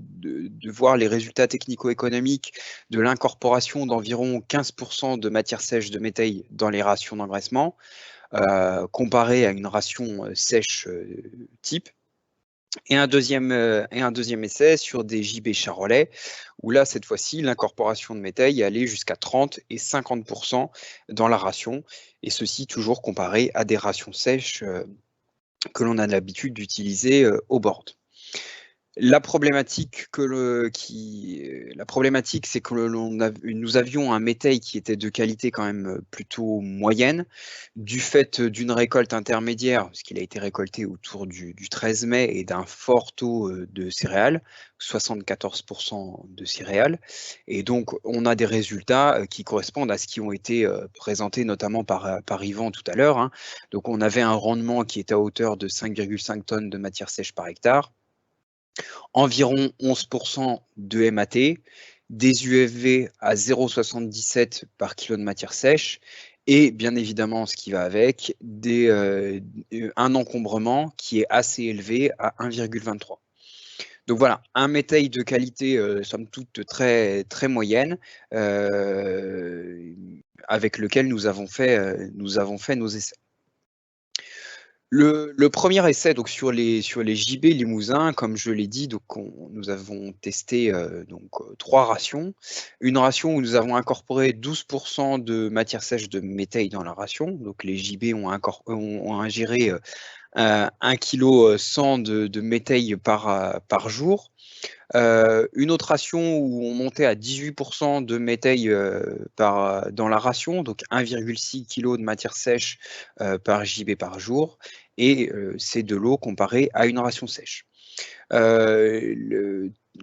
voir les résultats technico-économiques de l'incorporation d'environ 15% de matière sèche de métail dans les rations d'engraissement, comparé à une ration sèche type. Et un deuxième essai sur des JB charolais, où là, cette fois-ci, l'incorporation de métail allait jusqu'à 30 et 50% dans la ration, et ceci toujours comparé à des rations sèches que l'on a l'habitude d'utiliser au board. La problématique, c'est que nous avions un métail qui était de qualité quand même plutôt moyenne, du fait d'une récolte intermédiaire, parce qu'il a été récolté autour du 13 mai, et d'un fort taux de céréales, 74% de céréales. Et donc, on a des résultats qui correspondent à ce qui ont été présentés notamment par Yvan tout à l'heure. Hein. Donc, on avait un rendement qui est à hauteur de 5,5 tonnes de matière sèche par hectare, environ 11% de MAT, des UFV à 0,77 par kilo de matière sèche, et bien évidemment, ce qui va avec, un encombrement qui est assez élevé à 1,23. Donc voilà, un métail de qualité, somme toute, très, très moyenne, avec lequel nous avons fait nos essais. Le premier essai donc sur les JB limousins, comme je l'ai dit, donc nous avons testé 3 rations. Une ration où nous avons incorporé 12% de matière sèche de métail dans la ration. Donc les JB ont ingéré 1,1 kg de métail par jour. Une autre ration où on montait à 18% de métail dans la ration, donc 1,6 kg de matière sèche par JB par jour, et c'est de l'eau comparée à une ration sèche.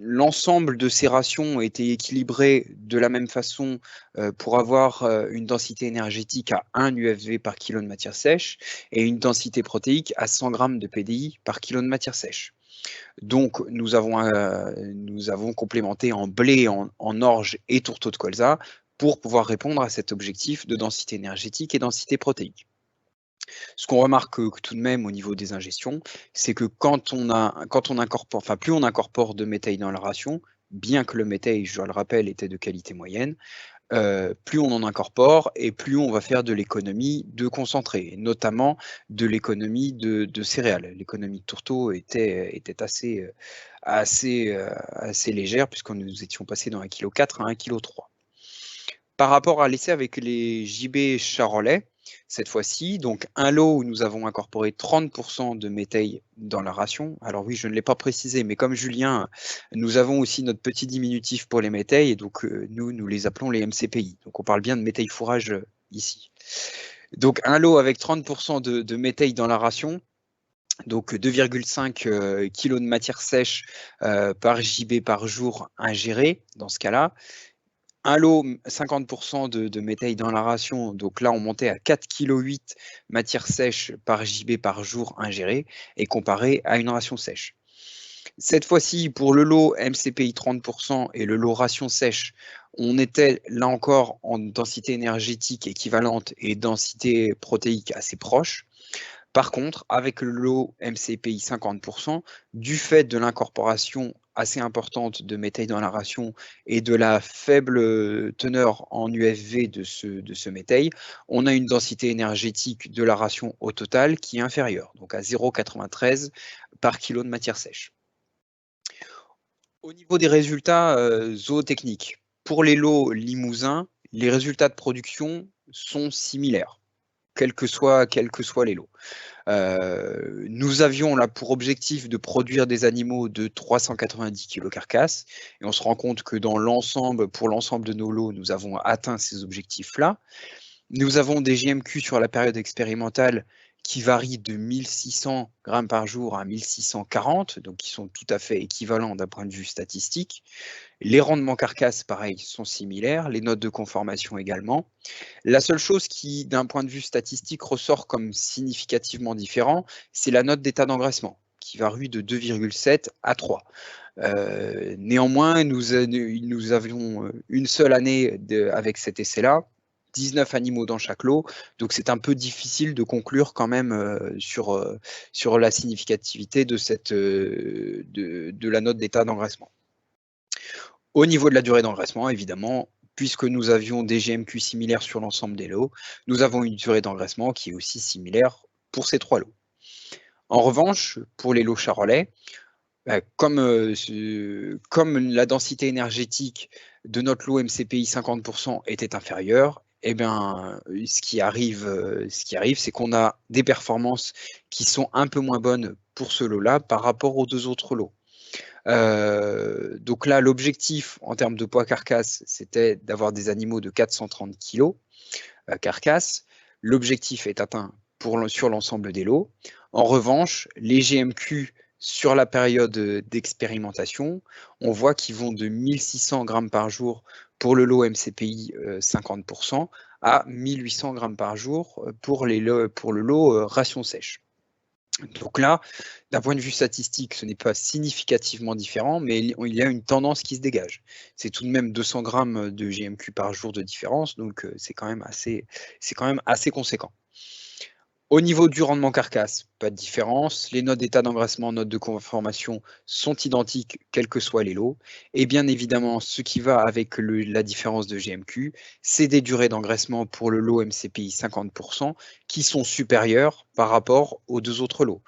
L'ensemble de ces rations ont été équilibrées de la même façon pour avoir une densité énergétique à 1 UFV par kilo de matière sèche et une densité protéique à 100 g de PDI par kilo de matière sèche. Donc, nous avons complémenté en blé, en orge et tourteau de colza pour pouvoir répondre à cet objectif de densité énergétique et densité protéique. Ce qu'on remarque tout de même au niveau des ingestions, c'est que quand on incorpore, enfin plus on incorpore de métail dans la ration, bien que le métail, je le rappelle, était de qualité moyenne, plus on en incorpore et plus on va faire de l'économie de concentré, notamment de l'économie de céréales. L'économie de tourteau était assez légère, puisque nous étions passés dans 1,4 kg à 1,3 kg. Par rapport à l'essai avec les JB charolais, cette fois-ci. Donc un lot où nous avons incorporé 30% de métail dans la ration. Alors oui, je ne l'ai pas précisé, mais comme Julien, nous avons aussi notre petit diminutif pour les métails, et donc nous les appelons les MCPI. Donc on parle bien de métail fourrage ici. Donc un lot avec 30% de métail dans la ration, donc 2,5 kg de matière sèche par JB par jour ingéré dans ce cas-là. Un lot, 50% de métail dans la ration, donc là on montait à 4,8 kg matière sèche par JB par jour ingéré et comparé à une ration sèche. Cette fois-ci, pour le lot MCPI 30% et le lot ration sèche, on était là encore en densité énergétique équivalente et densité protéique assez proche. Par contre, avec le lot MCPI 50%, du fait de l'incorporation assez importante de métail dans la ration et de la faible teneur en UFV de ce métail, on a une densité énergétique de la ration au total qui est inférieure, donc à 0,93 par kilo de matière sèche. Au niveau des résultats zootechniques, pour les lots limousins, les résultats de production sont similaires, quels que soient les lots. Nous avions là pour objectif de produire des animaux de 390 kg carcasse, et on se rend compte que dans l'ensemble, pour l'ensemble de nos lots, nous avons atteint ces objectifs-là. Nous avons des GMQ sur la période expérimentale qui varient de 1600 grammes par jour à 1640, donc qui sont tout à fait équivalents d'un point de vue statistique. Les rendements carcasses, pareil, sont similaires, les notes de conformation également. La seule chose qui, d'un point de vue statistique, ressort comme significativement différent, c'est la note d'état d'engraissement, qui varie de 2,7 à 3. Néanmoins, nous avions une seule année avec cet essai-là, 19 animaux dans chaque lot, donc c'est un peu difficile de conclure quand même sur la significativité de la note d'état d'engraissement. Au niveau de la durée d'engraissement, évidemment, puisque nous avions des GMQ similaires sur l'ensemble des lots, nous avons une durée d'engraissement qui est aussi similaire pour ces 3 lots. En revanche, pour les lots charolais, comme la densité énergétique de notre lot MCPI 50% était inférieure, eh bien, ce qui arrive, c'est qu'on a des performances qui sont un peu moins bonnes pour ce lot-là par rapport aux 2 autres lots. Donc là, l'objectif en termes de poids carcasse, c'était d'avoir des animaux de 430 kg carcasse. L'objectif est atteint sur l'ensemble des lots. En revanche, les GMQ sur la période d'expérimentation, on voit qu'ils vont de 1600 grammes par jour pour le lot MCPI 50% à 1800 grammes par jour pour le lot ration sèche. Donc là, d'un point de vue statistique, ce n'est pas significativement différent, mais il y a une tendance qui se dégage. C'est tout de même 200 grammes de GMQ par jour de différence, donc c'est quand même assez conséquent. Au niveau du rendement carcasse, pas de différence. Les notes d'état d'engraissement, notes de conformation sont identiques, quels que soient les lots. Et bien évidemment, ce qui va avec la différence de GMQ, c'est des durées d'engraissement pour le lot MCPI 50% qui sont supérieures par rapport aux 2 autres lots.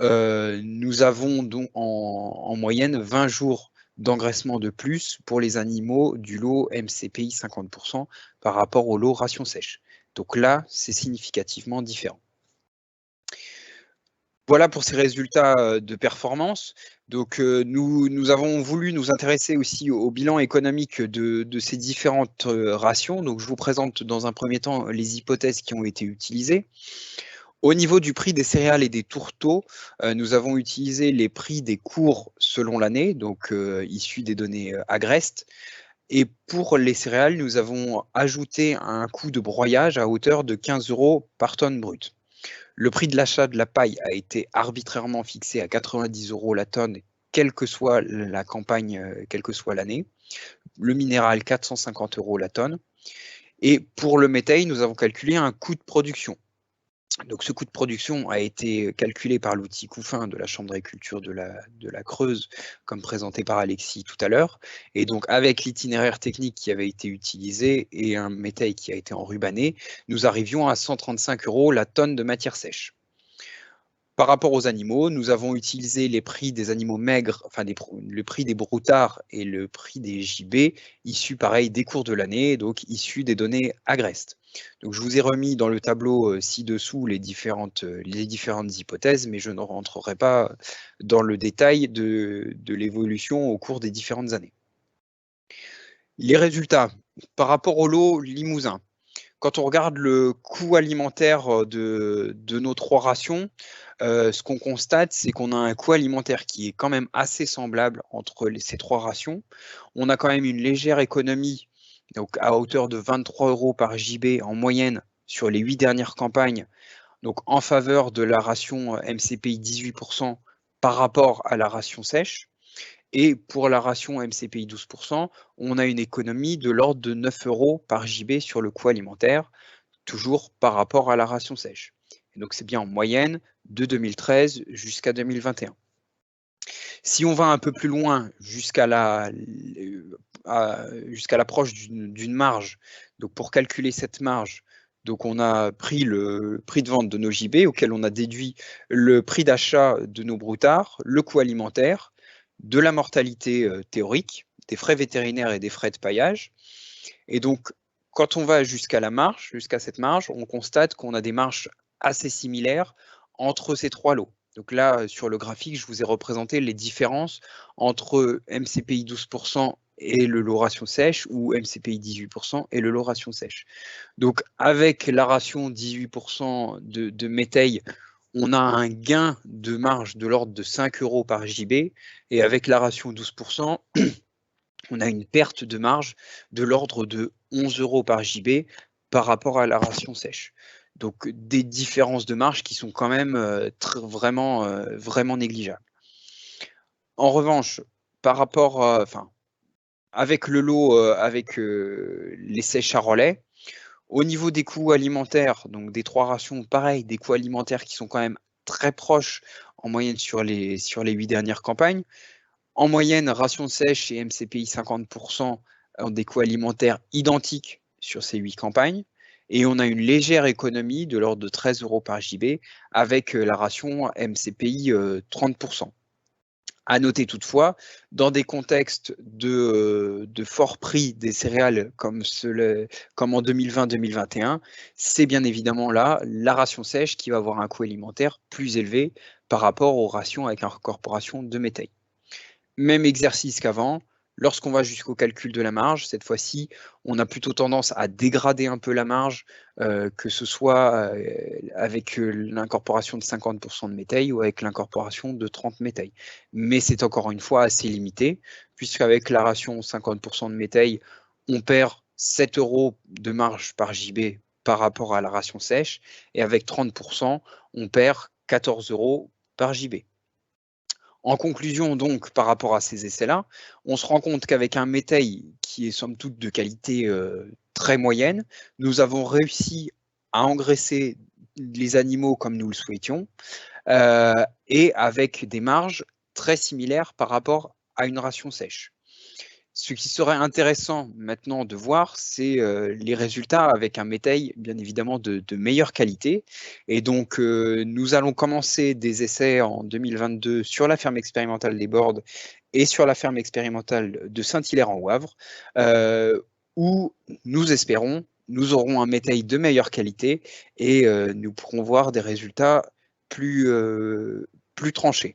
Nous avons donc en moyenne 20 jours d'engraissement de plus pour les animaux du lot MCPI 50% par rapport au lot ration sèche. Donc là, c'est significativement différent. Voilà pour ces résultats de performance. Donc nous avons voulu nous intéresser aussi au bilan économique de ces différentes rations. Donc je vous présente dans un premier temps les hypothèses qui ont été utilisées. Au niveau du prix des céréales et des tourteaux, nous avons utilisé les prix des cours selon l'année, donc issus des données Agreste. Et pour les céréales, nous avons ajouté un coût de broyage à hauteur de 15 € par tonne brute. Le prix de l'achat de la paille a été arbitrairement fixé à 90 € la tonne, quelle que soit la campagne, quelle que soit l'année. Le minéral, 450 € la tonne. Et pour le métail, nous avons calculé un coût de production. Donc ce coût de production a été calculé par l'outil Couffin de la Chambre d'agriculture de la Creuse, comme présenté par Alexis tout à l'heure. Et donc avec l'itinéraire technique qui avait été utilisé et un métail qui a été enrubanné, nous arrivions à 135 € la tonne de matière sèche. Par rapport aux animaux, nous avons utilisé les prix des animaux maigres, enfin le prix des broutards et le prix des gibets, issus pareil des cours de l'année, donc issus des données Agrest. Donc je vous ai remis dans le tableau ci-dessous les différentes hypothèses, mais je ne rentrerai pas dans le détail de l'évolution au cours des différentes années. Les résultats, par rapport au lot Limousin, quand on regarde le coût alimentaire de nos 3 rations, ce qu'on constate, c'est qu'on a un coût alimentaire qui est quand même assez semblable entre ces 3 rations. On a quand même une légère économie, donc à hauteur de 23 € par JB en moyenne sur les 8 dernières campagnes, donc en faveur de la ration MCPI 18% par rapport à la ration sèche. Et pour la ration MCPI 12%, on a une économie de l'ordre de 9 € par JB sur le coût alimentaire, toujours par rapport à la ration sèche. Et donc c'est bien en moyenne de 2013 jusqu'à 2021. Si on va un peu plus loin jusqu'à l'approche d'une marge, donc pour calculer cette marge, donc on a pris le prix de vente de nos JB auquel on a déduit le prix d'achat de nos broutards, le coût alimentaire, de la mortalité théorique, des frais vétérinaires et des frais de paillage. Et donc, quand on va jusqu'à cette marge, on constate qu'on a des marges assez similaires entre ces 3 lots. Donc là, sur le graphique, je vous ai représenté les différences entre MCPI 12% et le lot ration sèche, ou MCPI 18% et le lot ration sèche. Donc avec la ration 18% de métail, on a un gain de marge de l'ordre de 5 € par JB, et avec la ration 12%, on a une perte de marge de l'ordre de 11 € par JB par rapport à la ration sèche. Donc des différences de marge qui sont quand même vraiment négligeables. En revanche, par rapport, avec le lot, avec les sèches à relais, au niveau des coûts alimentaires, donc des 3 rations, pareil, des coûts alimentaires qui sont quand même très proches en moyenne sur les 8 dernières campagnes. En moyenne, ration sèche et MCPI 50% ont des coûts alimentaires identiques sur ces 8 campagnes. Et on a une légère économie de l'ordre de 13 € par JB avec la ration MCPI 30%. À noter toutefois, dans des contextes de fort prix des céréales comme en 2020-2021, c'est bien évidemment là la ration sèche qui va avoir un coût alimentaire plus élevé par rapport aux rations avec incorporation de métail. Même exercice qu'avant, lorsqu'on va jusqu'au calcul de la marge, cette fois-ci, on a plutôt tendance à dégrader un peu la marge, que ce soit avec l'incorporation de 50% de métail ou avec l'incorporation de 30 métail. Mais c'est encore une fois assez limité, puisqu'avec la ration 50% de métail, on perd 7 € de marge par JB par rapport à la ration sèche, et avec 30%, on perd 14 € par JB. En conclusion, donc, par rapport à ces essais-là, on se rend compte qu'avec un métail qui est somme toute de qualité très moyenne, nous avons réussi à engraisser les animaux comme nous le souhaitions, et avec des marges très similaires par rapport à une ration sèche. Ce qui serait intéressant maintenant de voir, c'est les résultats avec un métail bien évidemment de meilleure qualité. Et donc, nous allons commencer des essais en 2022 sur la ferme expérimentale des Bordes et sur la ferme expérimentale de Saint-Hilaire-en-Wavre, où nous espérons, nous aurons un métail de meilleure qualité et nous pourrons voir des résultats plus tranchés.